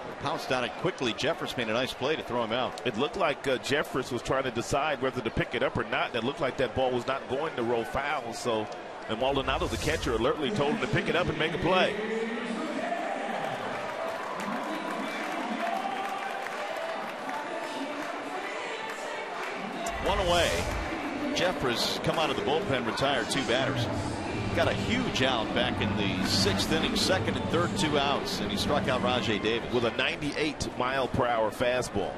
They pounced on it quickly. Jeffress made a nice play to throw him out. It looked like Jeffress was trying to decide whether to pick it up or not. It looked like that ball was not going to roll foul. So, and Maldonado, the catcher, alertly told him to pick it up and make a play. One away. Jeffress come out of the bullpen, retired 2 batters. Got a huge out back in the 6th inning, 2nd and 3rd 2 outs, and he struck out Rajay Davis with a 98-mile-per-hour fastball.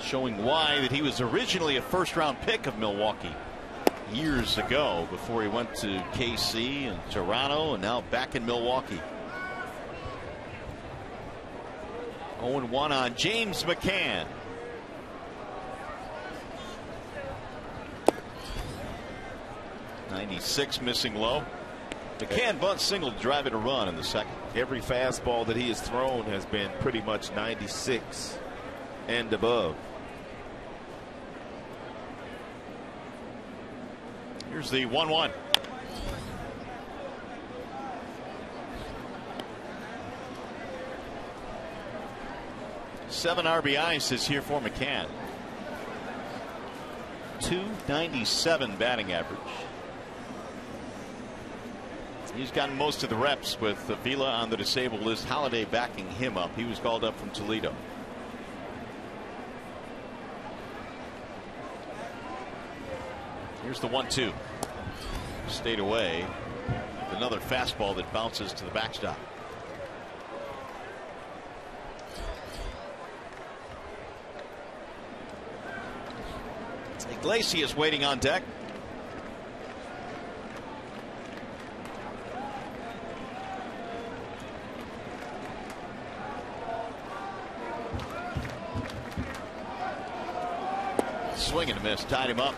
Showing why that he was originally a first-round pick of Milwaukee years ago, before he went to KC and Toronto, and now back in Milwaukee. 0-1 on James McCann. '96 missing low. McCann bunt single to drive it a run in the 2nd. Every fastball that he has thrown has been pretty much 96 and above. Here's the 1-1. Seven RBIs this year for McCann. .297 batting average. He's gotten most of the reps with Vila on the disabled list. Holiday backing him up. He was called up from Toledo. Here's the 1-2. Stayed away. Another fastball that bounces to the backstop. Iglesias waiting on deck. Swing and a miss, tied him up.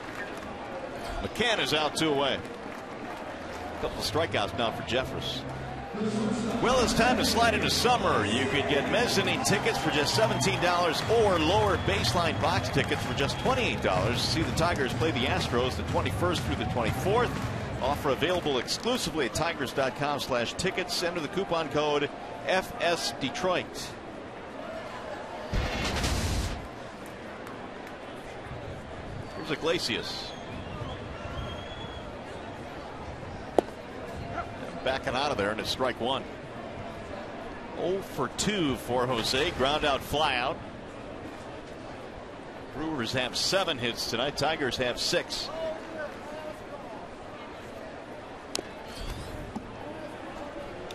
McCann is out 2 away. A couple of strikeouts now for Jeffress. Well, it's time to slide into summer. You could get mezzanine tickets for just $17 or lower baseline box tickets for just $28. See the Tigers play the Astros the 21st through the 24th. Offer available exclusively at tigers.com/tickets. Enter the coupon code FSDetroit. Here's Iglesias. Backing out of there, and it's strike one. 0 for 2 for Jose. Ground out, fly out. Brewers have 7 hits tonight. Tigers have 6.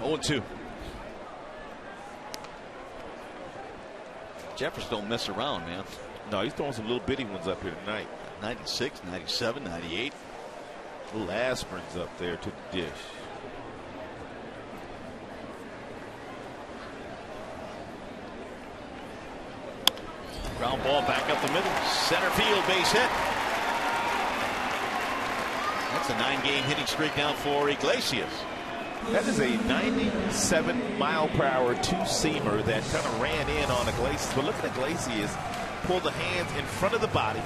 Oh, 2. Jeffress don't mess around, man. No, he's throwing some little bitty ones up here tonight. 96, 97, 98. Little aspirins up there to the dish. Ground ball back up the middle. Center field, base hit. That's a 9-game hitting streak now for Iglesias. That is a 97-mile-per-hour two-seamer that kind of ran in on Iglesias. But look at Iglesias pull the hands in front of the body.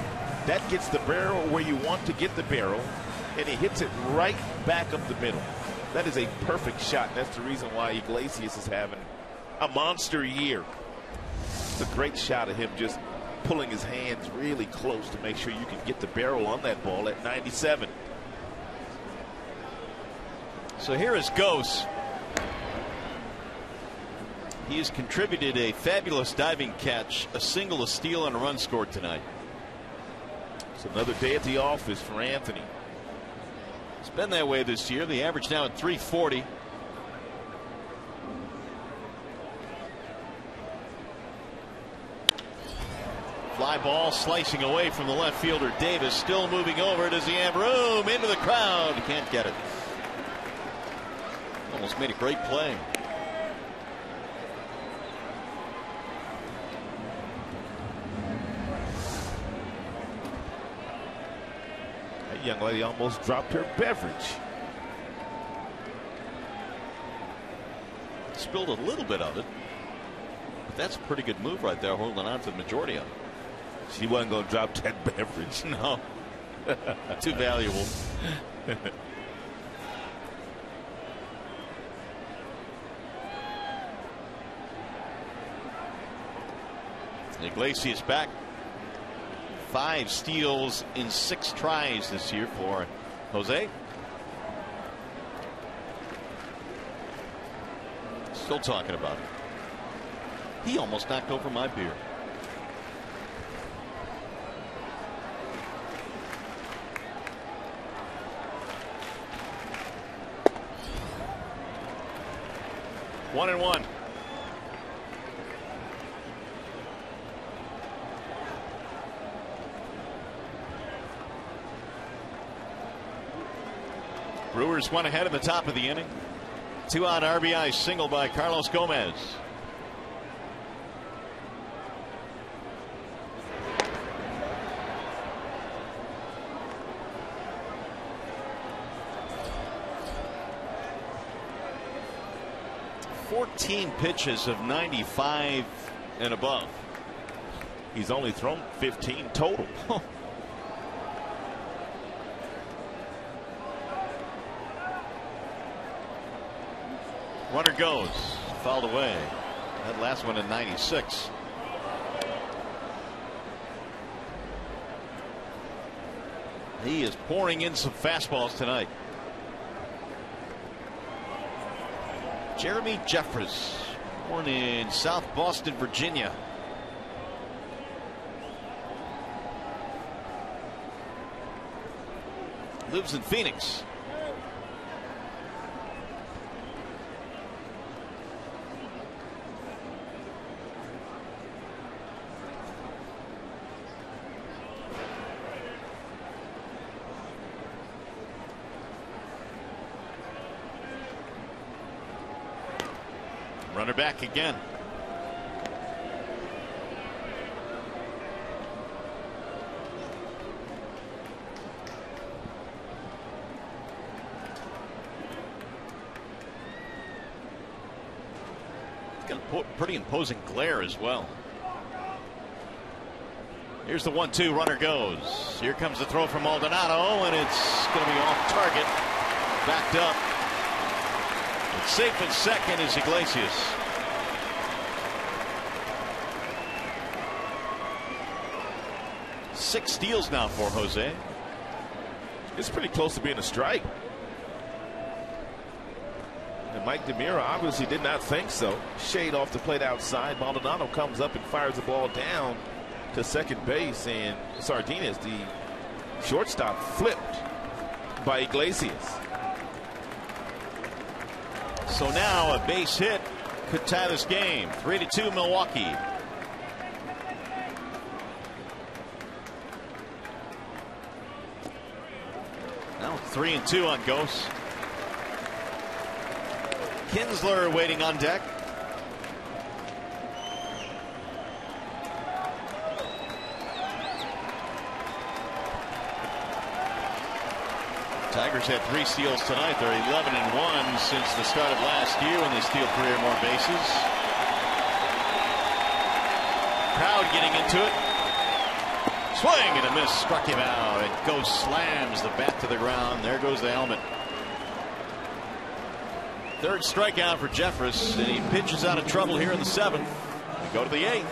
That gets the barrel where you want to get the barrel, and he hits it right back up the middle. That is a perfect shot. That's the reason why Iglesias is having a monster year. It's a great shot of him just pulling his hands really close to make sure you can get the barrel on that ball at 97. So here is Gose. He has contributed a fabulous diving catch, a single, a steal, and a run scored tonight. It's another day at the office for Anthony. It's been that way this year. The average now at 340. Fly ball slicing away from the left fielder Davis. Still moving over. Does he have room? Into the crowd. He can't get it. Almost made a great play. That young lady almost dropped her beverage. Spilled a little bit of it. But that's a pretty good move right there, holding on to the majority of it. She wasn't going to drop that beverage. No. Too valuable. Iglesias back. 5 steals in 6 tries this year for Jose. Still talking about it. He almost knocked over my beer. One and one. Brewers went ahead at the top of the inning. 2-out RBI single by Carlos Gomez. Fourteen pitches of 95 and above. He's only thrown 15 total. Runner goes. Fouled away. That last one in 96. He is pouring in some fastballs tonight. Jeremy Jeffress, born in South Boston, Virginia. Lives in Phoenix. Runner back again. Got a pretty imposing glare as well. Here's the 1-2, runner goes. Here comes the throw from Maldonado, and it's going to be off target. Backed up. It's safe at second is Iglesias. Six steals now for Jose. It's pretty close to being a strike. And Mike DeMira obviously did not think so. Shade off the plate outside. Maldonado comes up and fires the ball down to second base, and Sardinez, the shortstop, flipped by Iglesias. So now a base hit could tie this game. 3-2 Milwaukee. Now 3-2 on Ghost. Kinsler waiting on deck. Tigers had 3 steals tonight. They're 11-1 since the start of last year when they steal 3 or more bases. Crowd getting into it. Swing and a miss, struck him out. And Ghost slams the bat to the ground. There goes the helmet. Third strikeout for Jeffress, and he pitches out of trouble here in the 7th. We go to the 8th.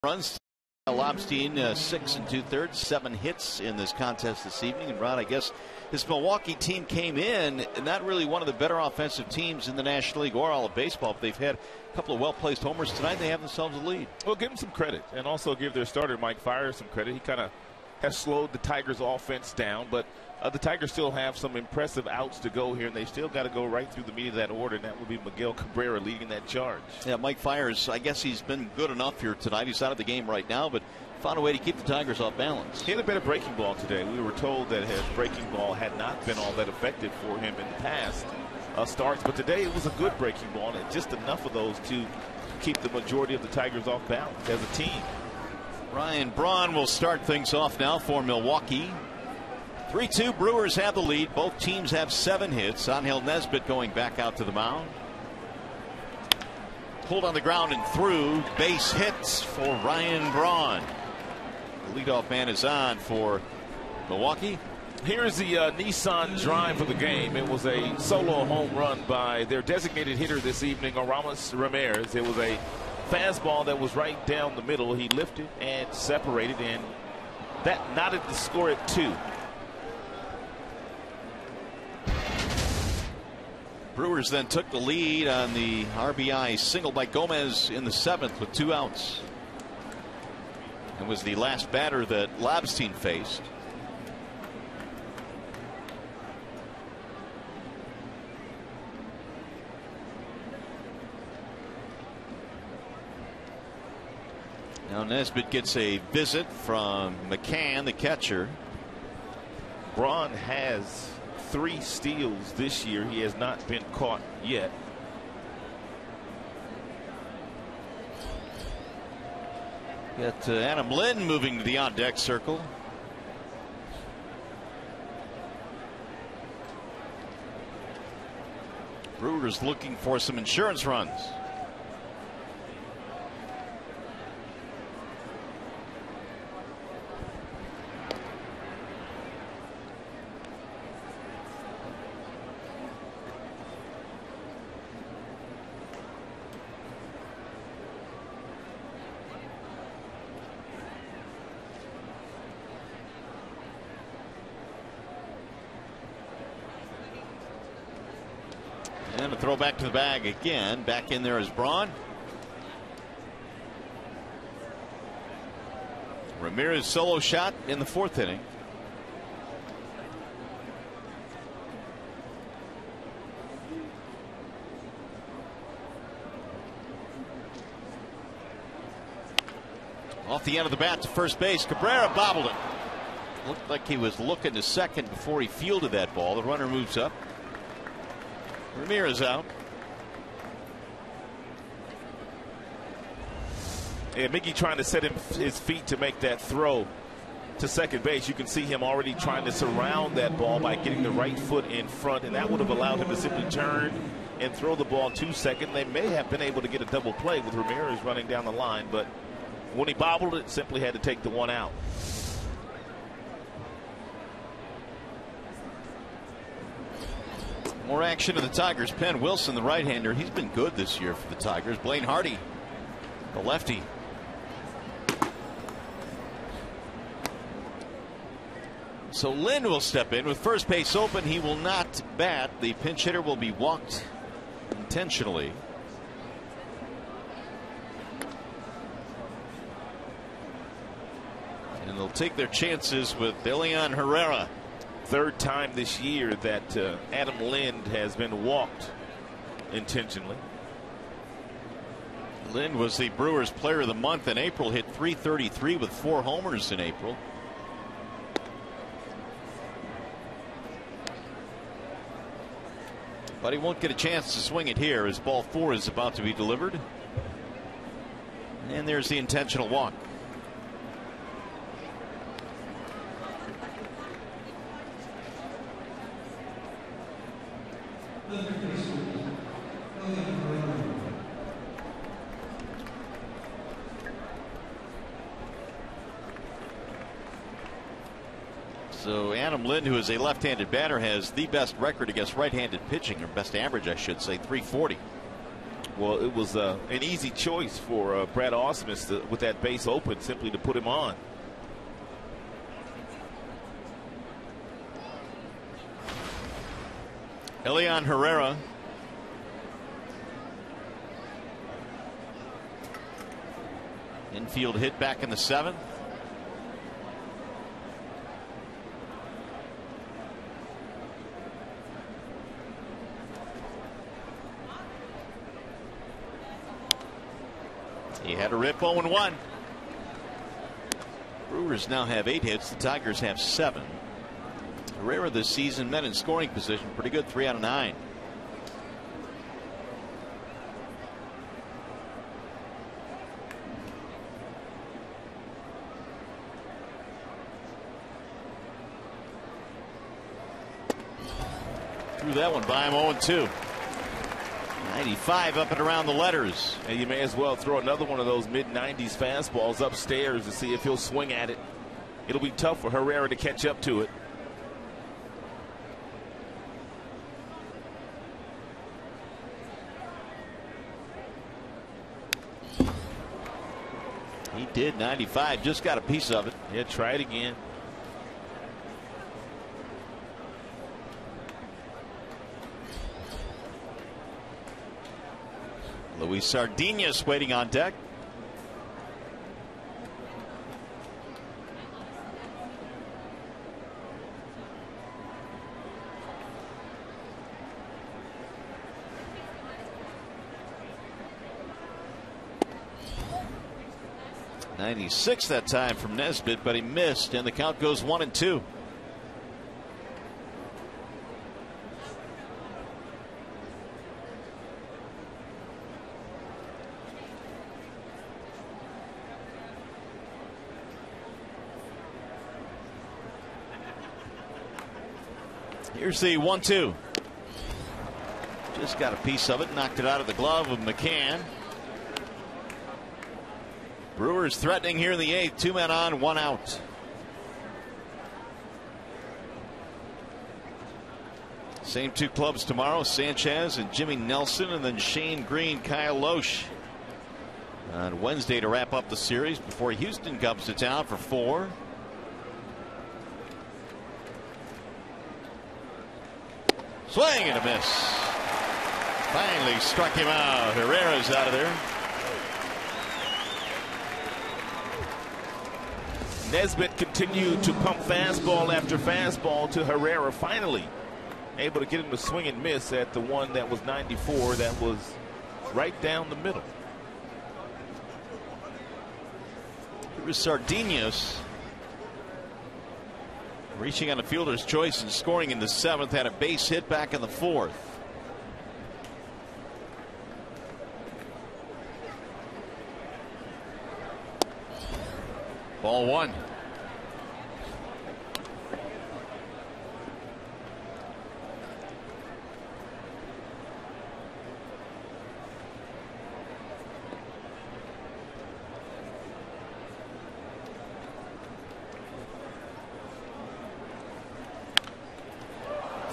Runs. Lobstein 6 2/3, 7 hits in this contest this evening. And Ron, I guess this Milwaukee team came in not really one of the better offensive teams in the National League or all of baseball, but they've had a couple of well-placed homers tonight. They have themselves a lead. Well, give them some credit, and also give their starter Mike Fier some credit. He kind of has slowed the Tigers' offense down, but the Tigers still have some impressive outs to go here, and they still got to go right through the meat of that order, and that would be Miguel Cabrera leading that charge. Yeah, Mike Fiers, I guess he's been good enough here tonight. He's out of the game right now, but found a way to keep the Tigers off balance. He had a better breaking ball today. We were told that his breaking ball had not been all that effective for him in the past starts, but today it was a good breaking ball, and just enough of those to keep the majority of the Tigers off balance as a team. Ryan Braun will start things off now for Milwaukee. 3-2 Brewers have the lead. Both teams have 7 hits. Angel Nesbitt going back out to the mound. Pulled on the ground and through. Base hits for Ryan Braun. The leadoff man is on for Milwaukee. Here's the Nissan drive for the game. It was a solo home run by their designated hitter this evening, Aramis Ramirez. It was a fastball that was right down the middle. He lifted and separated, and that knotted the score at 2. Brewers then took the lead on the RBI single by Gomez in the 7th with 2 outs. It was the last batter that Lobstein faced. Now Nesbitt gets a visit from McCann, the catcher. Braun has 3 steals this year. He has not been caught yet. Got Adam Lynn moving to the on-deck circle. Brewers looking for some insurance runs. And a throw back to the bag again. Back in there is Braun. Ramirez solo shot in the 4th inning. Off the end of the bat to first base. Cabrera bobbled it. Looked like he was looking to second before he fielded that ball. The runner moves up. Ramirez out. And Mickey trying to set his feet to make that throw to second base. You can see him already trying to surround that ball by getting the right foot in front, and that would have allowed him to simply turn and throw the ball to second. They may have been able to get a double play with Ramirez running down the line, but when he bobbled it, simply had to take the one out. More action in the Tigers pen. Wilson, the right-hander, he's been good this year for the Tigers. Blaine Hardy, the lefty. So Lynn will step in with first base open. He will not bat. The pinch hitter will be walked intentionally. And they'll take their chances with Elian Herrera. 3rd time this year that Adam Lind has been walked intentionally. Lind was the Brewers player of the month in April, hit .333 with 4 homers in April. But he won't get a chance to swing it here as ball 4 is about to be delivered. And there's the intentional walk. So Adam Lind, who is a left-handed batter, has the best record against right-handed pitching, or best average, I should say, .340. Well, it was an easy choice for Brad Ausmus with that base open, simply to put him on. Elian Herrera. Infield hit back in the 7th. He had a rip 0-1. Brewers now have 8 hits. The Tigers have 7. Herrera this season men in scoring position pretty good, 3 out of 9. Threw that one by him. 0-2. 95 up and around the letters. And you may as well throw another one of those mid-90s fastballs upstairs to see if he'll swing at it. It'll be tough for Herrera to catch up to it. He did. 95, just got a piece of it. Yeah, try it again. Luis Sardinas waiting on deck. 96 that time from Nesbitt, but he missed, and the count goes 1-2. Here's the 1-2. Just got a piece of it, knocked it out of the glove of McCann. Brewers threatening here in the 8th. 2 men on, 1 out. Same 2 clubs tomorrow, Sanchez and Jimmy Nelson, and then Shane Green, Kyle Loesch on Wednesday to wrap up the series before Houston comes to town for 4. Swing and a miss. Finally struck him out. Herrera's out of there. Nesbitt continued to pump fastball after fastball to Herrera, finally able to get him to swing and miss at the one that was 94, that was right down the middle. Here is Sardinas reaching on a fielder's choice and scoring in the 7th. Had a base hit back in the 4th. Ball 1.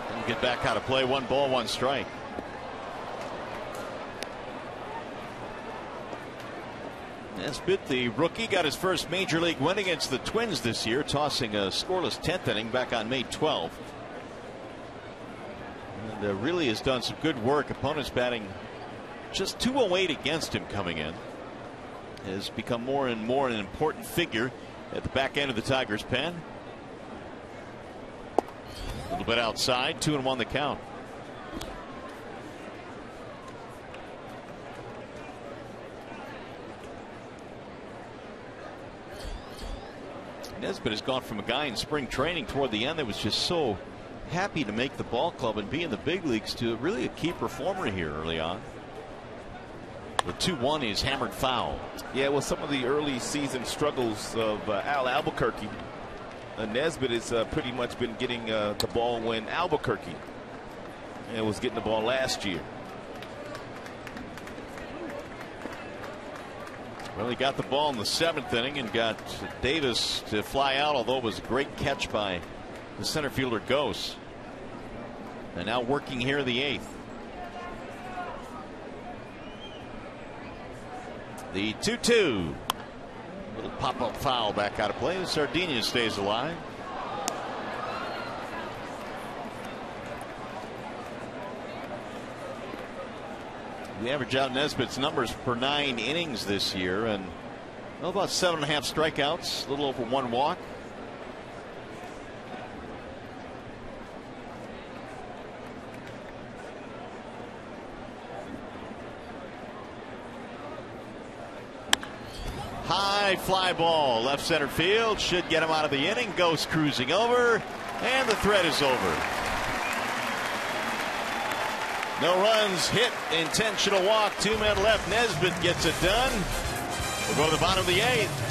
Didn't get back out of play. 1 ball, 1 strike. Nesbitt, the rookie, got his first major league win against the Twins this year, tossing a scoreless 10th inning back on May 12th. And really has done some good work. Opponents batting just .208 against him coming in. Has become more and more an important figure at the back end of the Tigers' pen. A little bit outside, 2-1 the count. Nesbitt has gone from a guy in spring training toward the end that was just so happy to make the ball club and be in the big leagues to really a key performer here early on. The 2-1 is hammered foul. Yeah, well, some of the early season struggles of Al Albuquerque. Nesbitt has pretty much been getting the ball when Albuquerque was getting the ball last year. Well, he got the ball in the 7th inning and got Davis to fly out, although it was a great catch by the center fielder Gose. And now working here in the 8th. The 2-2. Little pop-up foul back out of play. Sardinas stays alive. We average out Nesbitt's numbers per 9 innings this year, and about 7.5 strikeouts, a little over 1 walk. High fly ball, left center field, should get him out of the inning. Ghost cruising over, and the threat is over. No runs, hit, intentional walk, 2 men left. Nesbitt gets it done. We'll go to the bottom of the 8th.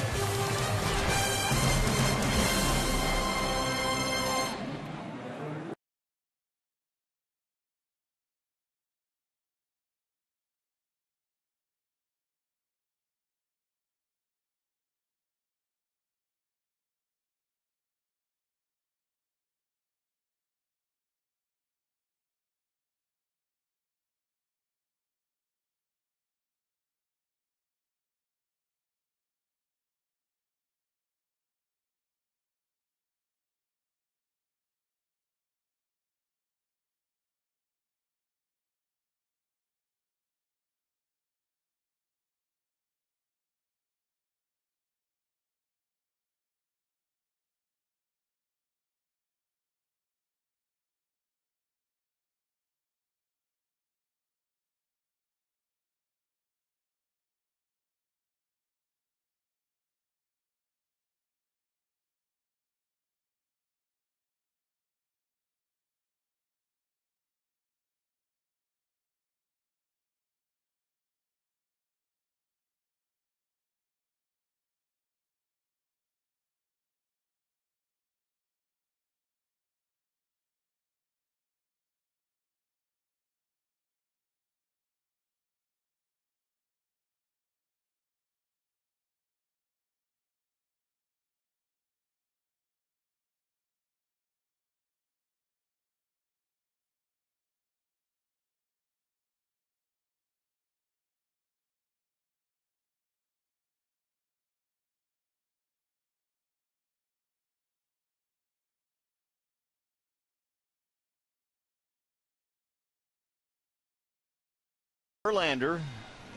Verlander,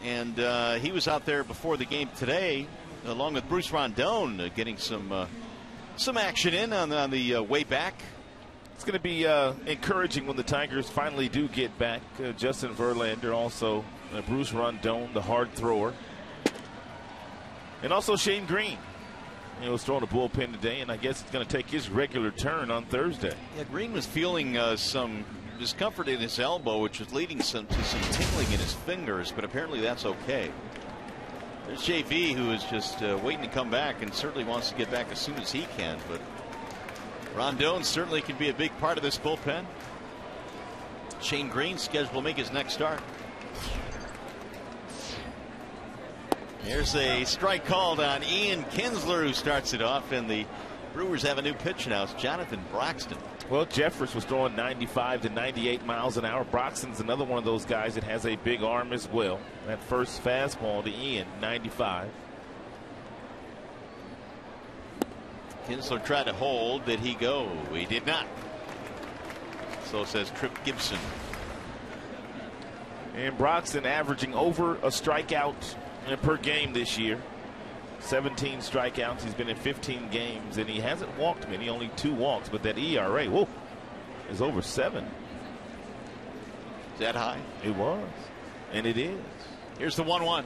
and he was out there before the game today, along with Bruce Rondon, getting some action in on the way back. It's going to be encouraging when the Tigers finally do get back. Justin Verlander, also Bruce Rondon, the hard thrower, and also Shane Green. He was throwing a bullpen today, and I guess it's going to take his regular turn on Thursday. Yeah, Green was feeling some discomfort in his elbow, which was leading to some tingling in his fingers, but apparently that's okay. There's JV, who is just waiting to come back and certainly wants to get back as soon as he can, but Rondon certainly can be a big part of this bullpen. Shane Green scheduled to make his next start. There's a strike called on Ian Kinsler, who starts it off, and the Brewers have a new pitch now. It's Jonathan Broxton. Well, Jeffers was throwing 95 to 98 miles an hour. Broxton's another one of those guys that has a big arm as well. That first fastball to Ian, 95. Kinsler tried to hold. Did he go? He did not. So says Trip Gibson. And Broxton averaging over a strikeout per game this year. 17 strikeouts. He's been in 15 games, and he hasn't walked many, only 2 walks, but that ERA, whoa, is over 7. Is that high? It was, and it is. Here's the 1-1.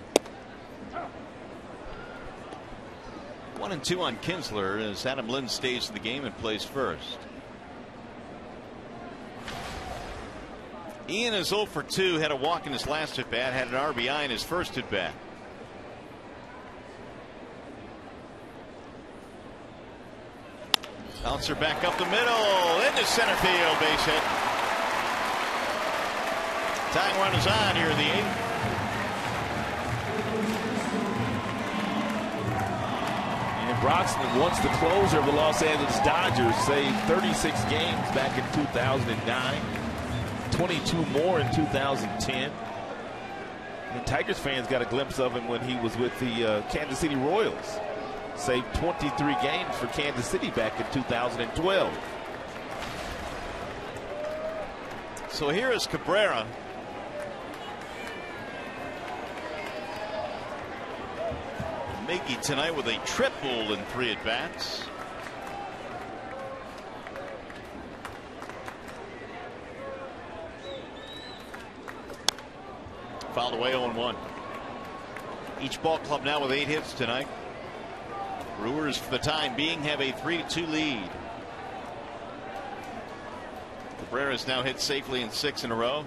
1-2 on Kinsler as Adam Lind stays in the game and plays first. Ian is 0 for 2, had a walk in his last at bat, had an RBI in his first at bat. Bouncer back up the middle into center field, base hit. Tying runners on here in the 8th. And Broxton, once the closer of the Los Angeles Dodgers, saved 36 games back in 2009, 22 more in 2010. And Tigers fans got a glimpse of him when he was with the Kansas City Royals. Saved 23 games for Kansas City back in 2012. So here is Cabrera. Miggy tonight with a triple in 3 at-bats. Fouled away 0-1. Each ball club now with 8 hits tonight. Brewers, for the time being, have a 3-2 lead. Cabrera's now hit safely in 6 in a row.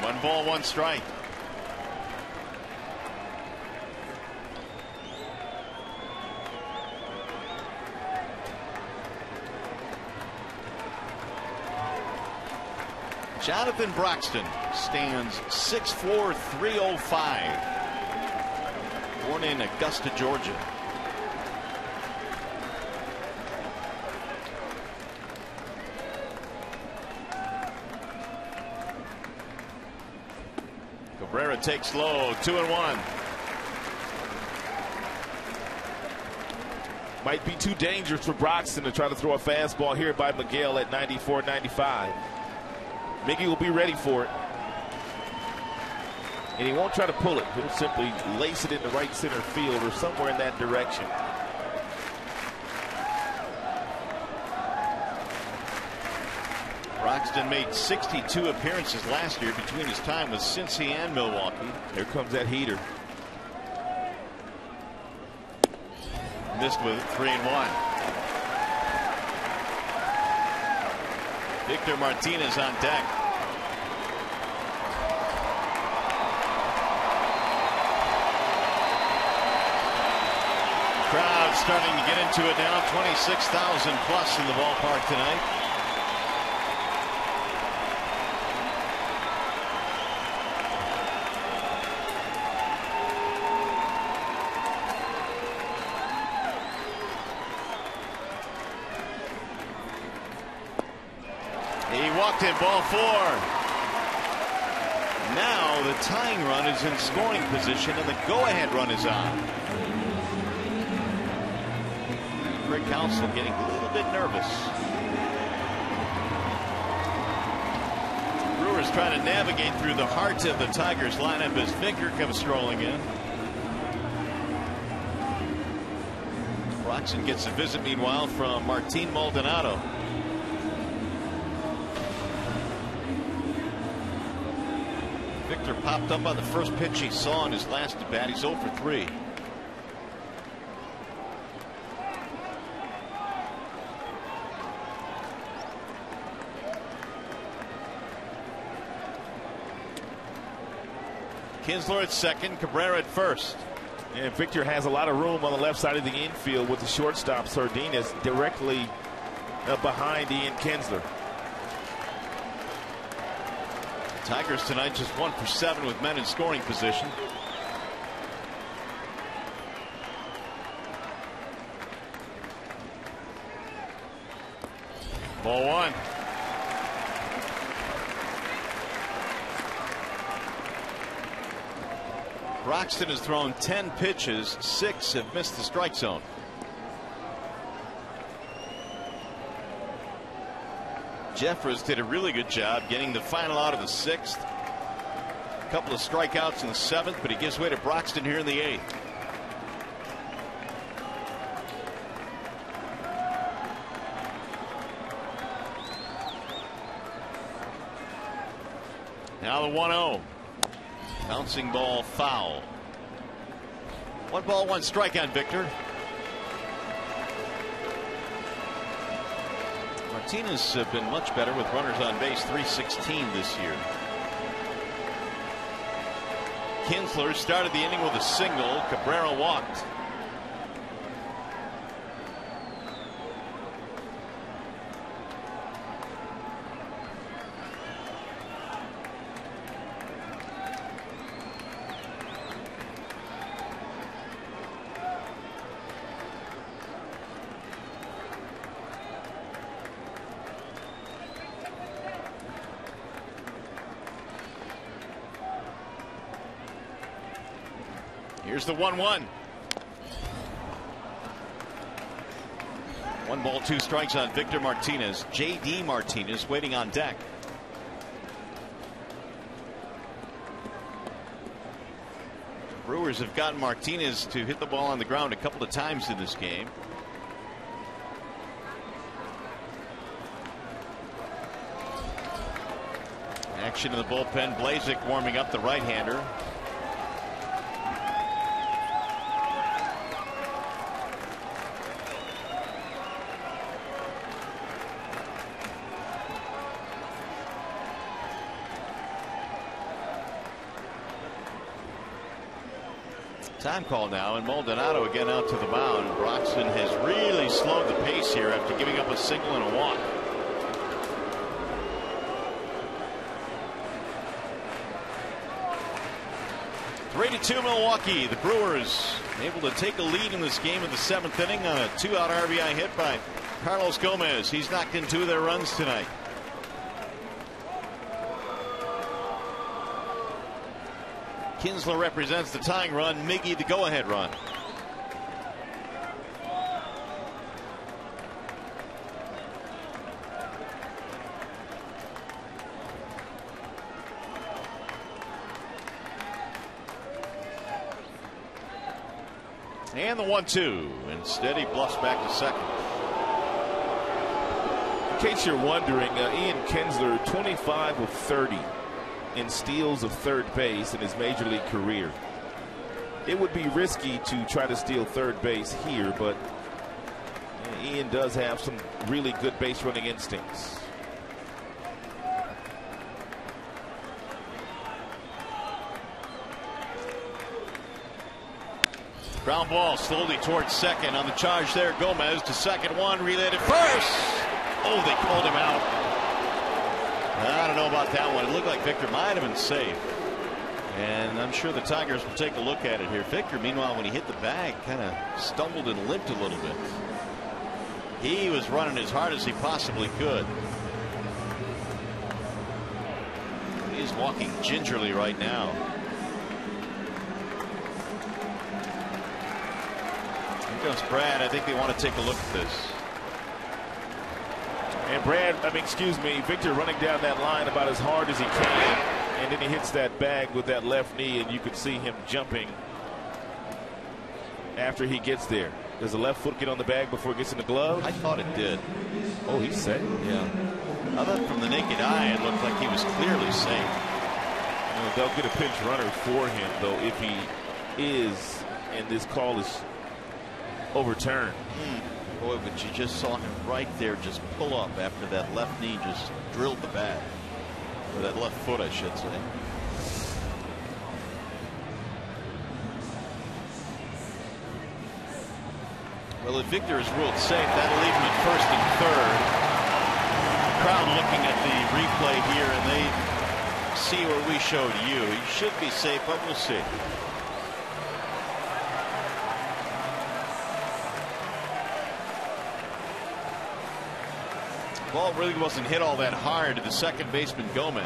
One ball, one strike. Jonathan Broxton stands 6'4", 305. Born in Augusta, Georgia. Cabrera takes low, 2-1. Might be too dangerous for Broxton to try to throw a fastball here by Miguel at 94, 95. Miggy will be ready for it. And he won't try to pull it. He'll simply lace it into right center field or somewhere in that direction. Broxton made 62 appearances last year between his time with Cincy and Milwaukee. Here comes that heater. Missed with 3-1. Victor Martinez on deck. Crowd starting to get into it now. 26,000 plus in the ballpark tonight. He walked in, ball 4. Now the tying run is in scoring position and the go-ahead run is on. Greg Counsell getting a little bit nervous. Brewers trying to navigate through the heart of the Tigers lineup as Victor comes strolling in. Broxton gets a visit meanwhile from Martin Maldonado. Victor popped up on the first pitch he saw in his last at bat. He's 0 for 3. Kinsler at second, Cabrera at first. And Victor has a lot of room on the left side of the infield with the shortstop Sardinas directly behind Ian Kinsler. Tigers tonight just 1 for 7 with men in scoring position. Ball 1. Broxton has thrown 10 pitches, 6 have missed the strike zone. Jeffers did a really good job getting the final out of the 6th. A couple of strikeouts in the 7th, but he gives way to Broxton here in the 8th. Now the 1-0. Bouncing ball foul. 1 ball, 1 strike on Victor. Martinez has been much better with runners on base, 316 this year. Kinsler started the inning with a single. Cabrera walked. Here's the 1-1. 1 ball, 2 strikes on Victor Martinez. J.D. Martinez waiting on deck. Brewers have gotten Martinez to hit the ball on the ground a couple of times in this game. Action in the bullpen. Blazek warming up, the right-hander. Time call now, and Maldonado again out to the mound. Broxton has really slowed the pace here after giving up a single and a walk. Three to 2 Milwaukee. The Brewers able to take a lead in this game in the 7th inning on a 2-out RBI hit by Carlos Gomez. He's knocked in 2 of their runs tonight. Kinsler represents the tying run, Miggy the go-ahead run. And the 1-2. Instead, he bluffs back to second. In case you're wondering, Ian Kinsler, 25 of 30 in steals of third base in his major league career. It would be risky to try to steal third base here, but Ian does have some really good base running instincts. Ground ball slowly towards second. On the charge there, Gomez to second, one relayed at first. Oh, they called him out. I don't know about that one. It looked like Victor might have been safe. And I'm sure the Tigers will take a look at it here. Victor, meanwhile, when he hit the bag, kind of stumbled and limped a little bit. He was running as hard as he possibly could. He's walking gingerly right now. Here comes Brad. I think they want to take a look at this. And Victor running down that line about as hard as he can, and then he hits that bag with that left knee, and you can see him jumping after he gets there. Does the left foot get on the bag before it gets in the glove? I thought it did. Oh, he's safe. Yeah. I thought from the naked eye it looked like he was clearly safe. They'll get a pinch runner for him, though, if he is, and this call is overturned. Boy, but you just saw him right there just pull up after that left knee just drilled the bag. Or that left foot, I should say. Well, if Victor is ruled safe, that'll leave him at first and third. Crowd looking at the replay here, and they see what we showed you. He should be safe, but we'll see. Ball really wasn't hit all that hard to the second baseman Gomez.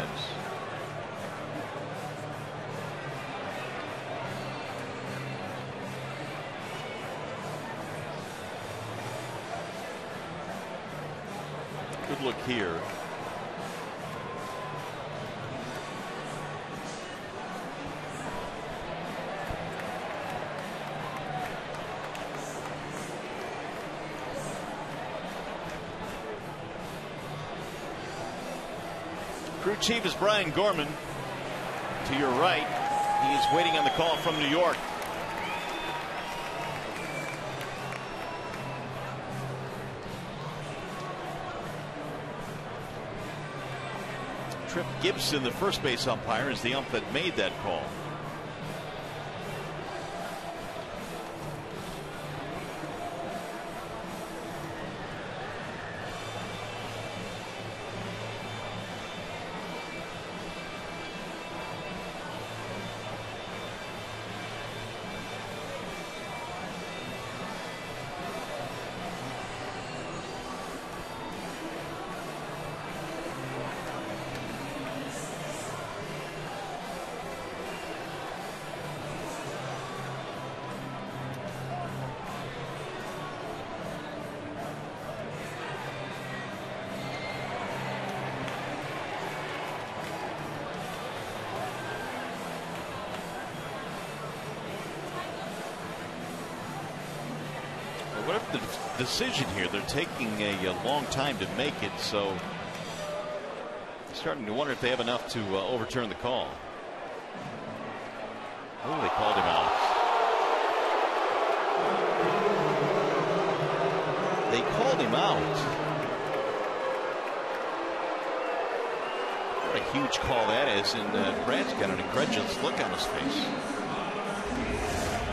Good look here. Crew chief is Brian Gorman. To your right, he is waiting on the call from New York. Trip Gibson, the first base umpire, is the ump that made that call. Whatever the decision here, they're taking a long time to make it, so I'm starting to wonder if they have enough to overturn the call. Oh, they called him out. They called him out. What a huge call that is, and Brad's got an incredulous look on his face.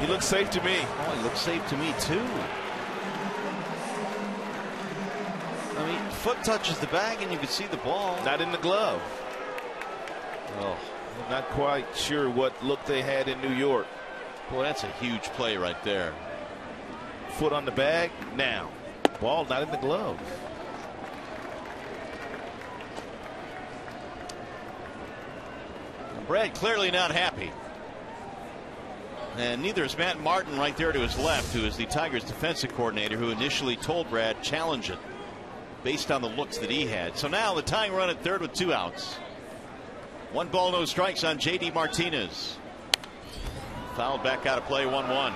He looks safe to me. Oh, he looks safe to me too. I mean, foot touches the bag and you can see the ball. Not in the glove. Oh, I'm not quite sure what look they had in New York. Boy, that's a huge play right there. Foot on the bag now. Ball not in the glove. Brad clearly not happy. And neither is Matt Martin right there to his left, who is the Tigers defensive coordinator, who initially told Brad challenge it based on the looks that he had. So now the tying run at third with 2 outs. 1 ball, no strikes on J.D. Martinez. Fouled back out of play, 1-1.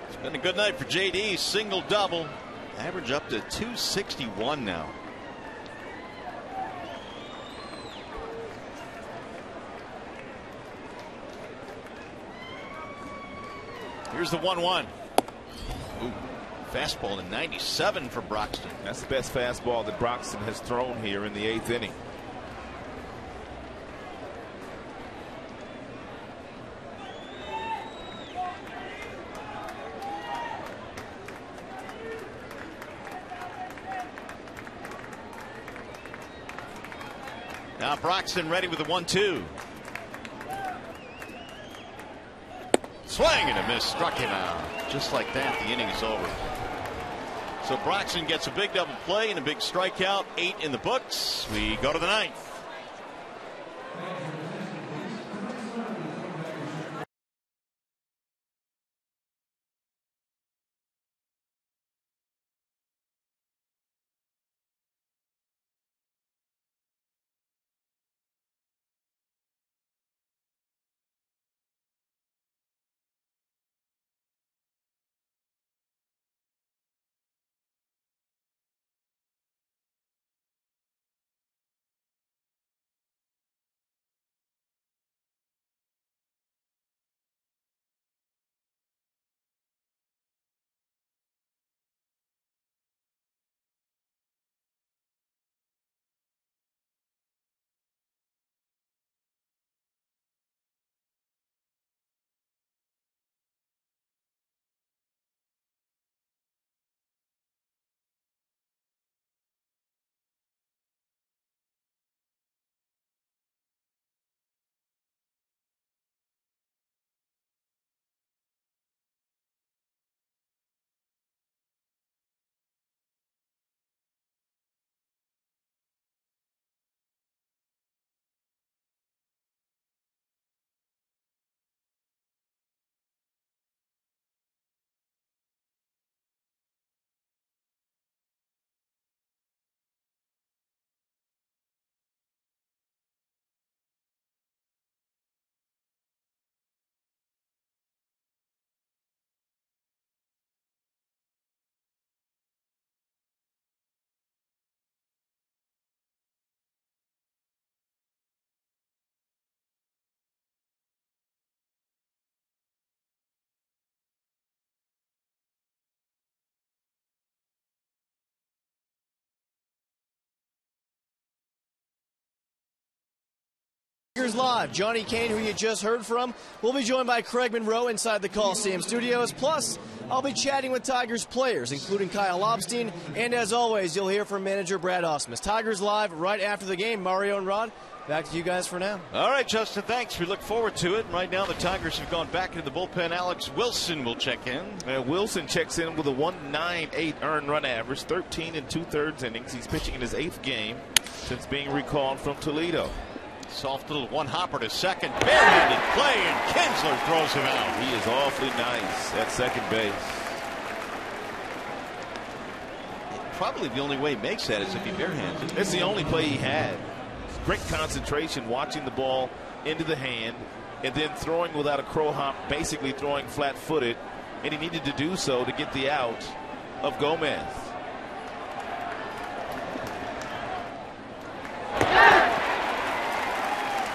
It's been a good night for J.D. Single double. Average up to 261 now. Here's the 1-1. Ooh, fastball to 97 for Broxton. That's the best fastball that Broxton has thrown here in the 8th inning. Now Broxton ready with the 1-2. Swing and a miss, struck him out. Just like that, the inning is over. So Broxton gets a big double play and a big strikeout. 8 in the books. We go to the 9th. Tigers Live. Johnny Kane, who you just heard from, will be joined by Craig Monroe inside the Coliseum Studios. Plus, I'll be chatting with Tigers players, including Kyle Lobstein. And as always, you'll hear from manager Brad Ausmus. Tigers Live right after the game. Mario and Rod, back to you guys for now. All right, Justin, thanks. We look forward to it. Right now, the Tigers have gone back into the bullpen. Alex Wilson will check in. Wilson checks in with a 1.98 earned run average, 13 2/3 innings. He's pitching in his 8th game since being recalled from Toledo. Soft little one hopper to second. Barehanded play, and Kinsler throws him out. He is awfully nice at second base. Probably the only way he makes that is if he barehands it. It's the only play he had. Great concentration watching the ball into the hand and then throwing without a crow hop, basically throwing flat-footed, and he needed to do so to get the out of Gomez.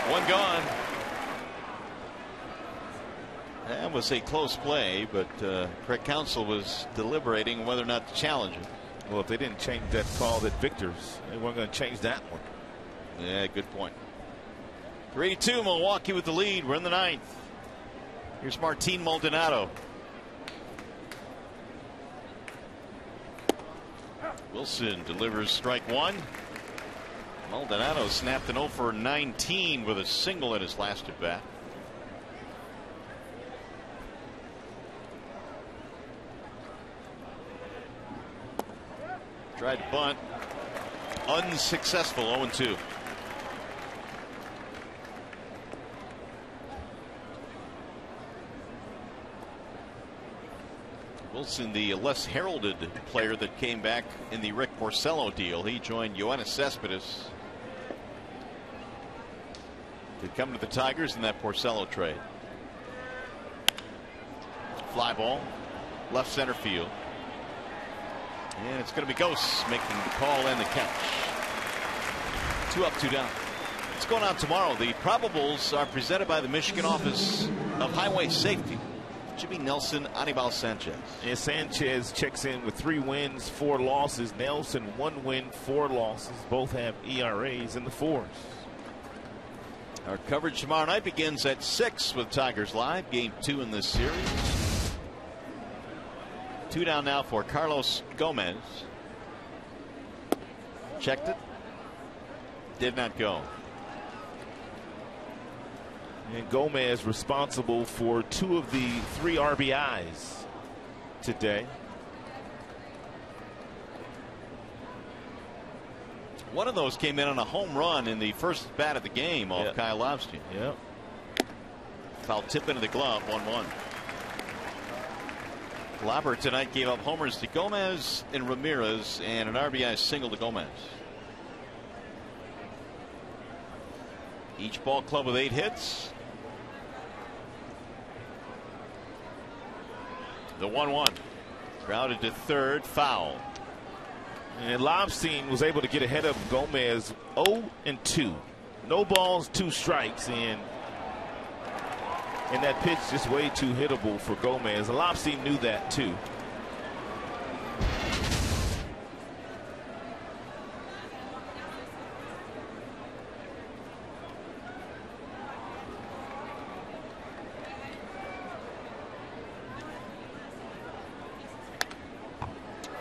One gone. That was a close play, but Craig Counsell was deliberating whether or not to challenge it. Well, if they didn't change that call at Victor's, they weren't going to change that one. Yeah, good point. 3-2, Milwaukee with the lead. We're in the 9th. Here's Martin Maldonado. Wilson delivers strike one. Maldonado snapped an 0 for 19 with a single in his last at bat. Tried to bunt. Unsuccessful. 0-2. Wilson, the less heralded player that came back in the Rick Porcello deal. He joined Yoenis Cespedes to come to the Tigers in that Porcello trade. Fly ball, left center field. And it's going to be Ghosts making the call and the catch. 2 up, 2 down. What's going on tomorrow? The probables are presented by the Michigan Office of Highway Safety. Jimmy Nelson, Anibal Sanchez. And Sanchez checks in with 3 wins, 4 losses. Nelson 1 win, 4 losses. Both have ERAs in the 4s. Our coverage tomorrow night begins at 6 with Tigers Live. Game 2 in this series. 2 down now for Carlos Gomez. Checked it. Did not go. And Gomez responsible for 2 of the 3 RBIs today. One of those came in on a home run in the first bat of the game off Kyle Lobstein. Yep. Foul tip into the glove, 1-1. Lauber tonight gave up homers to Gomez and Ramirez and an RBI single to Gomez. Each ball club with 8 hits. The 1-1. Grounded to third, foul. And Lobstein was able to get ahead of Gomez 0-2. No balls, 2 strikes, and that pitch just way too hittable for Gomez. Lobstein knew that too.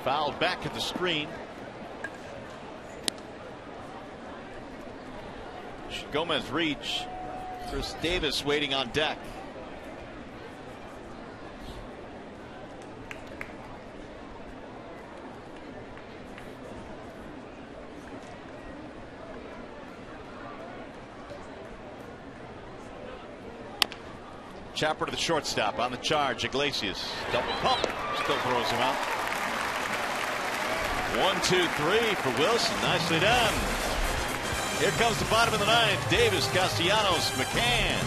Fouled back at the screen. Should Gomez reach? Chris Davis waiting on deck. Chopper to the shortstop on the charge. Iglesias double pump, still throws him out. 1-2-3 for Wilson. Nicely done. Here comes the bottom of the 9th. Davis, Castellanos, McCann.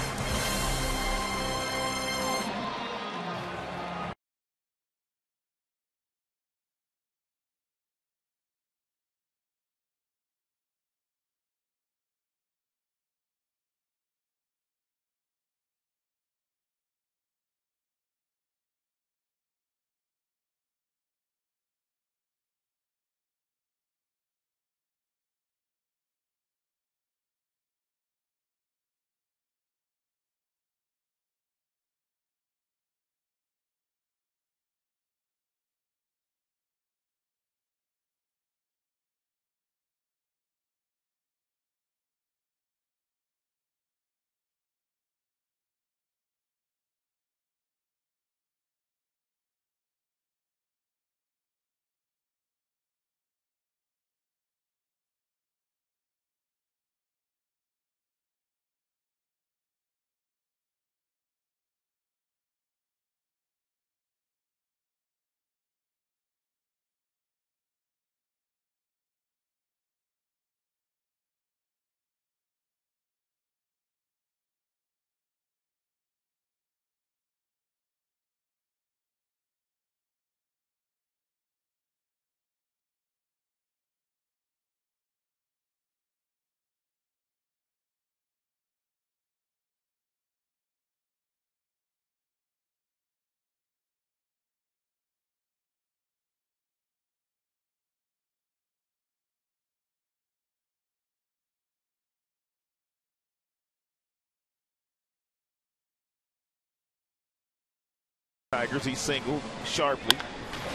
Tigers, he singled sharply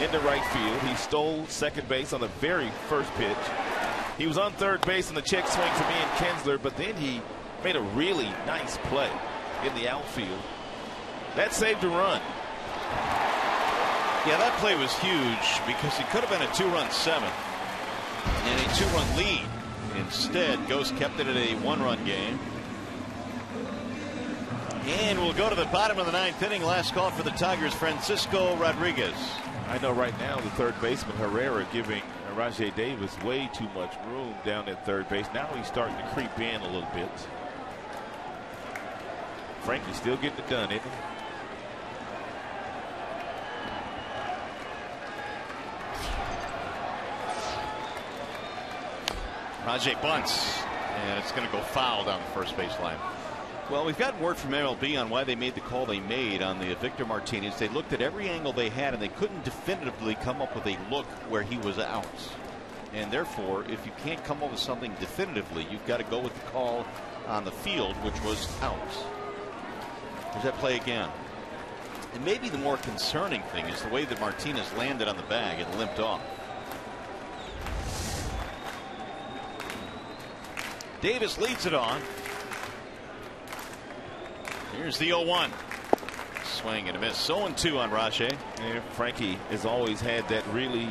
into right field. He stole second base on the very first pitch. He was on third base in the check swing from Ian Kinsler, but then he made a really nice play in the outfield. That saved a run. Yeah, that play was huge because it could have been a 2-run 7th and a 2-run lead. Instead, Ghost kept it at a 1-run game. And we'll go to the bottom of the 9th inning. Last call for the Tigers, Francisco Rodriguez. I know right now the third baseman Herrera giving Rajai Davis way too much room down at third base. Now he's starting to creep in a little bit. Frankie still getting it done, isn't he? Rajai bunts, and it's going to go foul down the first base line. Well, we've gotten word from MLB on why they made the call they made on the Victor Martinez. They looked at every angle they had, and they couldn't definitively come up with a look where he was out. And therefore, if you can't come up with something definitively, you've got to go with the call on the field, which was out. There's that play again. And maybe the more concerning thing is the way that Martinez landed on the bag and limped off. Davis leads it on. Here's the 0-1. Swing and a miss. 0-2 on Rajay. And Frankie has always had that really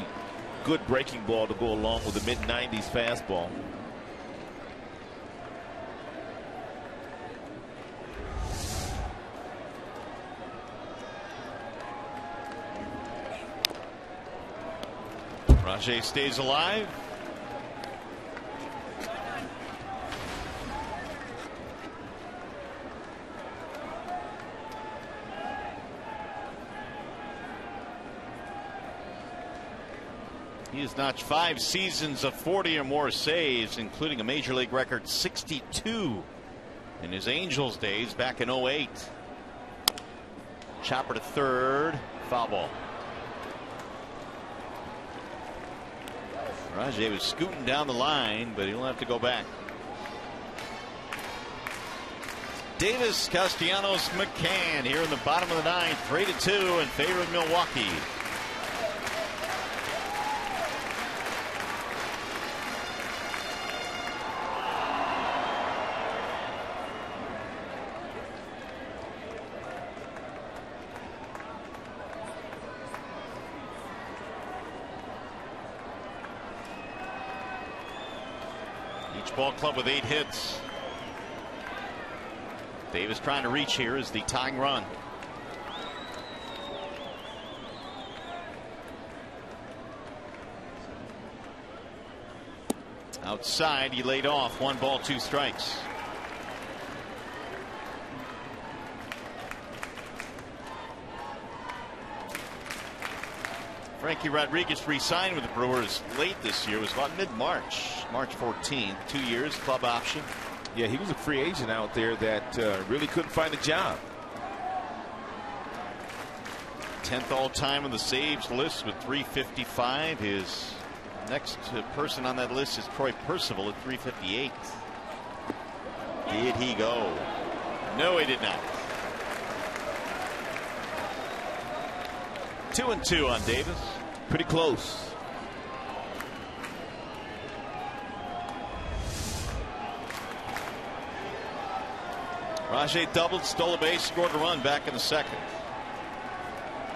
good breaking ball to go along with the mid-90s fastball. Rajay stays alive. He has notched 5 seasons of 40 or more saves, including a major league record 62 in his Angels days back in 08. Chopper to third. Foul ball. Rajay was scooting down the line, but he'll have to go back. Davis, Castellanos, McCann here in the bottom of the 9th. 3-2 in favor of Milwaukee. Ball club with 8 hits. Davis trying to reach here is the tying run. Outside, he laid off. 1 ball, 2 strikes. Frankie Rodriguez re-signed with the Brewers late this year. It was about mid-March, March 14th. 2 years, club option. Yeah, he was a free agent out there that really couldn't find a job. 10th all-time on the saves list with 355. His next person on that list is Troy Percival at 358. Did he go? No, he did not. 2-2 on Davis. Pretty close. Rajay doubled, stole a base, scored a run back in the 2nd.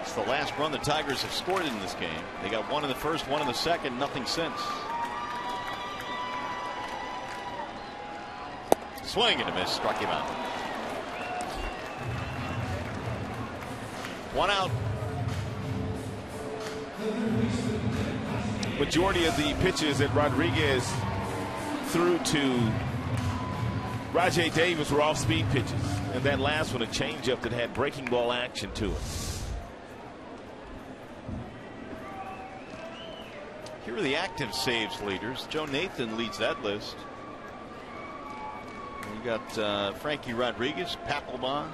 It's the last run the Tigers have scored in this game. They got 1 in the 1st, 1 in the 2nd, nothing since. Swing and a miss, struck him out. 1 out. Majority of the pitches that Rodriguez threw to Rajay Davis were off-speed pitches, and that last one a changeup that had breaking ball action to it. Here are the active saves leaders. Joe Nathan leads that list. You got Frankie Rodriguez, Papelbon.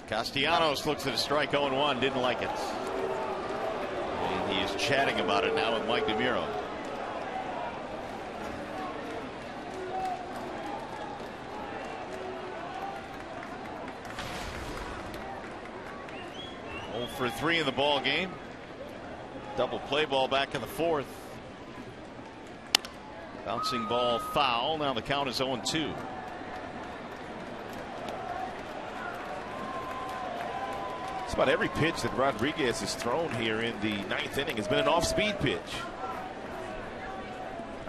Castellanos looks at a strike 0-1, didn't like it. And he is chatting about it now with Mike DeMuro. For 3 in the ball game. Double play ball back in the 4th. Bouncing ball foul. Now the count is 0-2. It's about every pitch that Rodriguez has thrown here in the 9th inning has been an off-speed pitch.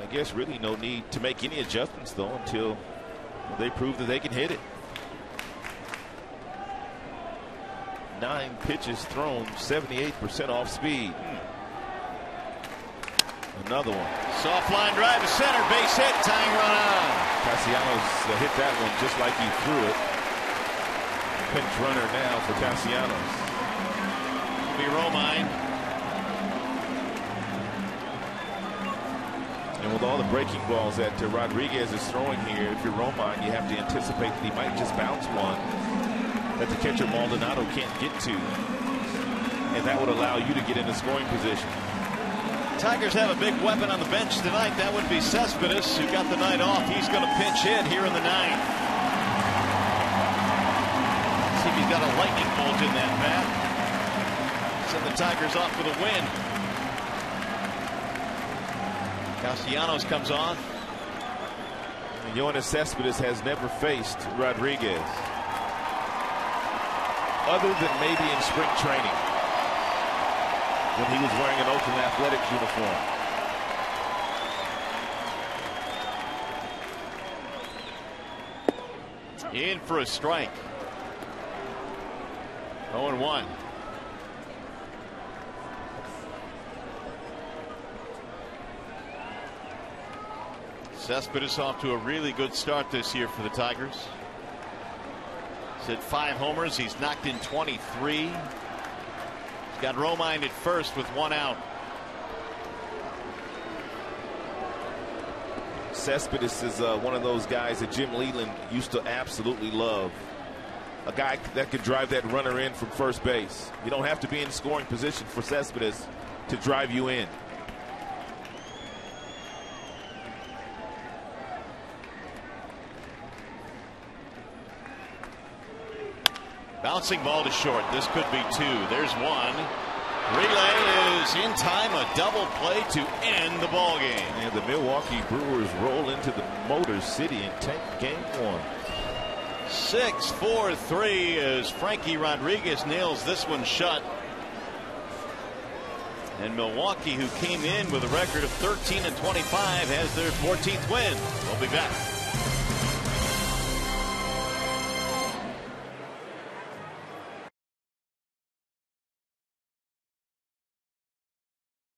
I guess really no need to make any adjustments though until they prove that they can hit it. 9 pitches thrown, 78% off speed. Another one. Soft line drive to center, base hit, tying run on. Castellanos hit that one just like he threw it. Pinch runner now for Castellanos. It'll be Romine. And with all the breaking balls that Rodriguez is throwing here, if you're Romine, you have to anticipate that he might just bounce one that the catcher Maldonado can't get to, and that would allow you to get in a scoring position. Tigers have a big weapon on the bench tonight. That would be Cespedes, who got the night off. He's going to pinch hit here in the 9th. See if he's got a lightning bolt in that bat. Send the Tigers off with a win. Castellanos comes on. Yoenis Cespedes has never faced Rodriguez, other than maybe in spring training when he was wearing an Oakland Athletics uniform. In for a strike. 0-1. Cespedes off to a really good start this year for the Tigers. He's hit 5 homers. He's knocked in 23. He's got Romine at first with 1 out. Cespedes is one of those guys that Jim Leland used to absolutely love. A guy that could drive that runner in from first base. You don't have to be in scoring position for Cespedes to drive you in. Bouncing ball to short. This could be 2. There's 1. Relay is in time. A double play to end the ball game. And the Milwaukee Brewers roll into the Motor City and take game 1. 6-4-3 as Frankie Rodriguez nails this one shut. And Milwaukee, who came in with a record of 13-25, has their 14th win. We'll be back.